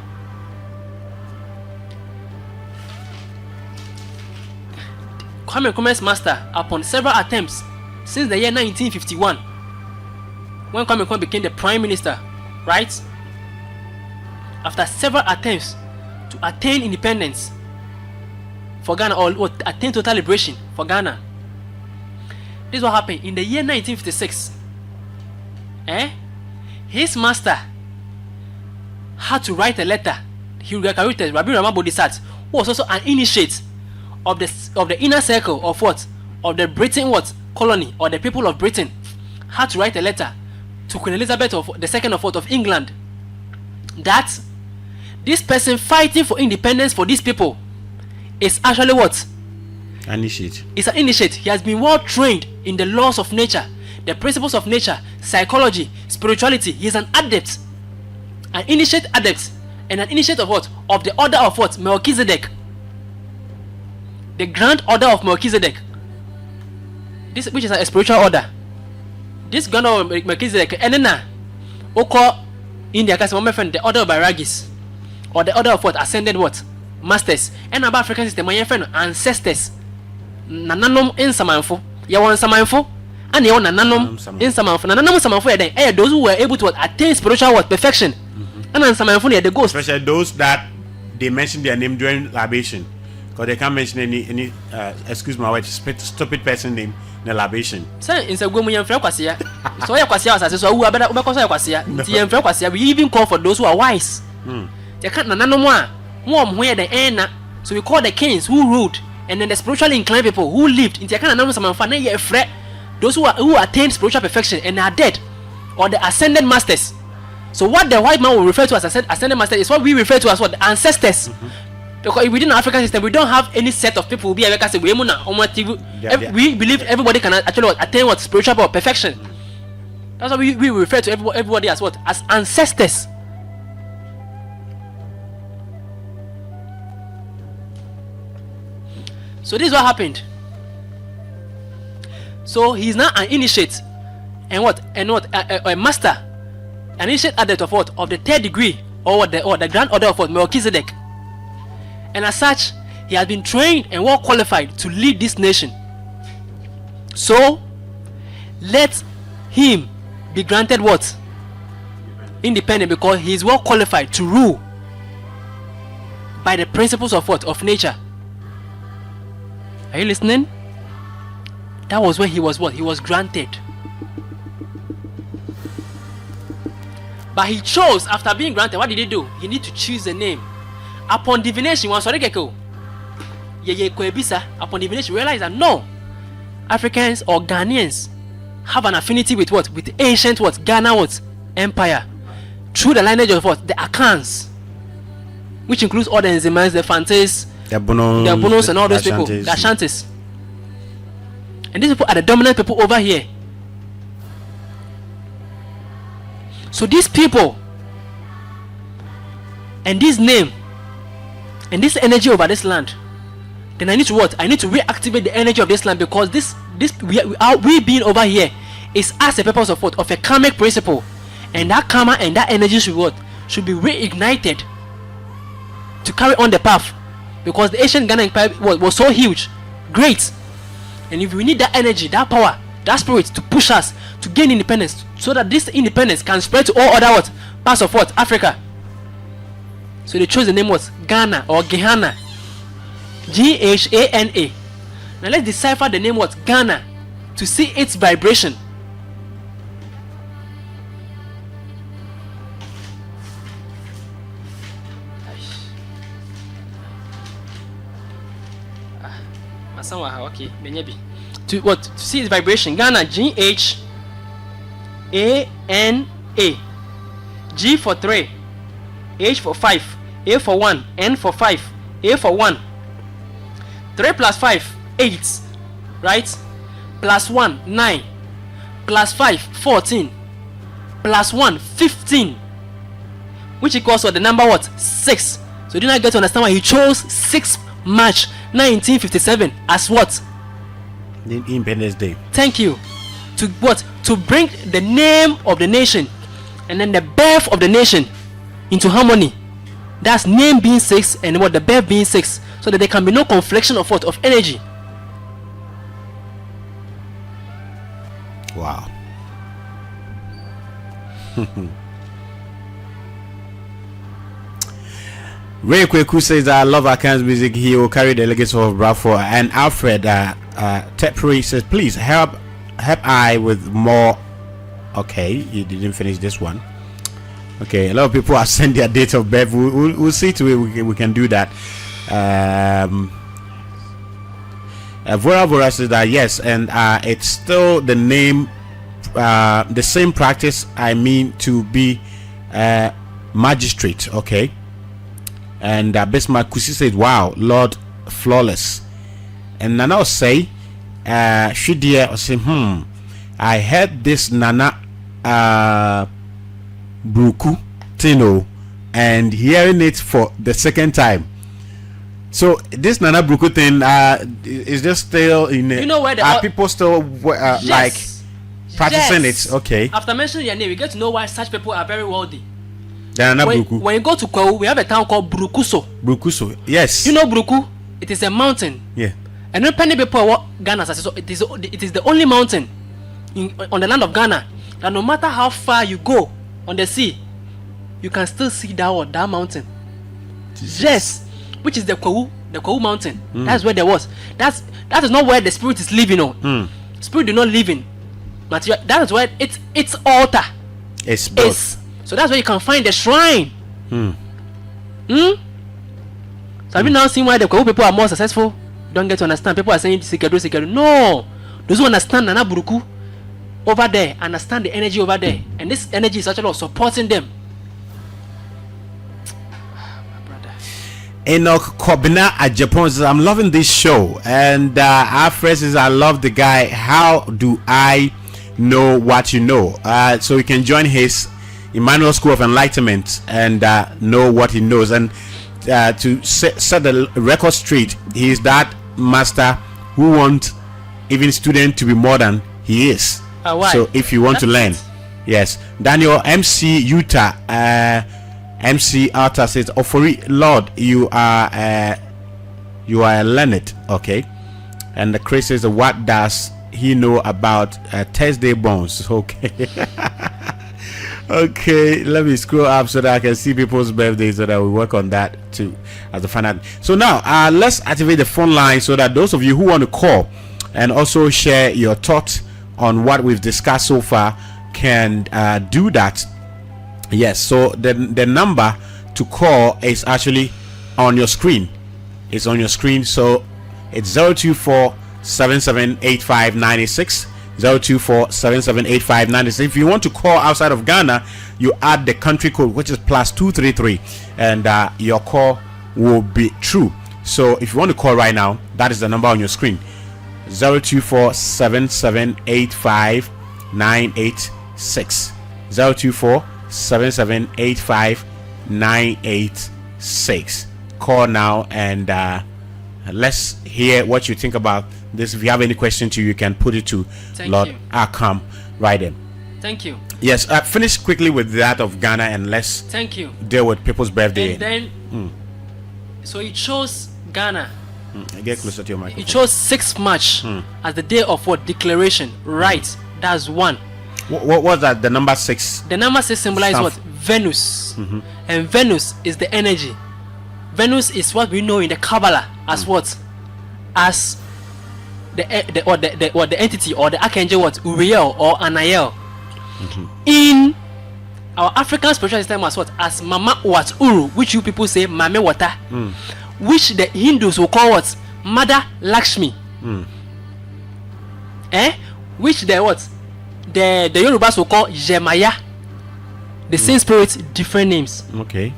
Speaker 4: Kwame Nkrumah's master, upon several attempts since the year 1951, when Kwame Nkrumah became the prime minister, right? After several attempts to attain independence for Ghana, or attain total liberation for Ghana, this is what happened in the year 1956. His master had to write a letter. He recruited Rabbi Rama Bodhisat, who was also an initiate of the inner circle of what? Of the Britain colony, or the people of Britain, had to write a letter to Queen Elizabeth of the Second of England, that this person fighting for independence for these people is actually what?
Speaker 1: Initiate.
Speaker 4: It's an initiate. He has been well trained in the laws of nature, the principles of nature, psychology, spirituality. He is an adept, an initiate adept, and an initiate of what? Of the order of what? Melchizedek. The grand order of Melchizedek. This, which is a spiritual order. This grand order of Melchizedek, and then Oko India, my friend, the order of Bairagis, or the order of what? Ascended what? Masters. And about African system, my friend, ancestors. Nananom in Samanfo. You want Samanfo? And you want Nananom in Samanfo. Nananom Samanfo, those who were able to attain spiritual perfection. And then Samanfo, they go.
Speaker 1: Especially those that they mention their name during libation. Because they can't mention any excuse my word, stupid person name in the libation.
Speaker 4: Say in Sagumu Fraquasia. So your Quasia says, so who are better Quasia. Fraquasia, we even call for those who are wise. They can't Nananomwa. Warm where the end. So we call the kings who ruled, and then the spiritually inclined people who lived in the those who attained spiritual perfection and are dead, or the ascended masters. So what the white man will refer to as ascended masters is what we refer to as what? The ancestors. Because within the African system, we don't have any set of people who be we believe everybody can actually attain what? Spiritual perfection. That's why we refer to everybody as what? As ancestors. So this is what happened. So he's now an initiate, and a master, an initiate adept of what? Of the 3rd degree, or the grand order of what? Melchizedek. And as such, he has been trained and well qualified to lead this nation. So let him be granted what? Independent, because he is well qualified to rule by the principles of what? Of nature. Are you listening? That was when he was what? He was granted. But he chose, after being granted, what did he do? He need to choose a name. Upon divination, upon divination, realize that no, Africans or Ghanaians have an affinity with what? With the ancient what? Ghana what? Empire. Through the lineage of what? The Akkans, which includes all the Nzemans, the Fantes, the Bonos, and all those people, the Ashantis. And these people are the dominant people over here. So these people and this name and this energy over this land, then I need to what? I need to reactivate the energy of this land, because we being over here is as a purpose of what? Of a karmic principle, and that karma and that energy should what? Should be reignited to carry on the path, because the ancient Ghana Empire was so huge, great, and if we need that energy, that power, that spirit to push us to gain independence, so that this independence can spread to all other what? Parts of what? Africa. So they chose the name was Ghana or Gehana. Ghana. Now let's decipher the name what? Ghana to see its vibration. Okay, to what? To see its vibration. Ghana, G-H-A-N-A. G for 3, H for 5, A for 1, N for 5, A for 1. 3 plus 5, 8, right? Plus 1, 9. Plus 5, 14. Plus 1, 15. Which equals to the number what? 6. So do not get to understand why he chose 6 March 1957 as what?
Speaker 1: The Independence Day.
Speaker 4: Thank you. To what? To bring the name of the nation and then the birth of the nation into harmony. That's name being 6 and what? The birth being 6, so that there can be no confliction of what? Of energy.
Speaker 1: Wow. Ray Kweku says, I love Ackham's music. He will carry the legacy of Bradford. And Alfred Tepri says, please help I with more. Okay, you didn't finish this one. Okay, a lot of people are sending their date of birth. We'll see to it. We can do that. Vora says that yes, and it's still the name, the same practice. I mean to be magistrate. Okay. And Bismarck Kusi said, wow, Lord flawless. And Nana will say, Shidia will say, I heard this Nana Bruku Tino and hearing it for the second time. So this Nana Bruku thing is just still in
Speaker 4: you know where
Speaker 1: are people still
Speaker 4: yes.
Speaker 1: like practicing
Speaker 4: yes.
Speaker 1: it? Okay.
Speaker 4: After mentioning your name, we get to know why such people are very wealthy.
Speaker 1: When
Speaker 4: you go to Kwahu, we have a town called Brukuso.
Speaker 1: Brukuso, yes.
Speaker 4: You know Bruku? It is a mountain.
Speaker 1: Yeah.
Speaker 4: And when penny people what Ghana says, so it is the only mountain on the land of Ghana that no matter how far you go on the sea, you can still see that mountain. Jesus. Yes, which is the Kwahu mountain. That's where there was. That is not where the spirit is living on. Spirit do not live in material. That is where its altar is. So that's where you can find the shrine. So have you now seen why the Kwahu people are more successful? You don't get to understand. People are saying Sikedu. No. Those who understand Nana Buruku over there, understand the energy over there. And this energy is actually supporting them. My brother.
Speaker 1: Enoch Kobina at Japan says, I'm loving this show. And our friend says, I love the guy. How do I know what you know? So you can join his Emmanuel School of Enlightenment and know what he knows, and to set the record straight, he is that master who wants even student to be more than he is. So if you want to learn, yes. Daniel MC Utah MC Alta says, oh for it, Lord, you are a learned. Okay. And the Chris says, what does he know about Thursday bones? Okay. Okay, let me scroll up so that I can see people's birthdays, so that we work on that too as a final. So now let's activate the phone line so that those of you who want to call and also share your thoughts on what we've discussed so far can do that. Yes, so the number to call is actually on your screen. It's on your screen. So it's 024-7785-986. 024-7785-986. If you want to call outside of Ghana, you add the country code, which is +233, and your call will be true. So if you want to call right now, that is the number on your screen: 024-7785-986. 024-7785-986. Call now and let's hear what you think about this. If you have any question to you can put it to Lord Ackkham right in.
Speaker 4: Thank you.
Speaker 1: Yes, finish quickly with that of Ghana and let's deal with people's birthday.
Speaker 4: And then so it chose Ghana.
Speaker 1: Get closer to your microphone.
Speaker 4: It chose 6th March as the day of what? Declaration. Right. That's one.
Speaker 1: What was that? The number 6.
Speaker 4: The number 6 symbolizes what? Venus. And Venus is the energy. Venus is what we know in the Kabbalah as what? As the entity or the archangel what? Uriel or Anael. In our African spiritual system as what? As Mama Wat Uru, which you people say Mame Water, which the Hindus will call what? Mother Lakshmi. Which the what? The Yorubas will call Jemaya. The same spirit, different names.
Speaker 1: Okay.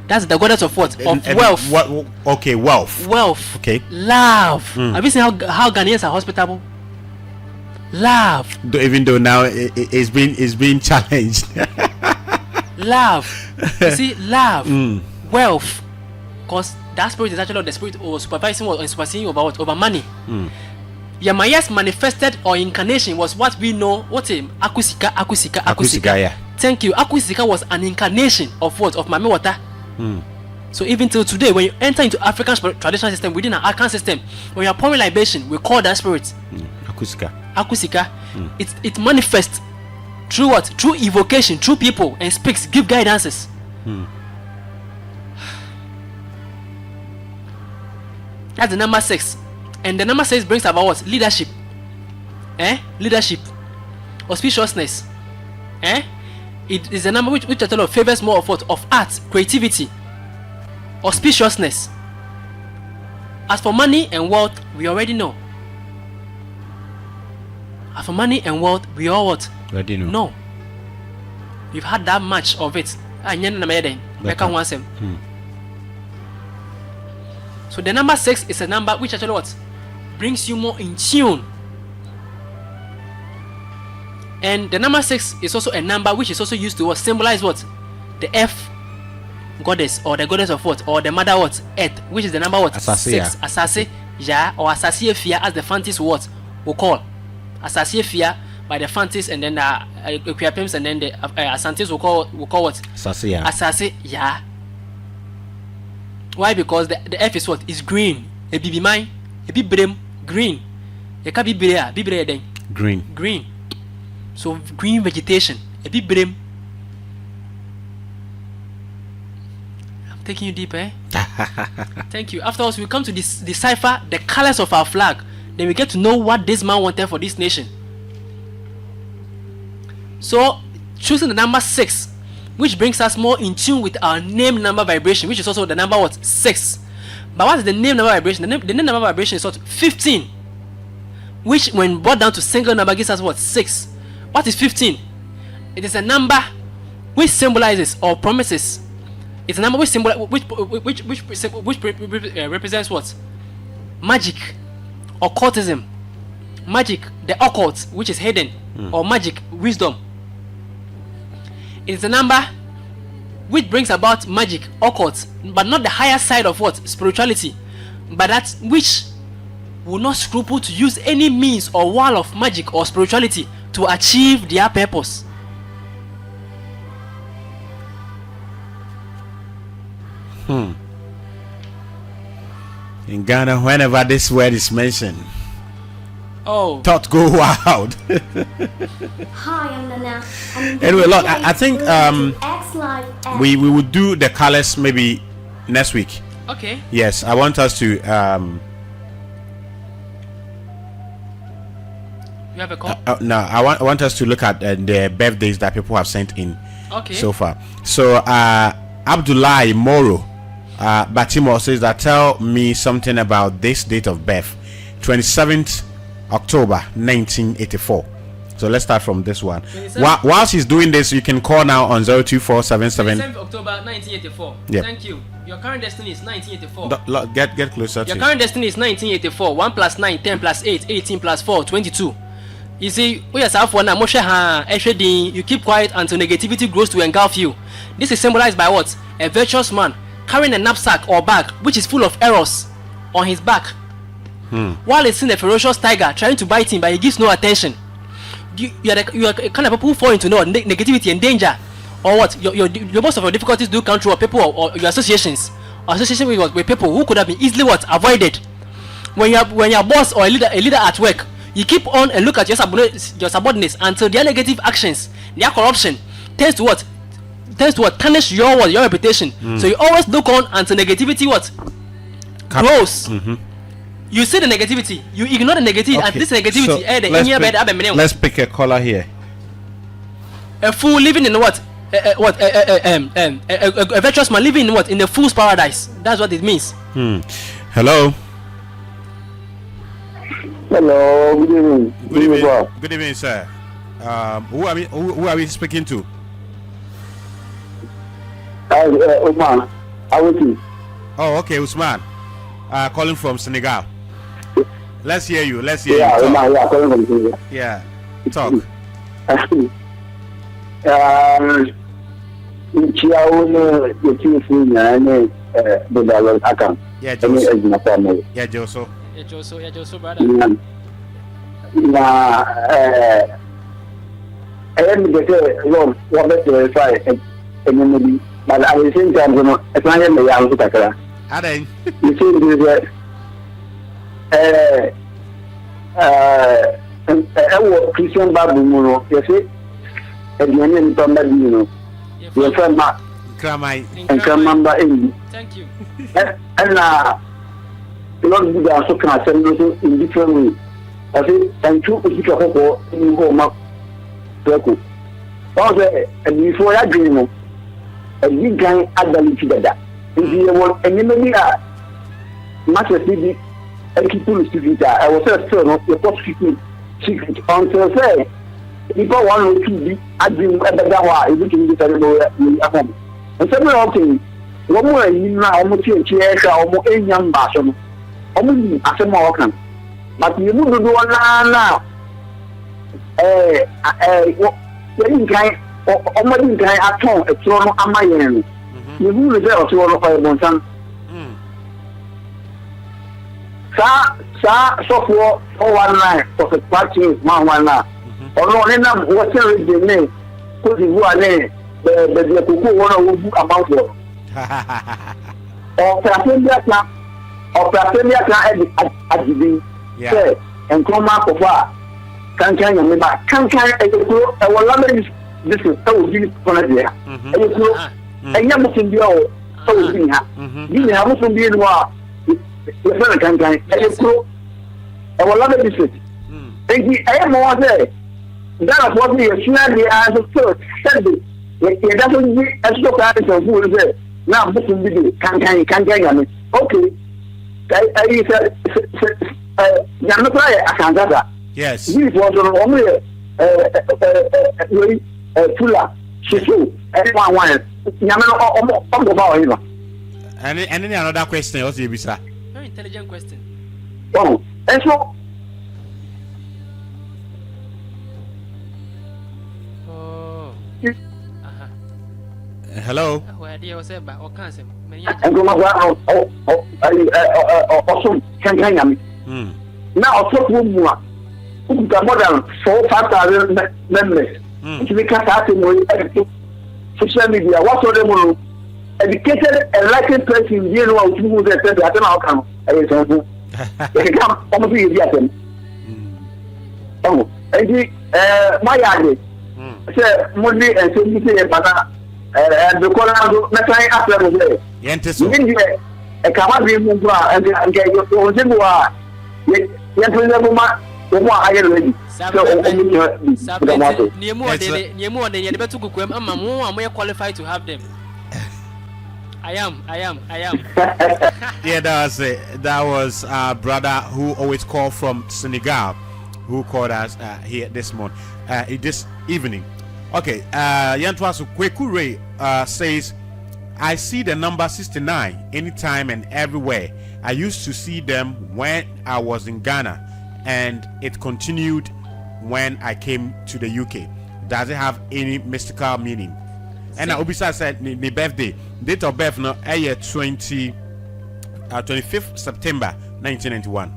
Speaker 4: That's the goddess of what? Of wealth.
Speaker 1: Okay, wealth.
Speaker 4: Wealth.
Speaker 1: Okay.
Speaker 4: Love. Have you seen how Ghanaians are hospitable? Love.
Speaker 1: Even though now it's being challenged.
Speaker 4: Love. You see, love. Wealth. Because that spirit is actually the spirit or supervising or superseding over what? Over money. Yamaya's manifested or incarnation was what we know. What's it? Akusika.
Speaker 1: Yeah.
Speaker 4: Thank you. Akusika was an incarnation of what? Of Mame Water. So even till today, when you enter into African traditional system within our Ackkham system, when you are pouring libation, we call that spirit Akusika. It manifests through what? Through evocation, through people, and speaks, give guidances. That's the number 6. And the number 6 brings about what? Leadership. Leadership. Auspiciousness. It is a number which favors more of what? Of art, creativity, auspiciousness. As for money and wealth, we already know. As for money and wealth, we all what?
Speaker 1: Already know.
Speaker 4: No. We've had that much of it. So the number 6 is a number which actually what? Brings you more in tune. And the number 6 is also a number which is also used to what? Symbolize what? The F goddess or the goddess of what? Or the mother what? Earth, which is the number what? 6. Asase, yeah, or Asase Fia as the Fantis what? Will call. Asase Fia by the Fantis and then the Equipims and then the Asantis will call what?
Speaker 1: Asase, yeah.
Speaker 4: Asase, yeah. Why? Because the F is what? Is green. A bibi mine, a bibrem, green. A kabibrea, bibre then. Green. So green vegetation, a bibrem. I'm taking you deep, Thank you. Afterwards, we come to decipher the colors of our flag. Then we get to know what this man wanted for this nation. So, choosing the number 6, which brings us more in tune with our name number vibration, which is also the number what? 6. But what is the name number vibration? The name number vibration is what? 15. Which when brought down to single number gives us what? 6. What is 15? It is a number which symbolizes or promises. It's a number which represents what? Magic, occultism, magic, the occult, which is hidden, or magic, wisdom. It is a number which brings about magic, occult, but not the higher side of what? Spirituality, but that which will not scruple to use any means or wall of magic or spirituality to achieve their purpose.
Speaker 1: In Ghana, whenever this word is mentioned, thought go wild.
Speaker 3: Hi, I'm Nana.
Speaker 1: Anyway, look, I think we will do the colors maybe next week.
Speaker 4: Okay.
Speaker 1: Yes, I want us to
Speaker 4: You have a call?
Speaker 1: No, I want us to look at the birthdays that people have sent in so far. So Abdullahi Moro Batimo says that tell me something about this date of birth, 27th October 1984. So let's start from this one. Whilst he's doing this, you can call now on 02477.
Speaker 4: 27th October 1984.
Speaker 1: Yep.
Speaker 4: Thank you. Your current destiny is 1984.
Speaker 1: Get closer.
Speaker 4: Your current destiny is 1984. 1 plus 9, 10 plus 8, 18 plus 4, 22. You see, you keep quiet until negativity grows to engulf you. This is symbolized by what? A virtuous man carrying a knapsack or bag which is full of arrows on his back, while he's seeing a ferocious tiger trying to bite him, but he gives no attention. You are the kind of people who fall into negativity and danger, or what? Your most of your difficulties do come through people or your associations, association with people who could have been easily avoided. When your boss or a leader at work, you keep on and look at your subordinates until their negative actions, their corruption tends to tarnish your reputation. So you always look on until negativity grows. You see the negativity, you ignore the negativity, and this negativity.
Speaker 1: Let's pick a caller here.
Speaker 4: A fool living in what? A virtuous man living in what? In the fool's paradise. That's what it means.
Speaker 1: Hello.
Speaker 6: Hello. Good evening.
Speaker 1: Good evening, sir. Who are we speaking to?
Speaker 6: Usman.
Speaker 1: Oh, okay, Usman. Calling from Senegal. Let's hear you.
Speaker 6: Yeah, Usman, calling from Senegal.
Speaker 1: Yeah, talk.
Speaker 6: Ackkham.
Speaker 1: Yeah, Joso.
Speaker 4: Yeah, brother.
Speaker 6: I am the what verify and but at the same time, it's not a young Takara.
Speaker 1: Aden.
Speaker 6: You see, Christian Babu, you see, and your name somebody, you know, your friend Mark
Speaker 1: Kramai
Speaker 6: and Kramamba in.
Speaker 4: Thank you.
Speaker 6: And Lord Buddha also can send you in different ways. I say, and two people in home up. Also, and before that dream, a big guy adult together. If you want any money, Master City, and people to do that. I was still not the first secret until say, people want to be at the Adawa, if you can get a home. And several things, one more in now, almost a chair, almost a young basham, only as a Moroccan. But you wouldn't do one now. Any kind of money guy at home, a throne of my end. You will result to all of our Monsan. So for 419 for the party, Mawana. Or no, whatever the name, because you are there, the Kuku one who about you. Or Prasemia at the and come up of Kankan, Kankan, I will love this is so deep for a year. And you must be all so deep. You have to be in war. Your friend Kankan, I will love this. I am more there. That was what we are as a first. It doesn't be as so bad as who is there. Now, this will be Kankan. Okay. I said, Yamaka,
Speaker 1: yes.
Speaker 6: This was only Tula, Shisu, everyone. Nyame about him.
Speaker 1: And any another question also, Bisa?
Speaker 4: Very intelligent question.
Speaker 6: Oh, and so.
Speaker 1: Hello.
Speaker 6: And go also can now, more than 4,000 members. To be cut out in social media, what of them educated and licensed person, you know, who they said, I don't know how come. They come almost immediately. Oh, and my yard, say, Monday and so you say, but the corner, nothing after the day.
Speaker 1: Yes,
Speaker 6: a Kamabi and get your own. Omo aye ready. So
Speaker 4: qualified to have them. I am.
Speaker 1: Yeah, that was it. That was our brother who always called from Senegal, who called us here this morning, this evening. Okay, Yantwasu Kwekure says, I see the number 69 anytime and everywhere. I used to see them when I was in Ghana, and it continued when I came to the UK. Does it have any mystical meaning? And Obisa said, my birthday, date of birth, no, 25th September 1991.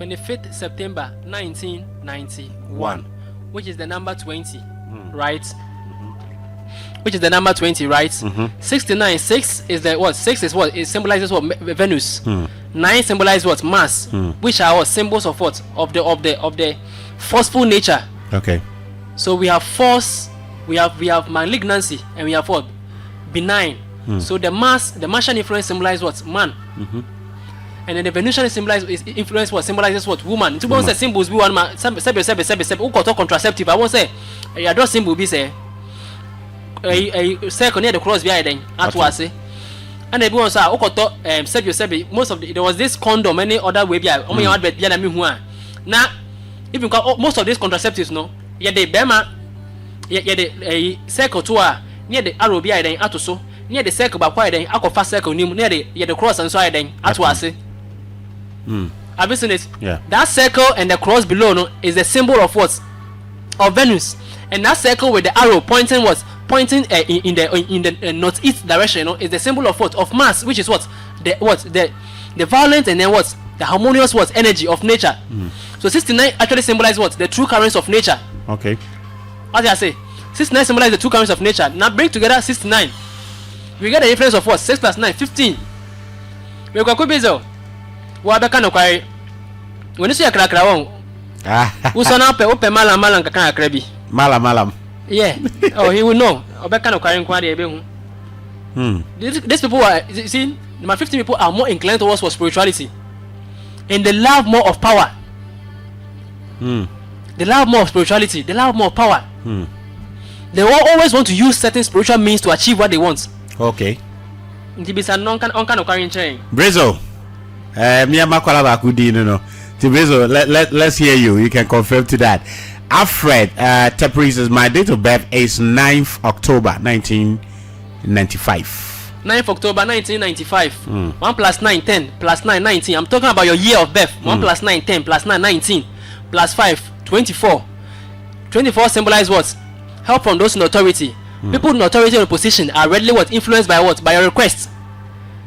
Speaker 4: 25th September 1991, which is the number 20, right? Which is the number 20, right? 69, 6 is the what? 6 is what? It symbolizes what? Venus. 9 symbolizes what? Mars. Which are what? Symbols of what? Of the forceful nature.
Speaker 1: Okay.
Speaker 4: So we have force, we have malignancy, and we have what? Benign. So the Martian influence symbolizes what? Man. And then the Venusian influence what? Symbolizes what? Woman. So one say symbols be one man. Sebe. Who got contraceptive? I won't say. I draw symbol be say. A circle near the cross behind them. At was say. And everyone say, who got sebe. Most of there was this condom. Any other way be. Only one bet be na me who are. Now, if you got most of these contraceptives, no. Yeah, the bema. Yeah, the circle to near the arrow behind them. At so. Near the circle by quiet then, I got fast circle near the cross and so I then at was say. Have you seen it?
Speaker 1: Yeah.
Speaker 4: That circle and the cross below no, is the symbol of what? Of Venus. And that circle with the arrow pointing what? Pointing in the northeast direction, is the symbol of what? Of Mars, which is what? The violent and then what? The harmonious what? Energy of nature. So 69 actually symbolizes what? The true currents of nature.
Speaker 1: Okay.
Speaker 4: What did I say? 69 symbolizes the true currents of nature. Now bring together 69. We get the difference of what? 6 plus 9, 15. We got Kubizo. What the kind of quarry? When you see a crack around, who's on up open malam kakana crabby?
Speaker 1: Malam.
Speaker 4: Yeah. Oh, he will know. About kind of quarry quarry. These people are, see, my 15 people are more inclined towards for spirituality. And they love more of power. They love more of spirituality. They love more power. They always want to use certain spiritual means to achieve what they want.
Speaker 1: Okay.
Speaker 4: Brezo.
Speaker 1: Let's hear you. You can confirm to that. Alfred Tepri says my date of birth is 9th October 1995.
Speaker 4: 9th October 1995. 1 plus 9, 10 plus 9, 19. I'm talking about your year of birth. 1 plus 9, 10 plus 9, 19 plus 5, 24. 24 symbolize what? Help from those in authority. People in authority or position are readily what? Influenced by what? By your request.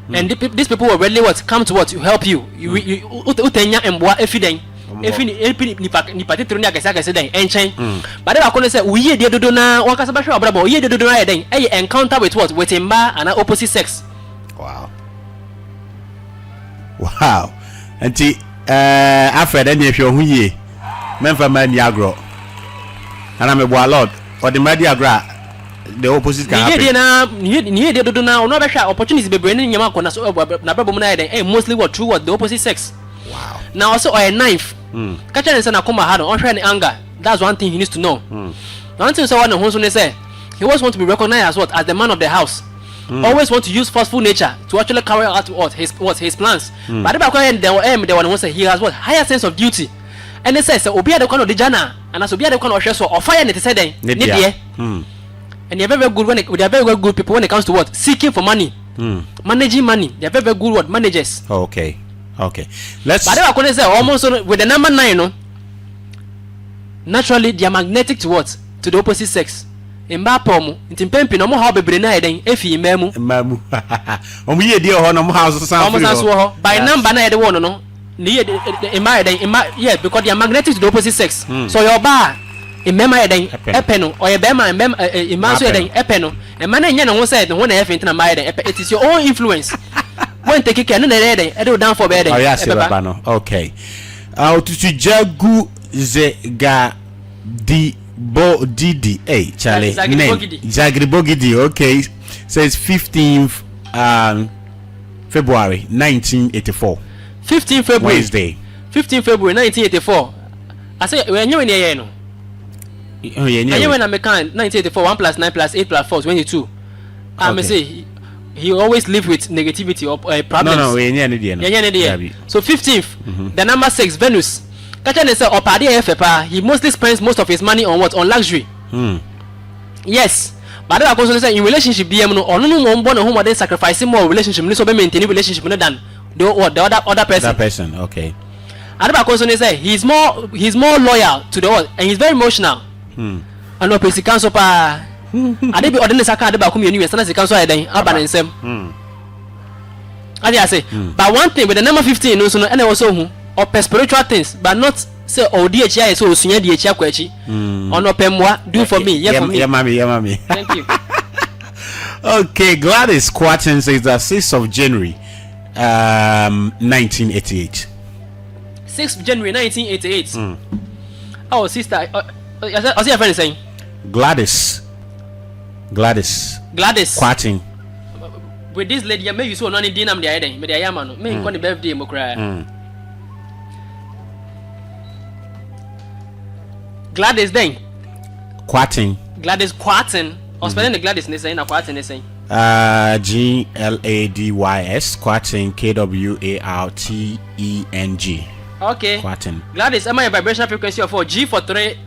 Speaker 4: And these people will readily what? Come to what? To help you. Utenya emboa efiden. Ni patitro ni akasa den enchen. But they are going to say we ye dodo na wakasa ba hwe obrabo ye dodo na den. Encounter with what? With mba and opposite sex.
Speaker 1: Wow. Anti Alfred any if you hu ye. Memfa man yagro. And I'm a boy lord. Or the media gra the opposite can happen.
Speaker 4: Ni do na no be hwa opportunities be bring nyama ko na so na babo na den mostly what true what the opposite sex.
Speaker 1: Wow.
Speaker 4: Now also a knife. Catch and say na come hard on any anger. That's one thing he needs to know. One thing so one who say he always want to be recognized as what? As the man of the house. Always want to use forceful nature to actually carry out what his plans. But the back end they one who say he has what? Higher sense of duty. And they say obi the kind of the jana and as obi the kind of so or fire net say den and they're very good they are very good people when it comes to what? Seeking for money. Managing money. They are very good what? Managers.
Speaker 1: Okay. Let's.
Speaker 4: But I could say almost with the number 9, no. Naturally, they are magnetic to what? To the opposite sex. In Bapomo, in Timpempi, no more how be brenna then if he memu.
Speaker 1: Ye dear honor house
Speaker 4: almost by number 9 the one no. Yeah, because they are magnetic to the opposite sex. So your bar in memory then epeno or a bema in master then epeno and man and one said when I have into my it is your own influence. When take it can I do down for bed.
Speaker 1: Okay. Out to Jagu Zega di Bo Didi Charlie Zagribogidi. Okay, says 15th February 1984.
Speaker 4: 15 February
Speaker 1: Wednesday.
Speaker 4: 15 February 1984. I say when you in here no.
Speaker 1: Oh yeah,
Speaker 4: And when I make 1984 1 + 9 + 8 + 4 22. I say he always live with negativity or problems.
Speaker 1: No, we no.
Speaker 4: So 15th, the number 6 Venus. Kacha say opade FPA, he mostly spends most of his money on what? On luxury. Yes. But I also say in relationship BM no or no one born home they sacrificing more relationship so be maintaining relationship than the other person.
Speaker 1: That person, okay.
Speaker 4: I also say he's more loyal to the world and he's very emotional. And no person cancel pa. I dey be ordinary saka dey ba come anyway stand as cancel den aba nsem. I say but one thing with the number 15 no so no and also who or spiritual things but not say oh DHI so osunya DHI kwachi ono pemwa do for me
Speaker 1: yeah mommy
Speaker 4: thank you.
Speaker 1: Okay, Gladys Quarton says the 6th of January 1988.
Speaker 4: 6th January 1988. Oh sister I see your friend saying
Speaker 1: Gladys Quarton
Speaker 4: with this lady may you so no need dinam the iden me the yama no me nko the birthday mo kra. Gladys then
Speaker 1: Quarton
Speaker 4: or spelling the Gladys ne saying na Quarton ne saying
Speaker 1: GLADYS Quarton KWARTENG.
Speaker 4: Okay,
Speaker 1: Quarton.
Speaker 4: Gladys am I a vibration frequency of 4 G for 3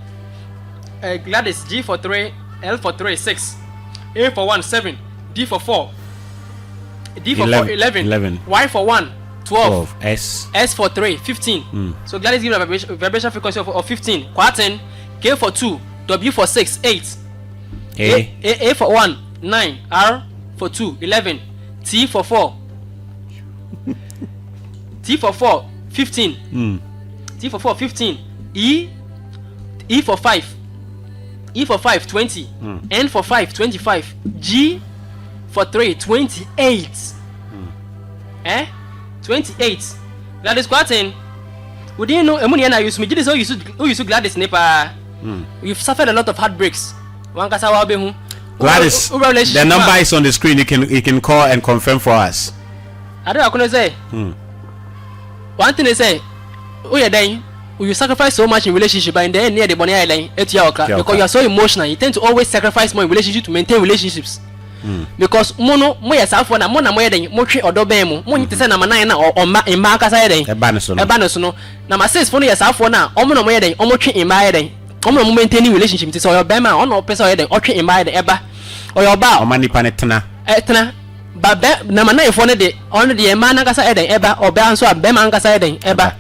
Speaker 4: Gladys G for 3 L for 3 6 A for 1 7 D for 4 D for 4 11 Y for 1 12
Speaker 1: S
Speaker 4: for 3 15. So Gladys gives a vibration frequency of 15. Quarton K for 2 W for 6 8 A for 1 9 R for 2 11 T for 4 T for 4 15 T for 4 15 E for 5 20 N for 5 25 G for 3 28 28. Gladys Quarton we didn't know emuni na use me did so use Gladys nepa. You've suffered a lot of heartbreaks. One kasa wa be hu
Speaker 1: Gladys, the number is on the screen. You can call and confirm for us.
Speaker 4: I don't know say. One thing they say, oh yeah, then you sacrifice so much in relationship, but in the end near the bonny island, because you are so emotional. You tend to always sacrifice more in relationship to maintain relationships. Because mono mo ya safo na mo na mo yeden mo twe odoben mo mo nyite se na manan na o ma imba kasa yeden e ba no so no na ma sis fo no ya safo na o mo na mo yeden o mo twe imba yeden o mo maintain relationship ti so yo ben ma o no pesa yeden o twe imba yeden e ba o yo ba
Speaker 1: o mani panetna
Speaker 4: ba be na manan fo no de on de imba na kasa yeden e ba o be anso be ma kasa yeden e ba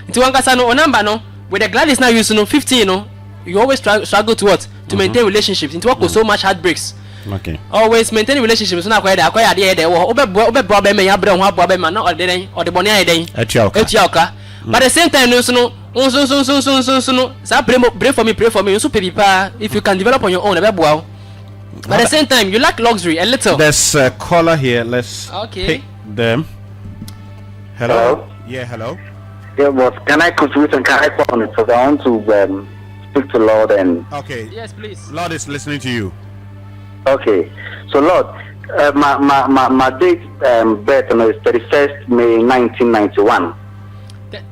Speaker 4: nti wan kasa no o number no with the Gladys now use no 15 no you always struggle to what to maintain relationships into what so much heartbreaks.
Speaker 1: Okay.
Speaker 4: Always maintain relationships so na akwaya de there obe bro be me ya bre ho abo be ma na odeden odebone ayeden etiauka but the same time no so no so sa pray for me so pepipa if you can develop on your own be boa but at the same time you lack luxury a little.
Speaker 1: There's a caller here. Let's pick them. Hello. Yeah, hello.
Speaker 6: Yeah, but can I contribute and can I call on it? Because I want to speak to Lord and.
Speaker 1: Okay.
Speaker 4: Yes, please.
Speaker 1: Lord is listening to you.
Speaker 6: Okay, so Lord, my date birth is 31st May 1991.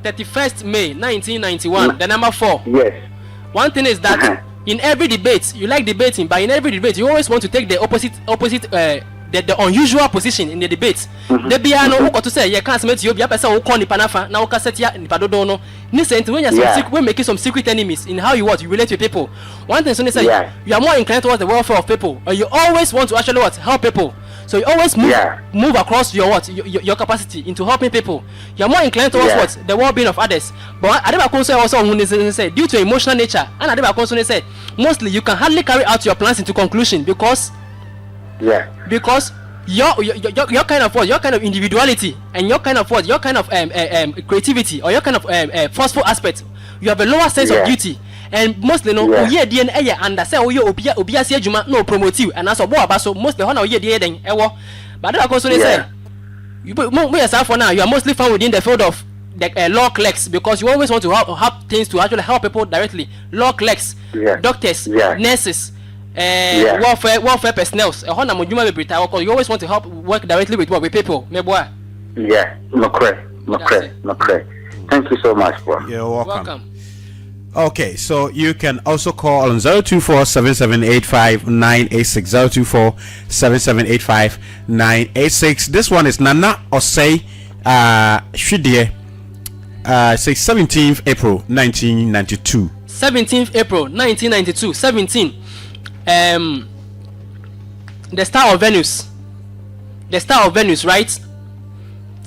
Speaker 4: 31st May 1991. The number 4.
Speaker 6: Yes.
Speaker 4: One thing is that in every debate you like debating, but in every debate you always want to take the opposite the unusual position in the debate. The biano who to say you can't submit you be a person who call Nipanafa now Cassetia Nipadodo no. Listen, when you're making some secret enemies in how you relate with people. One thing so they say you are more inclined towards the welfare of people, or you always want to actually help people. So you always move across your your capacity into helping people. You are more inclined towards the well-being of others. But Adeba say also say due to emotional nature, and Adeba say mostly you can hardly carry out your plans into conclusion because your kind of individuality and your kind of creativity or your kind of forceful aspect, you have a lower sense of duty. And mostly no DNA and say obia say juma no promote you and as obo abaso mostly hono DNA den ewo but that also say you yourself for now you are mostly found within the field of the law clerks because you always want to have things to actually help people directly. Law clerks, doctors, nurses, welfare personnel. You always want to help work directly with people.
Speaker 6: Yeah, no correct. Thank you so much, bro.
Speaker 1: You're welcome. Okay, so you can also call on 024-7785-986. 024-7785-986. This one is Nana Osei Shidie. Say 17th April 1992.
Speaker 4: 17th April 1992. 17. The Star of Venus. The Star of Venus, right?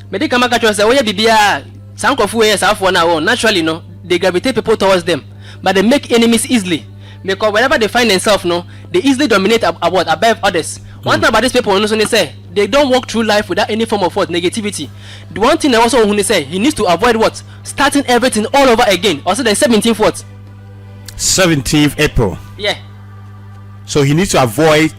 Speaker 4: Medical market say, oh yeah, bibia. Some of who now naturally, no, they gravitate people towards them, but they make enemies easily because wherever they find themselves, no, they easily dominate above others. One thing about these people, they say they don't walk through life without any form of negativity. The one thing they also when they say he needs to avoid what starting everything all over again. Also, the 17th what?
Speaker 1: 17th April.
Speaker 4: Yeah.
Speaker 1: So he needs to avoid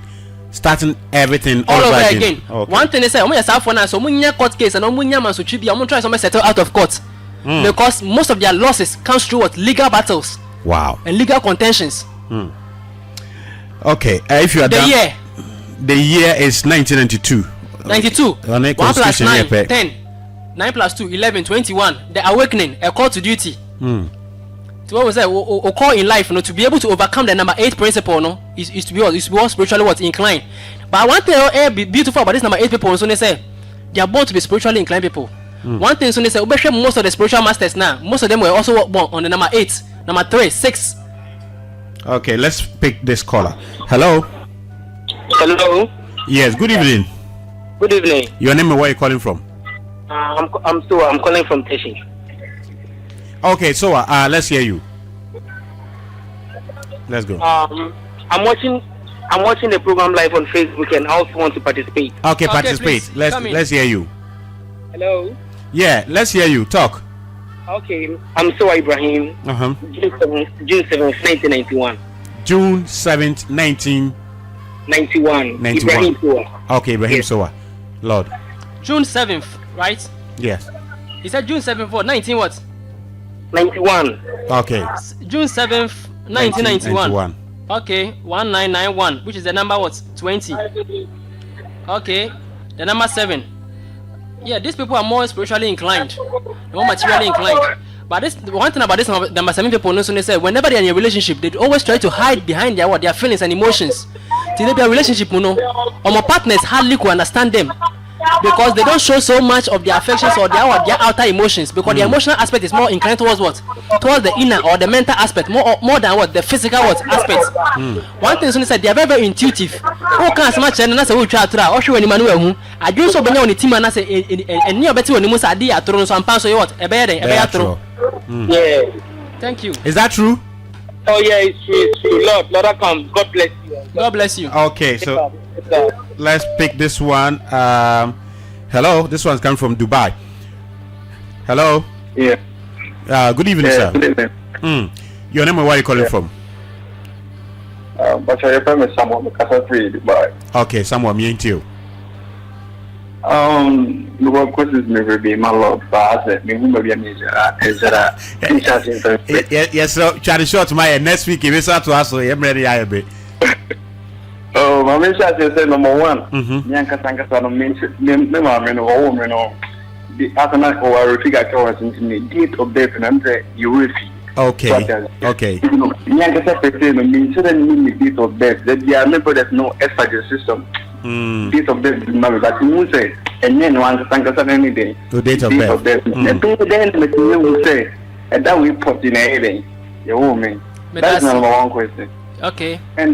Speaker 1: starting everything
Speaker 4: all over again.
Speaker 1: Okay.
Speaker 4: One thing they say, so munya court case and munya man so chibi, I'm try to settle out of court because most of their losses comes through what legal battles.
Speaker 1: Wow.
Speaker 4: And legal contentions.
Speaker 1: Okay, if you are
Speaker 4: the year.
Speaker 1: The year is 1992.
Speaker 4: 92. 1 plus 9, 10. 9 plus 2, 11, 21. The awakening, a call to duty. So what was that? A call in life, to be able to overcome the number 8 principle, no, is to be spiritually inclined. But one thing beautiful about this number 8 people, so they say they are born to be spiritually inclined people. One thing, so they say, most of the spiritual masters now, most of them were also born on the number 8, number 3, 6.
Speaker 1: Okay, let's pick this caller. Hello.
Speaker 7: Hello.
Speaker 1: Yes. Good evening.
Speaker 7: Good evening.
Speaker 1: Your name and where are you calling from?
Speaker 7: I'm calling from Teshi.
Speaker 1: Okay, so let's hear you. Let's go.
Speaker 7: I'm watching the program live on Facebook and I also want to participate.
Speaker 1: Okay, participate.
Speaker 4: Please,
Speaker 1: let's hear you.
Speaker 7: Hello.
Speaker 1: Yeah, let's hear you. Talk.
Speaker 7: Okay, I'm Soa Ibrahim. June 7th, 1991.
Speaker 1: June 7th, 1991.
Speaker 7: Ibrahim Soa.
Speaker 1: Okay, Ibrahim Soa. Lord.
Speaker 4: June 7th, right?
Speaker 1: Yes.
Speaker 4: He said June 7th for 19 what?
Speaker 7: 91.
Speaker 1: Okay.
Speaker 4: June 7th, 1991. Okay, 1991, which is the number what? 20. Okay, the number 7. Yeah, these people are more spiritually inclined, more materially inclined. But this one thing about this number 7 people, they say whenever they're in a relationship, they always try to hide behind their feelings and emotions. Till they be a relationship, or my partners hardly could understand them. Because they don't show so much of their affections or their outer emotions, because the emotional aspect is more inclined towards what? Towards the inner or the mental aspect, more than what? The physical aspect. One thing is said they are very, very intuitive. Who can as much and that's a who try to or show any manual who I do so on the team and I say and near better when you must idea thrown some pounds or what? A better.
Speaker 7: Yeah.
Speaker 4: Thank you.
Speaker 1: Is that true?
Speaker 7: Oh yeah, it's true. Lord Ackkham, God bless you.
Speaker 4: God bless you.
Speaker 1: Okay, so let's pick this one. Hello, this one's coming from Dubai. Hello.
Speaker 6: Yeah.
Speaker 1: Good evening, sir.
Speaker 6: Good evening.
Speaker 1: Your name and where are you calling from?
Speaker 6: But your friend is someone because I'm free Dubai.
Speaker 1: Okay, someone me and you.
Speaker 6: The work questions may be my lord, but me who may be a major.
Speaker 1: Yes, so Charlie Short, my next week, if it's out to us, so I'm ready. I be.
Speaker 6: Oh, my mission is number 1. Yanka Sanka no means the Athena or figure in the date of death and you will see.
Speaker 1: Okay.
Speaker 6: Yanka Sanka means the date of death that they are never there's no extra system. Date of death, but you will say, and then one Sanka any day.
Speaker 1: The date of death.
Speaker 6: And then you will say, and that we put in a day. Your woman. That's number 1 question.
Speaker 4: Okay.
Speaker 6: And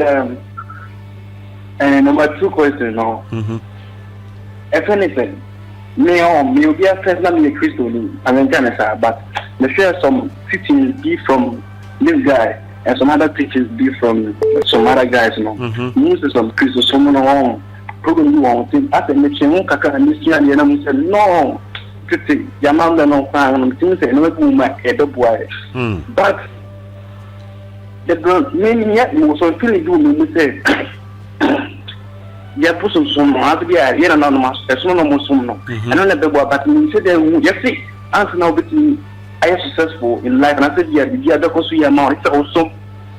Speaker 6: number 2 question now. If anything, me will be a first name in Christian, I mean, but the share some teachings be from this guy and some other teachings be from some other guys, Use some Christian, someone on program you want to ask a mission, Kaka, and this year, and I said, no, Yamanda no fan, things and no my head up wire. But the many yet most of feeling do me say. Yeah, put some has to be a year anonymous, as no more some no. I don't know the boy, but you said, yes, see, answer now between I am successful in life, and I said, yeah, the other because we are now, it's also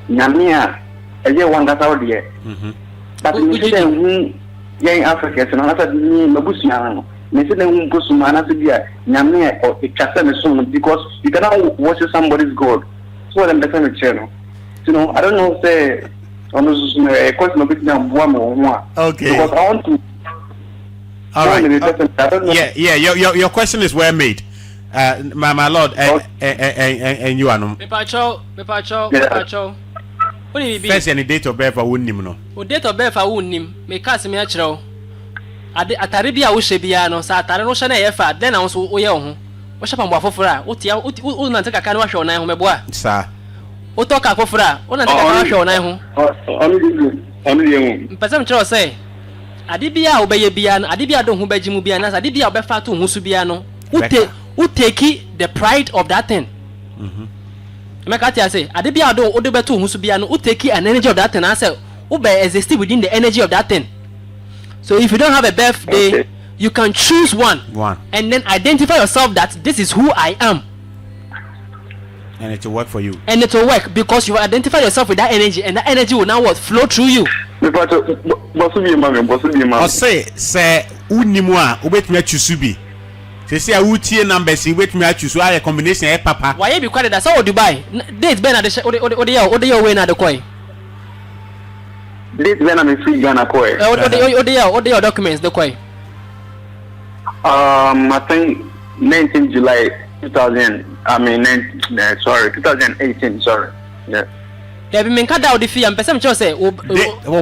Speaker 6: Nyame, a year one that's out there. But you said, young Africans, and I said, me, Mabusiano, and I said, then go to Manasibia, Nyame, or a Casan, because you cannot worship somebody's God. what I'm better with channel. You know, I don't know say on a question of it now one more.
Speaker 1: Okay.
Speaker 6: Because I want to.
Speaker 1: All right. Yeah. Your question is well made. My lord, and you are no.
Speaker 4: Me pacho. What do you be?
Speaker 1: First, any date of birth I wouldn't know.
Speaker 4: O date of birth I wouldn't him. Me cast me a chiro. Atare bia wo hye bia no sa atare no hye na ye fa den na wo wo ye ho wo hye pambo afoforo a wo tia wo na nteka kan wo hwe onan ho meboa
Speaker 1: sa
Speaker 4: wo to ka afoforo a wo na nteka kan wo hwe onan ho
Speaker 6: onu ye hu
Speaker 4: mpese mchiro say ade bia wo beye bia no ade bia do ho bagimu bia na sa ade bia wo be fa to ho su bia no wo take the pride of that thing make ati say ade bia do wo de be to ho su bia no wo take an energy of that thing and say wo be exist within the energy of that thing. So if you don't have a birthday, you can choose one and then identify yourself that this is who I am.
Speaker 1: And it will work for you.
Speaker 4: And it will work because you identify yourself with that energy, and that energy will now what flow through you.
Speaker 1: Or say unimwa ubet me choose bi. Say utie numbers wait me choose a combination e papa.
Speaker 4: Why you be quiet that's how Dubai. Date ben at the way na the coin.
Speaker 6: This when I'm free Ghana koi.
Speaker 4: Your documents the koi.
Speaker 6: I think 19 July 2000. I mean 2018. Sorry. Yeah.
Speaker 4: There be men kada odi fi am person sure say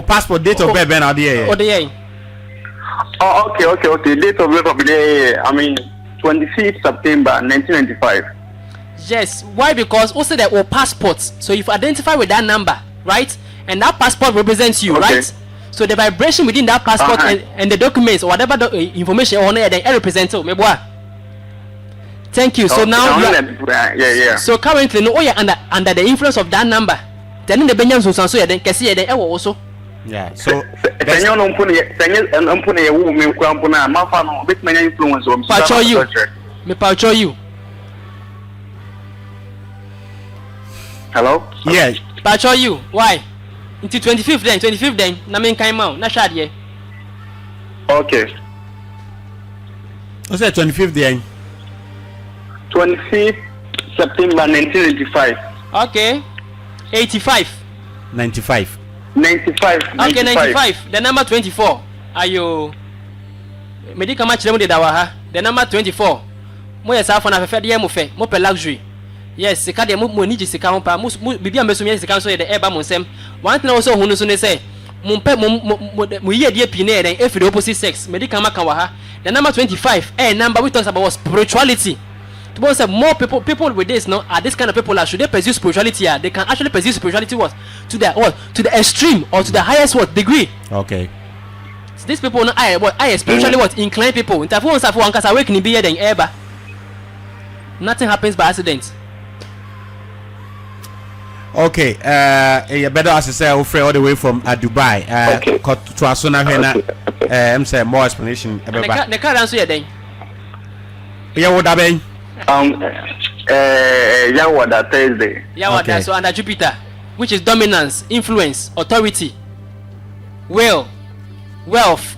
Speaker 1: passport date of birth ben ade.
Speaker 6: Oh, okay. Date of birth of the day. I mean 25th September 1995.
Speaker 4: Yes. Why? Because also that passports. So if you identify with that number, right? And that passport represents you, right? So the vibration within that passport and the documents or whatever information on it, they represent you. Thank you. So now, so currently, no, you're under the influence of that number. Then the Benjamins will so then can see it also.
Speaker 1: Yeah. So
Speaker 4: pacho you.
Speaker 6: Hello.
Speaker 1: Yeah.
Speaker 4: Pacho you. Why? Until 25th then, na men kan ma na hwade.
Speaker 6: Okay.
Speaker 1: What's that 25th then?
Speaker 6: 25th September 1985.
Speaker 4: Okay. 85.
Speaker 1: 95.
Speaker 4: Okay, 95. The number 24. Ayo. Medical match dem de da wa ha. The number 24. Mo yesa afọ na fefe de mo fe, mo pe luxury. Yes, sika de mo ni sika ho pa. Mo bibia meso me sika so ye de eba mo nsem. One thing also hunu so ne say, mo ye de pi na den if the opposite sex. Medical maka wa ha. The number 25, number we talk about spirituality. To both say more people with this now are this kind of people that should they pursue spirituality, they can actually pursue spirituality to the extreme or to the highest degree.
Speaker 1: Okay.
Speaker 4: So these people I spiritually inclined people. In tafu once one cause awakening be than ever. Nothing happens by accident.
Speaker 1: Okay, you better as I say all the way from Dubai.
Speaker 6: Okay.
Speaker 1: To Asuna Hena. I'm saying more explanation about.
Speaker 4: The car answer then.
Speaker 1: Yeah, what that be?
Speaker 6: Yawada Thursday.
Speaker 4: Yawada, so under Jupiter, which is dominance, influence, authority, wealth.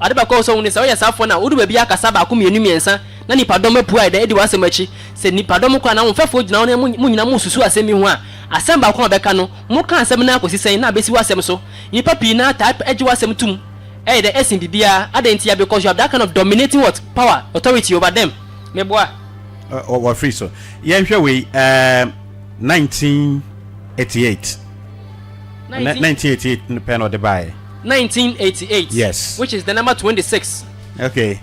Speaker 4: Adeba so when say yourself na udu be akasa ba akum yenu miensa na nipa dom apua de edi wasem achi se nipa dom kwa na wonfefo gina na mu nyina mu susu asemi ho a asem ba kwa beka no mu kan asem na akosi sen na besi wasem so nipa pi na type eji wasem tum the esin bibia adentia because you have that kind of dominating power authority over them meboa
Speaker 1: or free so yenhwe we 1988 1988 pen or the buy
Speaker 4: 1988
Speaker 1: yes,
Speaker 4: which is the number 26.
Speaker 1: Okay.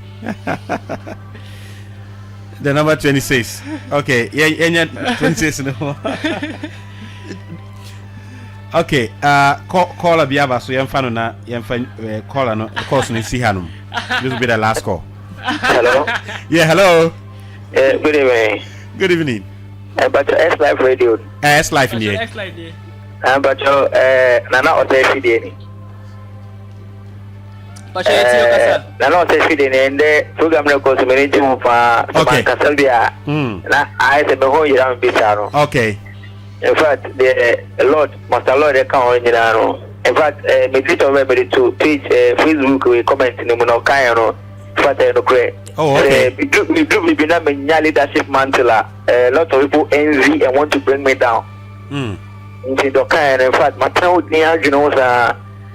Speaker 1: The number 26. Okay, yeah 26 no. Okay, call a biaba so yemfa na yemfa call no course no si hanum. This will be the last call.
Speaker 6: Hello.
Speaker 1: Yeah, hello.
Speaker 6: Good evening.
Speaker 1: Good evening.
Speaker 6: But S Live Radio.
Speaker 1: S Live in here.
Speaker 6: But Nana Otefi de. Nana Otefi de and the program records manage mu pa Kasambia. Na I say be ho yira mbisaro.
Speaker 1: Okay.
Speaker 6: In fact, the Lord, Master Lord, they can't in fact, me tweet over to page Facebook, we comment in the Monokayano,
Speaker 7: Fata no credit.
Speaker 1: Oh, okay.
Speaker 7: We do be not many leadership mantle. A lot of people envy and want to bring me down. In fact, my town near you know,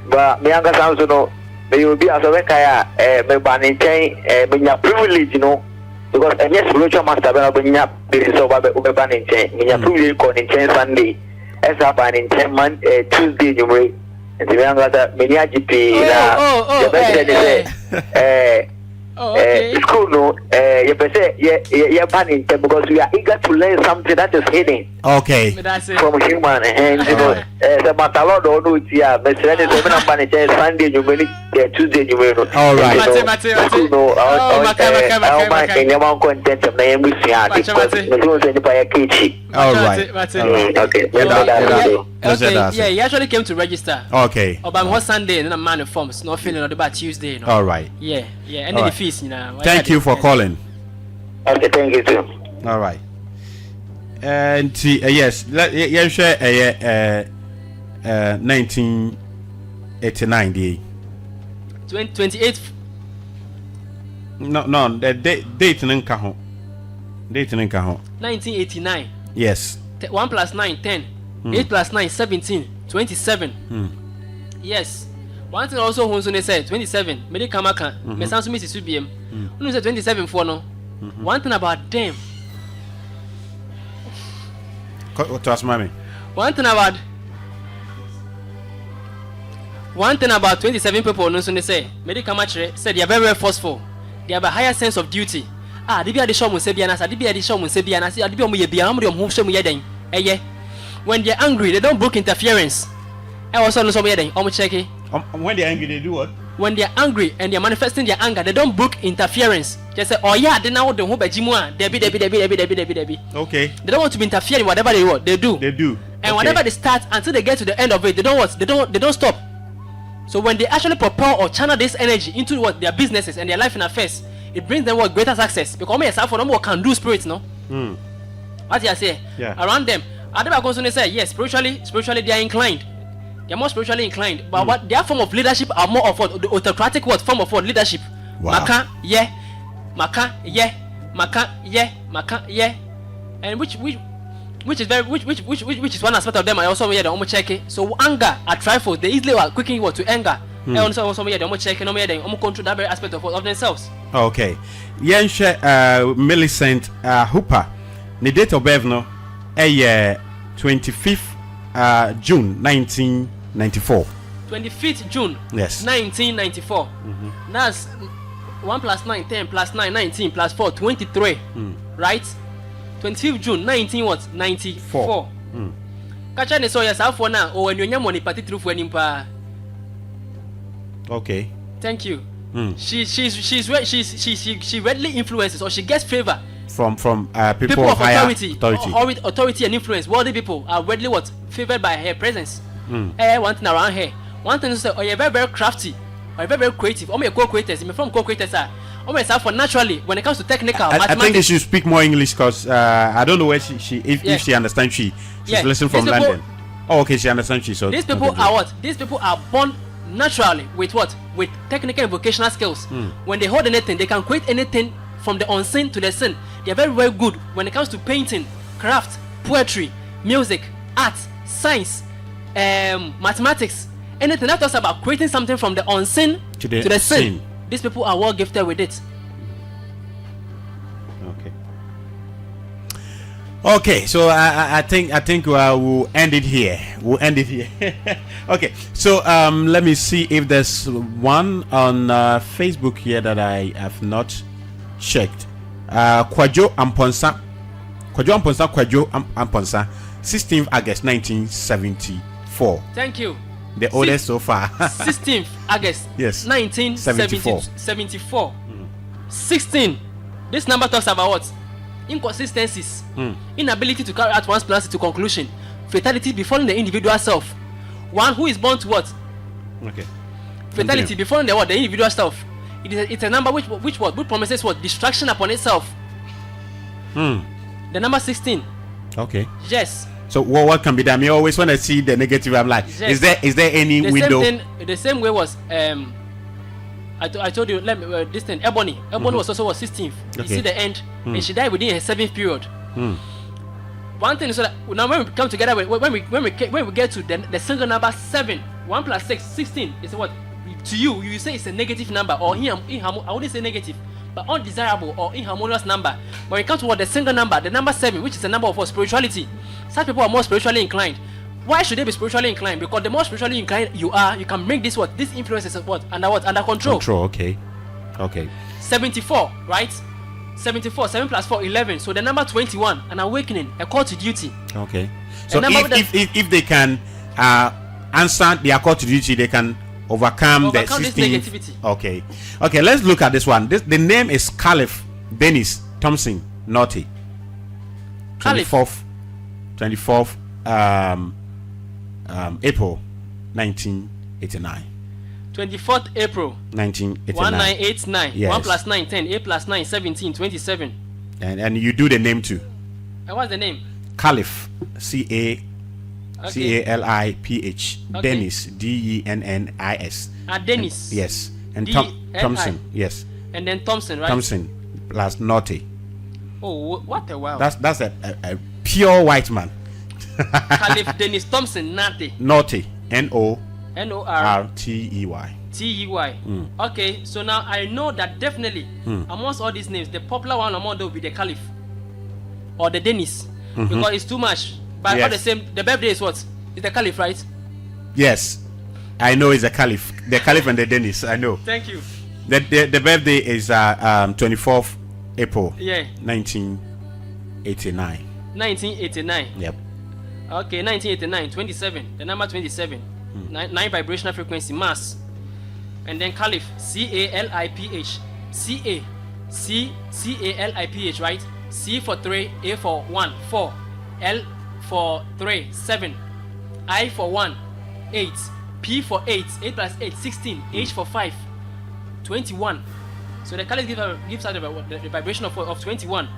Speaker 7: but me younger sons know they will be as a kaya, me banning chain, me privilege, you know, because a yes spiritual master when up this is over banning chain, me privilege calling chain Sunday, as a banning 10 month Tuesday, you may, and the younger many GP, school no, you're banning because we are eager to learn something that is hidden.
Speaker 1: Okay.
Speaker 7: From human and you know, the Matalod or do it here, but Sunday, you may Tuesday, you may not.
Speaker 1: All right. All right.
Speaker 4: Okay, yeah, he actually came to register.
Speaker 1: Okay.
Speaker 4: About one Sunday and then a man of forms, not feeling about Tuesday. No?
Speaker 1: All right.
Speaker 4: Yeah, and then the fees, you know.
Speaker 1: Thank you for calling.
Speaker 7: Okay, thank you too.
Speaker 1: All right. And yes, yeah, share 1989 day.
Speaker 4: 28th.
Speaker 1: No, the date in Kaho. Date in Kaho.
Speaker 4: 1989.
Speaker 1: Yes.
Speaker 4: 1 plus 9, 10. 8 plus 9, 17. 27. Yes. One thing also who said 27. Many Kamaka. Me sounds to Mrs. BM. Who said 27 for no? One thing about them.
Speaker 1: What was mommy?
Speaker 4: One thing about 27 people no so they say. Many Kamaka said they are very forceful. They have a higher sense of duty. They be at the show mun say biana, they be at the show mun say biana, they be on me biana, am home show me yeden. When they're angry, they don't book interference. I also know somebody then. Check it.
Speaker 1: When they're angry, they do what?
Speaker 4: When they're angry and they're manifesting their anger, they don't book interference. Just say, oh yeah, they now don't hope Jimua. They be.
Speaker 1: Okay.
Speaker 4: They don't want to be interfering whatever they want. They do. And whatever they start until they get to the end of it, they don't what? They don't stop. So when they actually propel or channel this energy into what their businesses and their life and affairs, it brings them what greater success. Because me yourself for them what can do spirits, no? What you say?
Speaker 1: Yeah.
Speaker 4: Around them. Adeba constantly say yes, spiritually they are inclined. They are more spiritually inclined. But what their form of leadership are more of what the autocratic what form of what leadership.
Speaker 1: Wow.
Speaker 4: Maka, and which is one aspect of them. I also hear the almost check it. So anger at trifles, they easily are quickly what to anger. I also hear the almost check and almost control that very aspect of themselves.
Speaker 1: Okay. Yensha Millicent Hooper. The date of birth no 25th June 1994.
Speaker 4: 25th June.
Speaker 1: Yes.
Speaker 4: 1994. That's 1 plus 9, 10 plus 9, 19 plus 4, 23. Right? 25th June 1994. Kacha ne so yourself for now or when you money party through for nimpa.
Speaker 1: Okay.
Speaker 4: Thank you. She readily influences or she gets favor
Speaker 1: from people
Speaker 4: of
Speaker 1: higher
Speaker 4: authority and influence. Worldly people are readily what favored by her presence. One thing around her. One thing is that you're very, very crafty, or you're very creative. I'm co-creators. I'm from co-creators. I'm for naturally when it comes to technical mathematics.
Speaker 1: I think they should speak more English because I don't know where if she understands she's listening from London. Oh, okay, she understands she. So
Speaker 4: these people are what? These people are born naturally with what? With technical and vocational skills. When they hold anything, they can create anything from the unseen to the seen. They are very, very good when it comes to painting, craft, poetry, music, art, science, mathematics. Anything that talks about creating something from the unseen to the seen. These people are well gifted with it.
Speaker 1: Okay, so I think we'll end it here. Okay, so let me see if there's one on Facebook here that I have not checked. Kwajo Amponsa, 16th August 1974.
Speaker 4: Thank you.
Speaker 1: The oldest so far.
Speaker 4: 16th August.
Speaker 1: Yes.
Speaker 4: 1974. 16. This number talks about what? Inconsistencies, inability to carry out one's plans to conclusion, fatality befalling the individual self. One who is born to what?
Speaker 1: Okay.
Speaker 4: Fatality befalling the what? The individual self. It's a number which promises what? Destruction upon itself. The number 16.
Speaker 1: Okay.
Speaker 4: Yes.
Speaker 1: So what can be done? Me always when I see the negative, I'm like, yes. Is there any window?
Speaker 4: The same way was I told you, let me this thing. Ebony was also 16th. You see the end, and she died within her 7th period. One thing is that now when we come together, when we get to the single number 7, 1 plus 6, 16 is what to you say it's a negative number or I wouldn't say negative, but undesirable or inharmonious number. When it comes to what the single number, the number 7, which is the number of spirituality, such people are more spiritually inclined. Why should they be spiritually inclined? Because the more spiritually inclined you are, you can make this influence is under control.
Speaker 1: Okay.
Speaker 4: 74, right? 74, 7 plus 4, 11. So the number 21, an awakening, a call to duty.
Speaker 1: Okay. So if they can answer their call to duty, they can overcome the 16th.
Speaker 4: This negativity.
Speaker 1: Okay. Let's look at this one. The name is Caliph Dennis Thompson Naughty. 24th April 1989.
Speaker 4: 24th April
Speaker 1: 1989.
Speaker 4: 1989.
Speaker 1: Yes.
Speaker 4: 1 plus 9, 10. 8 plus 9, 17, 27.
Speaker 1: And you do the name too.
Speaker 4: And what's the name?
Speaker 1: Caliph. Caliph.
Speaker 4: Okay.
Speaker 1: Dennis. Dennis.
Speaker 4: Dennis.
Speaker 1: Yes. And
Speaker 4: D-E-N-I.
Speaker 1: Thompson. Yes.
Speaker 4: And then Thompson, right?
Speaker 1: Thompson plus Naughty.
Speaker 4: Oh, what a wow.
Speaker 1: That's a pure white man.
Speaker 4: Caliph Dennis Thompson Naughty.
Speaker 1: Naughty. Nortey.
Speaker 4: Tey. Okay, so now I know that definitely amongst all these names, the popular one among them will be the Caliph or the Dennis, because it's too much. But all the same, the birthday is what? It's the Caliph, right?
Speaker 1: Yes, I know it's the Caliph and the Dennis. I know.
Speaker 4: Thank you.
Speaker 1: The birthday is 24th April.
Speaker 4: Yeah.
Speaker 1: 1989.
Speaker 4: 1989.
Speaker 1: Yep.
Speaker 4: Okay, 1989, 27. The number 27. 9 vibrational frequency mass. And then Caliph, Caliph. Caliph, right? C for 3, A for 1, 4. L for 3, 7. I for 1, 8. P for 8, 8 plus 8, 16. H for 5, 21. So the Caliph gives out the vibration of 21.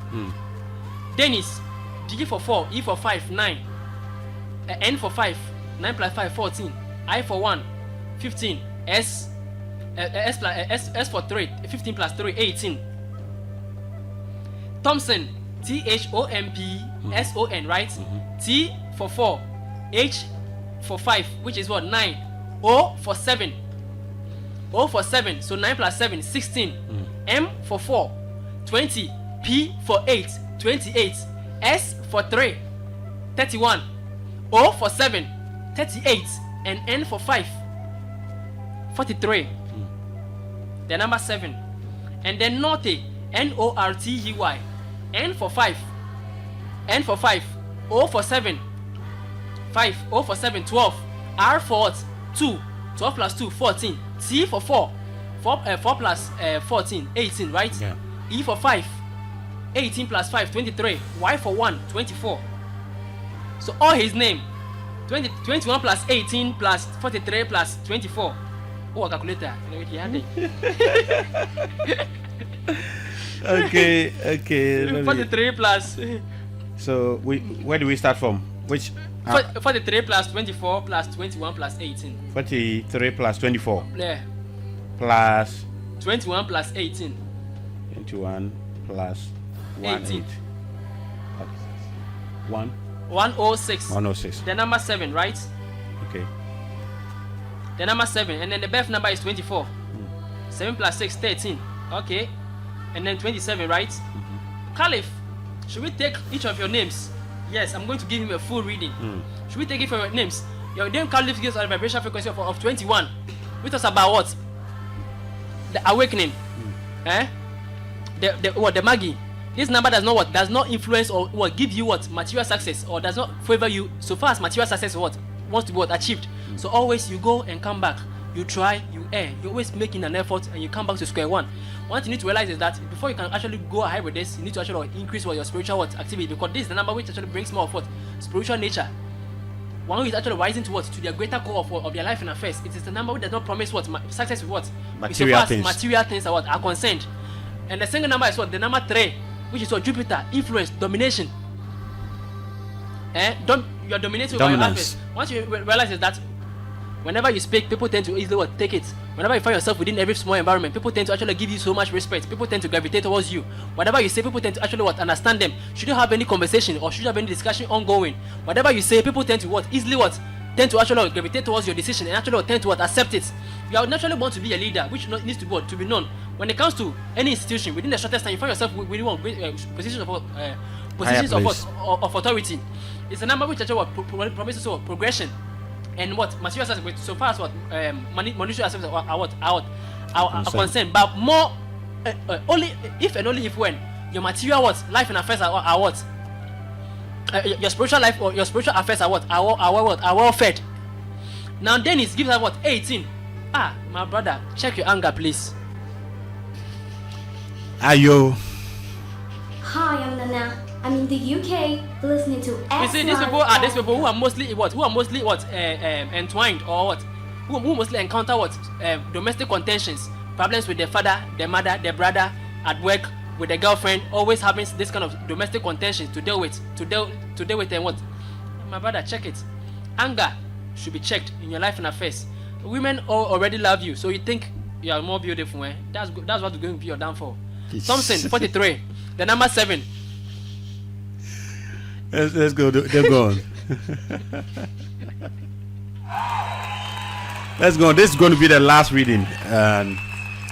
Speaker 4: Dennis, D for 4, E for 5, 9. N for 5, 9 plus 5, 14. I for 1, 15. S for 3, 15 plus 3, 18. Thompson, Thompson, right? T for 4, H for 5, which is what? 9. O for 7. O for 7, so 9 plus 7, 16. M for 4, 20. P for 8, 28. S for 3, 31. O for 7, 38. And N for 5, 43. The number 7. And then Nortey, Nortey. N for 5. N for 5. O for 7. 5. O for 7. 12. R for what? 2. 12 plus 2. 14. T for 4. 4 plus 14. 18, right?
Speaker 1: Yeah.
Speaker 4: E for 5. 18 plus 5. 23. Y for 1. 24. So all his name. 21 plus 18 plus 43 plus 24. Oh, a calculator.
Speaker 1: Okay.
Speaker 4: 43 plus.
Speaker 1: So where do we start from? Which?
Speaker 4: 43 plus 24 plus 21 plus 18.
Speaker 1: 43 plus 24.
Speaker 4: Yeah.
Speaker 1: Plus
Speaker 4: 21 plus 18.
Speaker 1: 21 plus
Speaker 4: 18.
Speaker 1: 106.
Speaker 4: 106. The number 7, right?
Speaker 1: Okay.
Speaker 4: The number 7, and then the birth number is 24. 7 plus 6, 13. Okay. And then 27, right? Caliph, should we take each of your names? Yes, I'm going to give him a full reading. Should we take it for your names? Your name Caliph gives a vibration frequency of 21. Which was about what? The awakening. The Magi. This number does not influence or give you material success, or does not favor you so far as material success wants to be achieved. So always you go and come back. You try, you err. You're always making an effort and you come back to square one. What you need to realize is that before you can actually go ahead with this, you need to actually increase your spiritual activity, because this is the number which actually brings more of spiritual nature. One who is actually rising towards to their greater goal of their life and affairs. It is the number which does not promise success with
Speaker 1: material things.
Speaker 4: Material things are concerned. And the single number is the number 3, which is Jupiter, influence, domination. You're dominating by your affairs. Once you realize is that Whenever you speak, people tend to easily take it. Whenever you find yourself within every small environment, people tend to actually give you so much respect. People tend to gravitate towards you. Whatever you say, people tend to actually understand them. Should you have any conversation or should you have any discussion ongoing, whatever you say, people tend to easily tend to actually gravitate towards your decision and actually tend to accept it. You are naturally born to be a leader, which needs to be known. When it comes to any institution, within the shortest time, you find yourself within positions of authority. It's a number which actually promises progression. And material aspects, with so far as monetary aspects are concerned, but more only if and only if when your material life and affairs are what your spiritual life or your spiritual affairs are well fed. Now then it gives us 18. My brother, check your anger, please.
Speaker 1: Ayo.
Speaker 3: Hi, I'm Nana. I'm in the UK listening to
Speaker 4: You see, these people who are mostly entwined or who mostly encounter domestic contentions, problems with their father, their mother, their brother, at work, with their girlfriend, always having this kind of domestic contentions to deal with and what? My brother, check it. Anger should be checked in your life and affairs. Women already love you, so you think you are more beautiful. That's what's going to be your downfall. Thompson 43, the number 7.
Speaker 1: Let's go. They're gone. Let's go. This is going to be the last reading.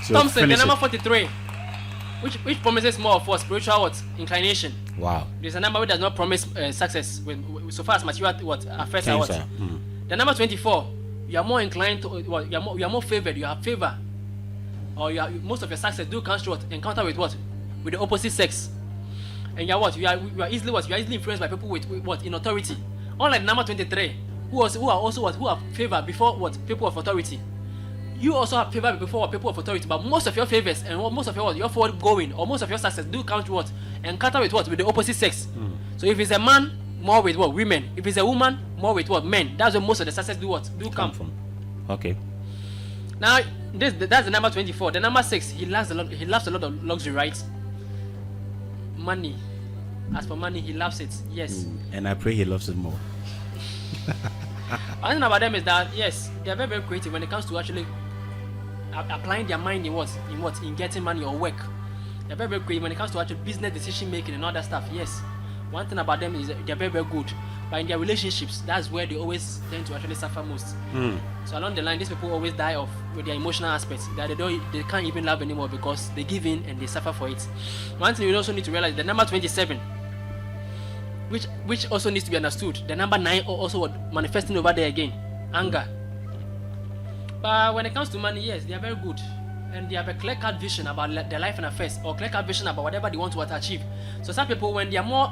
Speaker 1: So
Speaker 4: Thompson, the number 43, which promises more of spiritual inclination.
Speaker 1: Wow.
Speaker 4: There's a number which does not promise success with so far as material affairs are The number 24, you are more inclined to you are more favored. You have favor, or most of your success do come to encounter with the opposite sex. And you are easily influenced by people with in authority. Unlike number 23, who are favored before people of authority. You also have favor before people of authority, but most of your favors and most of your forward going or most of your success do come to encounter with the opposite sex. So if it's a man, more with women. If it's a woman, more with men. That's where most of the success do come from.
Speaker 1: Okay.
Speaker 4: Now that's the number 24. The number 6, he loves a lot of luxury, right? Money. As for money, he loves it. Yes.
Speaker 1: And I pray he loves it more.
Speaker 4: One thing about them is that yes, they are very, very creative when it comes to actually applying their mind in getting money or work. They're very, very creative when it comes to actual business decision making and all that stuff. Yes. One thing about them is they're very, very good. But in their relationships, that's where they always tend to actually suffer most. So along the line, these people always die off with their emotional aspects. That they can't even love anymore because they give in and they suffer for it. One thing you also need to realize, the number 27, which also needs to be understood. The number 9 also manifesting over there again, anger. But when it comes to money, yes, they are very good. And they have a clear-cut vision about their life and affairs, or clear-cut vision about whatever they want to achieve. So some people, when they are more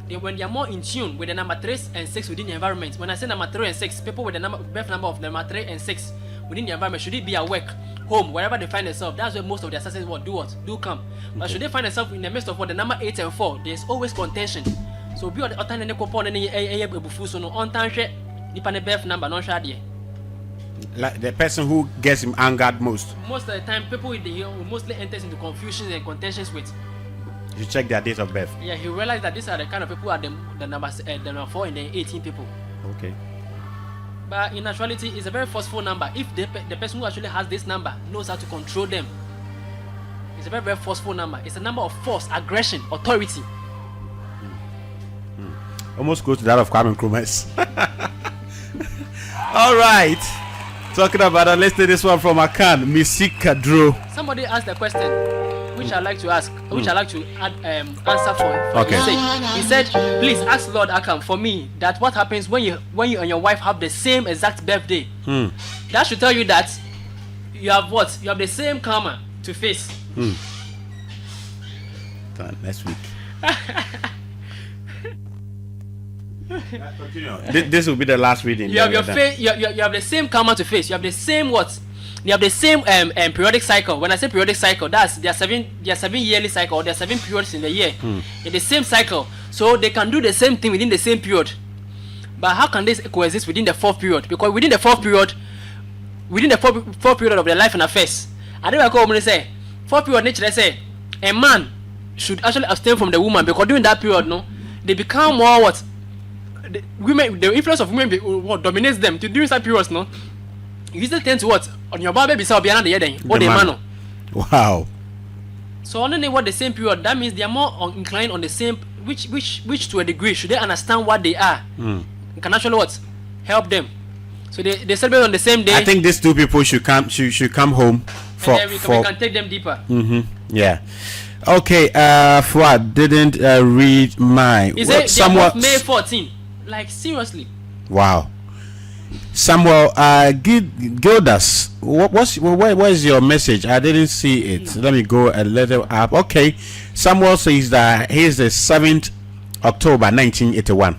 Speaker 4: in tune with the number 3 and 6 within the environment. When I say number 3 and 6, people with the birth number of number 3 and 6 within the environment, should it be at work, home, wherever they find themselves, that's where most of their success do come. But should they find themselves in the midst of the number 8 and 4, there's always contention. So be on the time and coupon and on time the birth number non shady.
Speaker 1: Like the person who gets him angered most.
Speaker 4: Most of the time, people with mostly enters into confusion and contentions with.
Speaker 1: You check their date of birth.
Speaker 4: Yeah, he realized that these are the kind of people who are the number 4 and the 18 people.
Speaker 1: Okay.
Speaker 4: But in actuality, it's a very forceful number. If the person who actually has this number knows how to control them, it's a very, very forceful number. It's a number of force, aggression, authority.
Speaker 1: Almost close to that of Kwame Nkrumah. All right. Talking about that, let's take this one from Ackkham. Misika Dro.
Speaker 4: Somebody asked the question, which I'd like to ask, which I'd like to answer for.
Speaker 1: Okay.
Speaker 4: He said, please ask Lord Ackkham for me that what happens when you and your wife have the same exact birthday. That should tell you that you have what? You have the same karma to face.
Speaker 1: Next week. This will be the last reading.
Speaker 4: You have you have the same karma to face. You have the same what? You have the same periodic cycle. When I say periodic cycle, that's there are seven yearly cycle, or there are 7 periods in the year. In the same cycle, so they can do the same thing within the same period. But how can this coexist within the 4th period? Because within the 4th period of their life and affairs, I don't know what say. 4th period nature say a man should actually abstain from the woman, because during that period, no, they become more what? The influence of women dominates them during that period, no. You usually tend to what? On your baby, so be another year. What the man?
Speaker 1: Wow.
Speaker 4: So only what the same period. That means they are more inclined on the same. Which to a degree should they understand what they are? Can actually what help them. So they celebrate on the same day.
Speaker 1: I think these two people should come home for.
Speaker 4: And then we can take them deeper.
Speaker 1: Yeah. Okay. Fuad didn't read mine.
Speaker 4: Is it somewhat May 14? Like seriously.
Speaker 1: Wow. Samuel, Gildas, where's your message? I didn't see it. Let me go a little up. Okay. Samuel says that he's the 7th October 1981.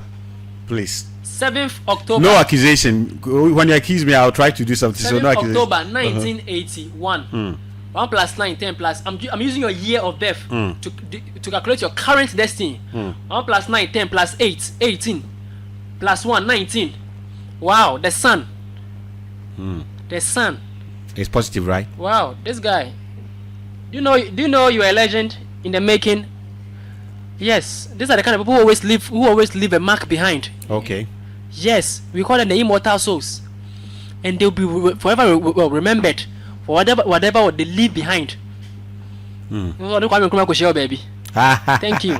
Speaker 1: Please.
Speaker 4: 7th October.
Speaker 1: No accusation. When you accuse me, I'll try to do something.
Speaker 4: 7th
Speaker 1: So no accusation.
Speaker 4: October 1981. 1 plus 9, 10 plus. I'm using your year of birth to calculate your current destiny. 1 plus 9, 10 plus 8, 18. Plus 1, 19. Wow, the sun. The sun.
Speaker 1: It's positive, right?
Speaker 4: Wow, this guy. Do you know you're a legend in the making? Yes, these are the kind of people who always leave a mark behind.
Speaker 1: Okay.
Speaker 4: Yes, we call them the immortal souls, and they'll be forever remembered for whatever they leave behind. Baby. Thank you.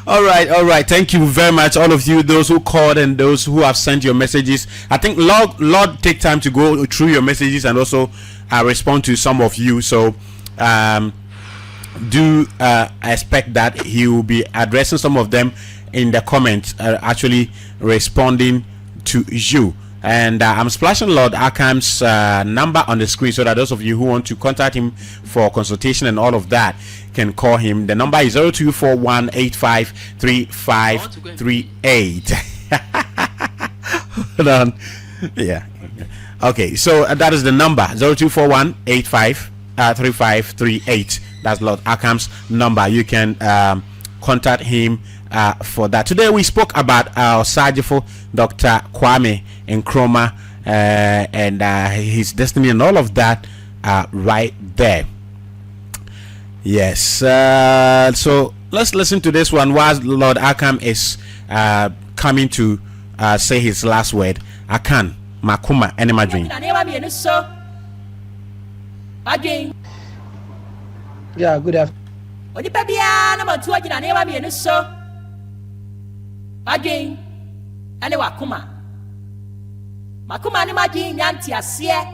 Speaker 1: All right. Thank you very much, all of you, those who called and those who have sent your messages. I think Lord take time to go through your messages and also respond to some of you. So do expect that he will be addressing some of them in the comments, actually responding to you. And I'm splashing Lord Ackham's number on the screen so that those of you who want to contact him for consultation and all of that can call him. The number is 0241853538. Hold on. Yeah. Okay, so that is the number 0241853538. That's Lord Ackham's number. You can contact him for that. Today we spoke about our Sajifo Dr. Kwame Nkrumah and his destiny and all of that right there. Yes. So let's listen to this one while Lord Ackkham is coming to say his last word. Akan Makuma Enema Dream.
Speaker 2: Yeah, good afternoon.
Speaker 5: Again, and Wakuma. Makuma ni magin yanti asie.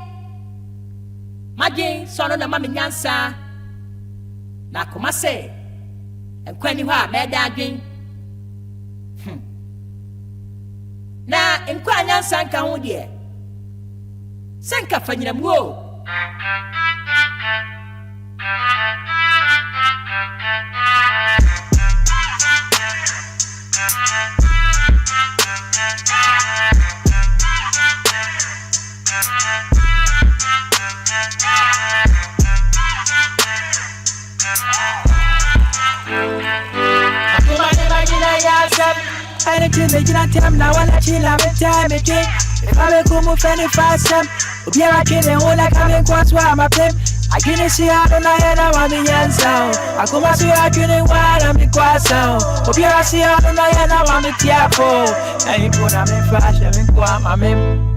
Speaker 5: Magin sono na mami nyansa. Na kuma se. Enkweni wa meda agin. Na enkwa nyansa nka ho de. Senka fanyira mu o. Anything they cannot tell now, I let you love it time again. If I come with any fast, be a kid and all I come in quite why I'm a pimp. I can't see how to know I want the answer. I come and see I can't why I'm the quite sound. Be a see how to know I want the tiapo. And you put them in flash and I'm in.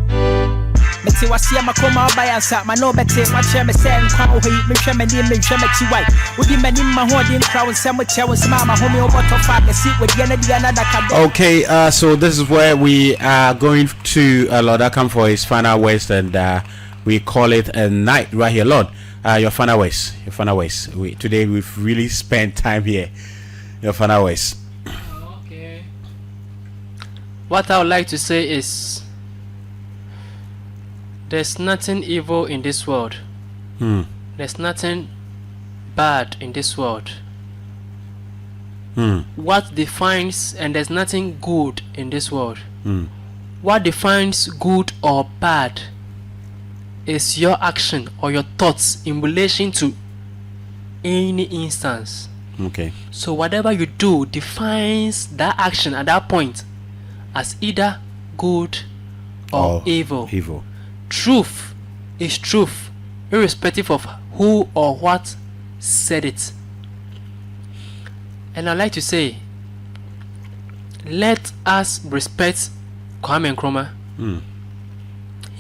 Speaker 5: Meti wasi amakoma obayansa mano bete wache me say nkwa ohi me hwe me ni me hwe me ti wai odi mani ma ho odi nkra won mo che won sama ma homi oboto fa ke si wodi na dia na daka.
Speaker 1: Okay, so this is where we are going to Lord Ackkham for his final words, and we call it a night right here. Lord, your final words. Today we've really spent time here. Your final words.
Speaker 4: Okay. What I would like to say is there's nothing evil in this world. There's nothing bad in this world. What defines, and there's nothing good in this world. What defines good or bad is your action or your thoughts in relation to any instance.
Speaker 1: Okay.
Speaker 4: So whatever you do defines that action at that point as either good or evil. Truth is truth, irrespective of who or what said it. And I'd like to say, let us respect Kwame Nkrumah.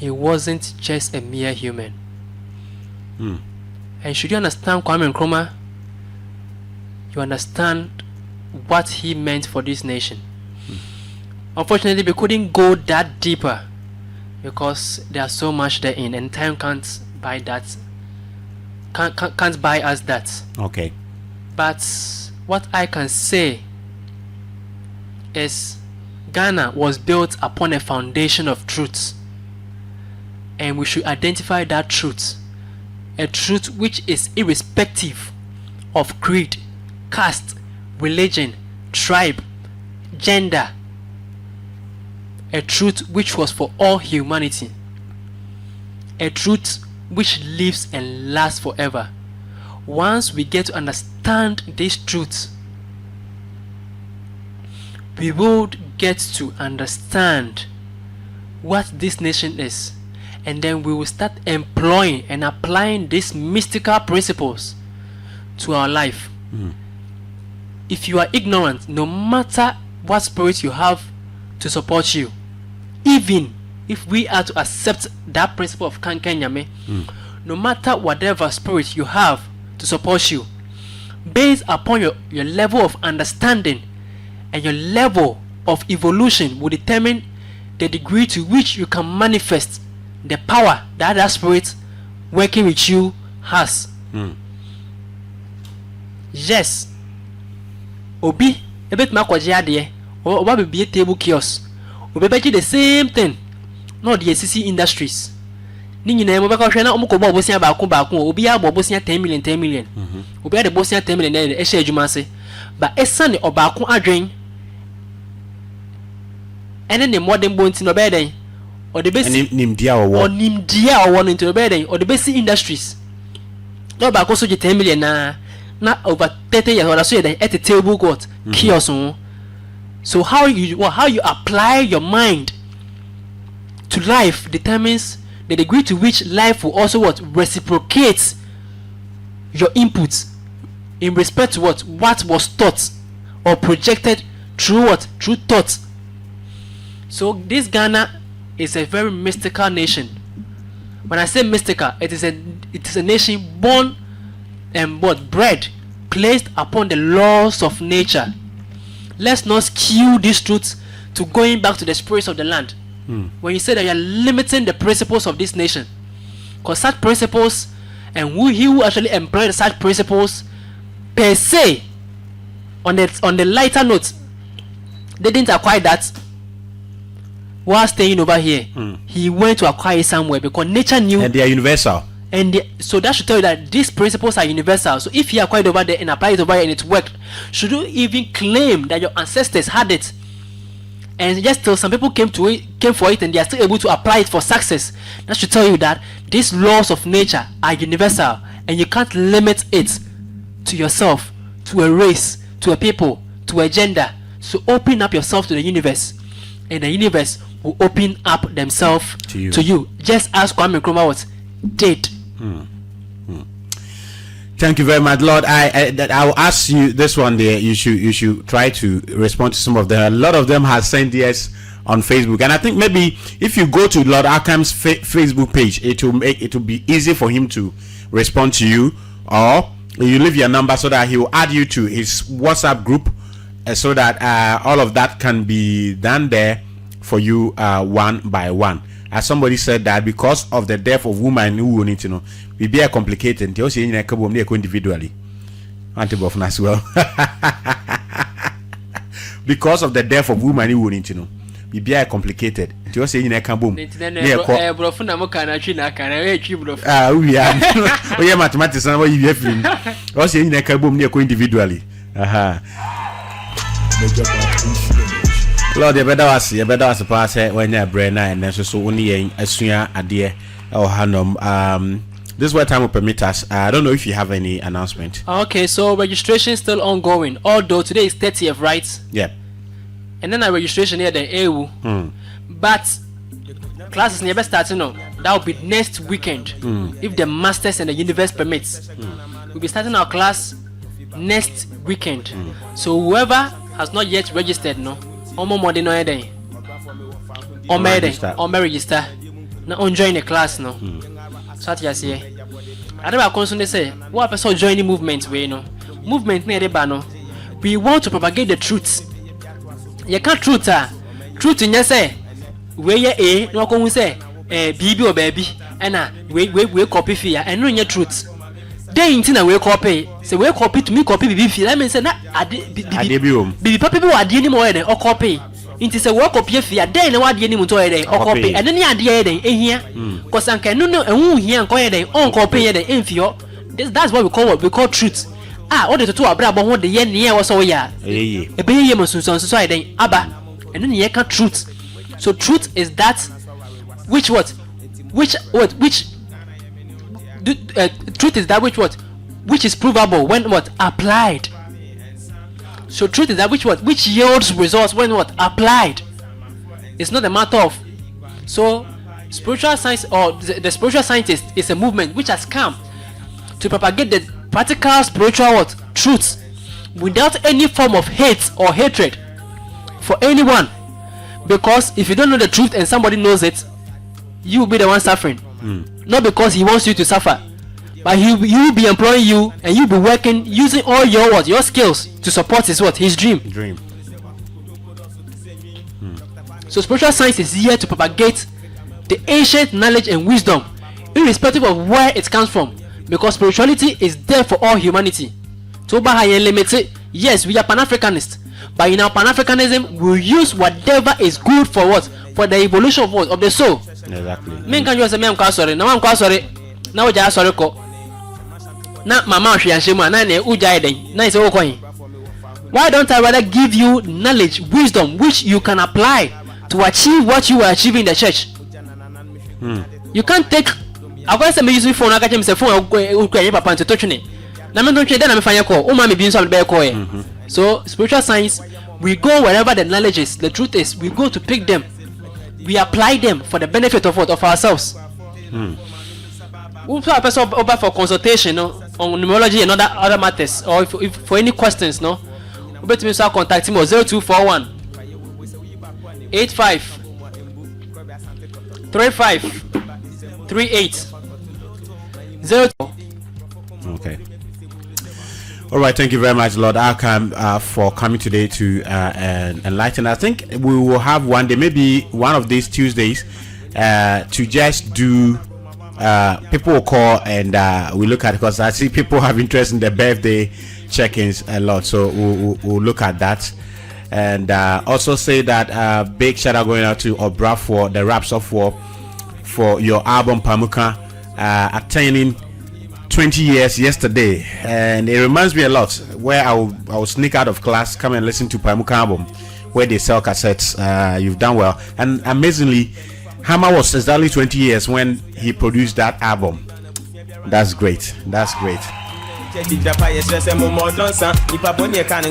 Speaker 4: he wasn't just a mere human.
Speaker 1: Mm.
Speaker 4: And should you understand Kwame Nkrumah, you understand what he meant for this nation. Unfortunately, we couldn't go that deeper because there's so much therein, and time can't buy that. Can't buy us that.
Speaker 1: Okay.
Speaker 4: But what I can say is Ghana was built upon a foundation of truth, and we should identify that truth, a truth which is irrespective of creed, caste, religion, tribe, gender, a truth which was for all humanity, a truth which lives and lasts forever. Once we get to understand this truth, we would get to understand what this nation is, and then we will start employing and applying these mystical principles to our life. If you are ignorant, no matter what spirit you have to support you, even if we are to accept that principle of Kankan Nyame, no matter whatever spirit you have to support you, based upon your level of understanding and your level of evolution will determine the degree to which you can manifest the power that that spirit working with you has. Yes, obi ebet ma kwaje ade oba be table kiosk obi be the same thing no the CC industries ni nyina mo be ka hwe na omo ko bo bosia ba ko obi ya bo bosia 10 million obi ya de bosia 10 million na e hye adwuma se ba esane obaako adwen ene ne modern bonti no be den o de be si
Speaker 1: nimdia owo
Speaker 4: no into no be den o de be si industries no ba ko so je 10 million na over 30 years or so then at the table got kiosk. So how you apply your mind to life determines the degree to which life will also reciprocate your inputs in respect to what was taught or projected through thoughts. So this Ghana is a very mystical nation. When I say mystical, it is a nation born and bred, placed upon the laws of nature. Let's not skew this truth to going back to the spirits of the land. When you say that you are limiting the principles of this nation, because such principles and he who actually employed such principles per se, on the lighter note, they didn't acquire that while staying over here. He went to acquire it somewhere because nature knew,
Speaker 1: and they are universal.
Speaker 4: So that should tell you that these principles are universal. So if you acquired over there and apply it over here and it worked, should you even claim that your ancestors had it? And just till some people came for it and they are still able to apply it for success, that should tell you that these laws of nature are universal and you can't limit it to yourself, to a race, to a people, to a gender. So open up yourself to the universe, and the universe will open up themselves to you. Just as Kwame Nkrumah did.
Speaker 1: Thank you very much, Lord. I will ask you this one there. You should try to respond to some of them. A lot of them have sent yes on Facebook, and I think maybe if you go to Lord Ackham's Facebook page, it will be easy for him to respond to you, or you leave your number so that he will add you to his WhatsApp group, so that all of that can be done there for you one by one. As somebody said that because of the death of woman who will need to know, we be complicated. They also individually, as well. Because of the death of woman who will need to know, we be complicated. They also in a kaboom. We are mathematics and what you have also in a kaboom near individually. Lord, you better was pass when you're brain and then so only a sooner a dear or Hanum. This is what time will permit us. I don't know if you have any announcement.
Speaker 4: Okay, so registration is still ongoing, although today is 30th, right?
Speaker 1: Yeah.
Speaker 4: And then our registration here the EU. But classes never starting now. That will be next weekend if the masters and the universe permits. We'll be starting our class next weekend. So whoever has not yet registered, no. Omo more than no day. Or register. na on join the class no. So at yes here. I never constantly say what person join the movement way no. Movement na eba no. We want to propagate the truth. You can't truth truth in say where ye no ko hu say bibi or baby and we copy fear and no your truth. They intina we copy say we copy to me copy bibi fear. I mean say na bibi papa bi wa de ni mo or copy. Inti say we copy fear then na wa de ni mo to or copy and then ya de den ehia cause anka no ehun hia nko den on copy ye den enfio. That's what we call truth. All the two abra bo ho de ye ne wo so ya e be ye mo sunsun so den aba and then ye can truth. So truth is that which truth is that which is provable when applied. So truth is that which yields results when applied. It's not a matter of. So spiritual science or the spiritual scientist is a movement which has come to propagate the practical spiritual truths without any form of hate or hatred for anyone. Because if you don't know the truth and somebody knows it, you will be the one suffering. Not because he wants you to suffer, but he will be employing you and you'll be working using all your skills to support his dream. So spiritual science is here to propagate the ancient knowledge and wisdom irrespective of where it comes from, because spirituality is there for all humanity. Yes, we are Pan-Africanists, but in our Pan-Africanism we use whatever is good for for the evolution of the soul.
Speaker 1: Exactly.
Speaker 4: Men can you say I'm sorry. Now I'm sorry. Now we are sorry ko. Na mama hwe anhemu na na ujai den. Na say okoyin. Why don't I rather give you knowledge, wisdom which you can apply to achieve what you are achieving in the church? You can't take I go say me use phone aka tell me say phone ukwa papa to touch ne. Na me don't try na me fanya call. O ma me bi nso be call e. So spiritual science, we go wherever the knowledge is, the truth is, we go to pick them. We apply them for the benefit of ourselves. We put a person over for consultation on numerology and other matters, or if for any questions, no. We better me contact him 0241 85 35 38 02.
Speaker 1: Okay. All right, thank you very much, Lord Ackkham, for coming today to enlighten. I think we will have one day, maybe one of these Tuesdays, to just do. People will call and we look at it, because I see people have interest in the birthday check-ins a lot, so we'll look at that. And also say that big shout out going out to Obra for the Raps of War for your album Pamuka attaining 20 years yesterday, and it reminds me a lot where I will sneak out of class, come and listen to Pamuka album where they sell cassettes. You've done well, and amazingly Hammer was exactly 20 years when he produced that album. That's great.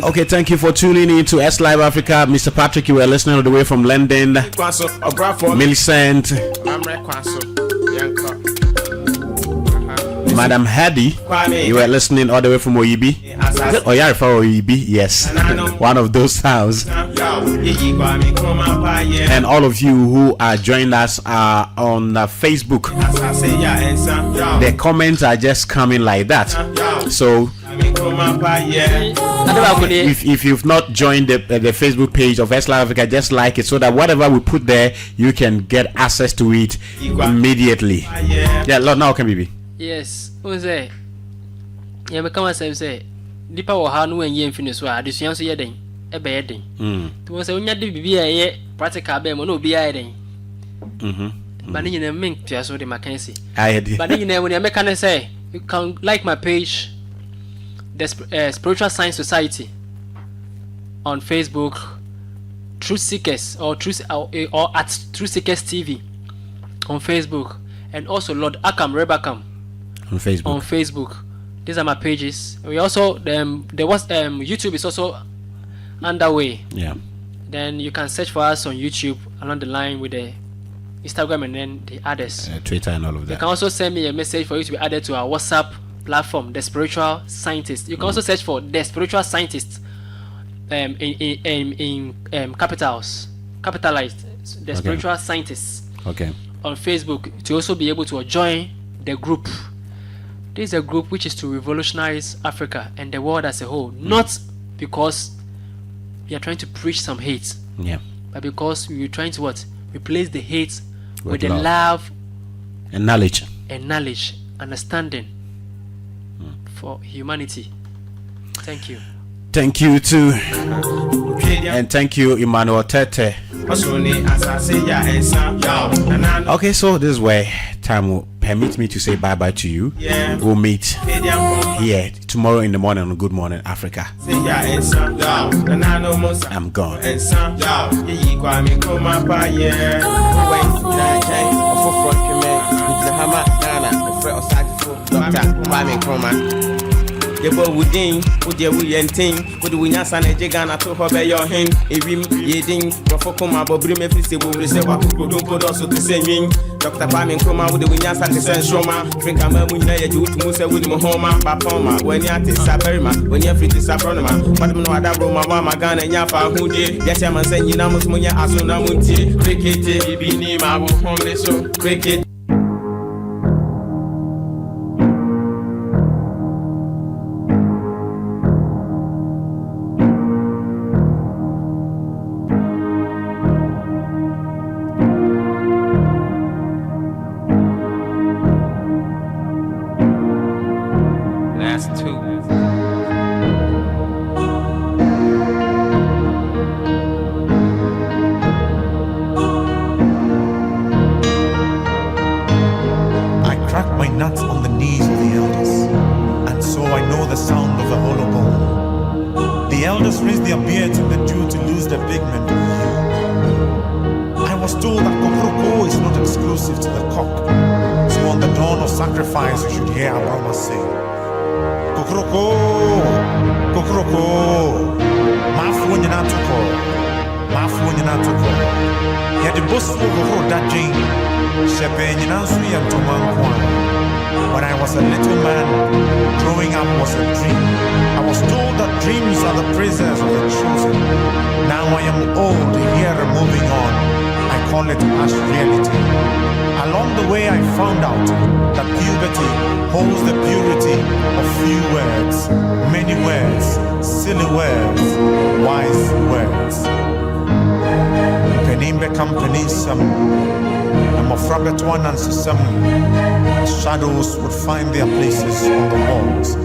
Speaker 1: Okay, thank you for tuning in to S Live Africa. Mr. Patrick, you were listening all the way from London. Millicent, Madam Hadi, you were listening all the way from Oyibi. Oyibi, yes, one of those sounds. And all of you who are joining us on Facebook, the comments are just coming like that. So if you've not joined the Facebook page of S Live Africa, just like it, so that whatever we put there, you can get access to it immediately. Yeah, Lord, now can be.
Speaker 4: Yes, who's there? Yeah, but come on, say, Deeper or Hanu and Yen finish where this young yedding, a bedding. To was a be a practical bear, no be adding. But in a mink to us with the Mackenzie. I had, but in when you make can say, you can like my page, the Spiritual Science Society on Facebook, Truth Seekers or at Truth Seekers TV on Facebook, and also Lord Ackkham Rebeckham on Facebook. These are my pages. We also there was YouTube is also underway. Yeah. Then you can search for us on YouTube along the line with the Instagram and then the others.
Speaker 1: Twitter and all of that.
Speaker 4: You can also send me a message for you to be added to our WhatsApp platform, The Spiritual Scientist. You can also search for The Spiritual Scientist in capitalized, The Spiritual Scientist.
Speaker 1: Okay.
Speaker 4: on Facebook to also be able to join the group. This is a group which is to revolutionize Africa and the world as a whole, not because we are trying to preach some hate, but because we are trying to replace the hate with the love
Speaker 1: and knowledge,
Speaker 4: understanding for humanity. Thank you.
Speaker 1: Thank you too, and thank you, Emmanuel Tete. Okay, so this is where time will permit me to say bye bye to you. We'll meet here tomorrow in the morning on Good Morning Africa. I'm gone.
Speaker 8: Kwame Nkrumah. Yebo wudin, wudye wuyentin, wudu wunyasa na jegana to hobe your hen, ewim yedin, profoko ma bobri me fi se wo se wa kodon kodon so to se nwin. Dr. Kwame Nkrumah wudu wunyasa te se nshoma, frinka ma mu nyina ye ju tumu se wudu mo homa, ba poma, wani ate saberima, wani afiti sabronoma, padum no adabro ma wa magana nya fa hudie, ya se man se nyina mo smunya aso na muntie, cricket bibi ni ma wo homle so, cricket.
Speaker 9: When I was a little man, growing up was a dream. I was told that dreams are the prisoners of the chosen. Now I am old, here moving on. I call it as reality. Along the way I found out that puberty holds the purity of few words, many words, silly words, wise words. Penimbe Campanism, I'm a frabbit one and some shadows would find their places on the walls.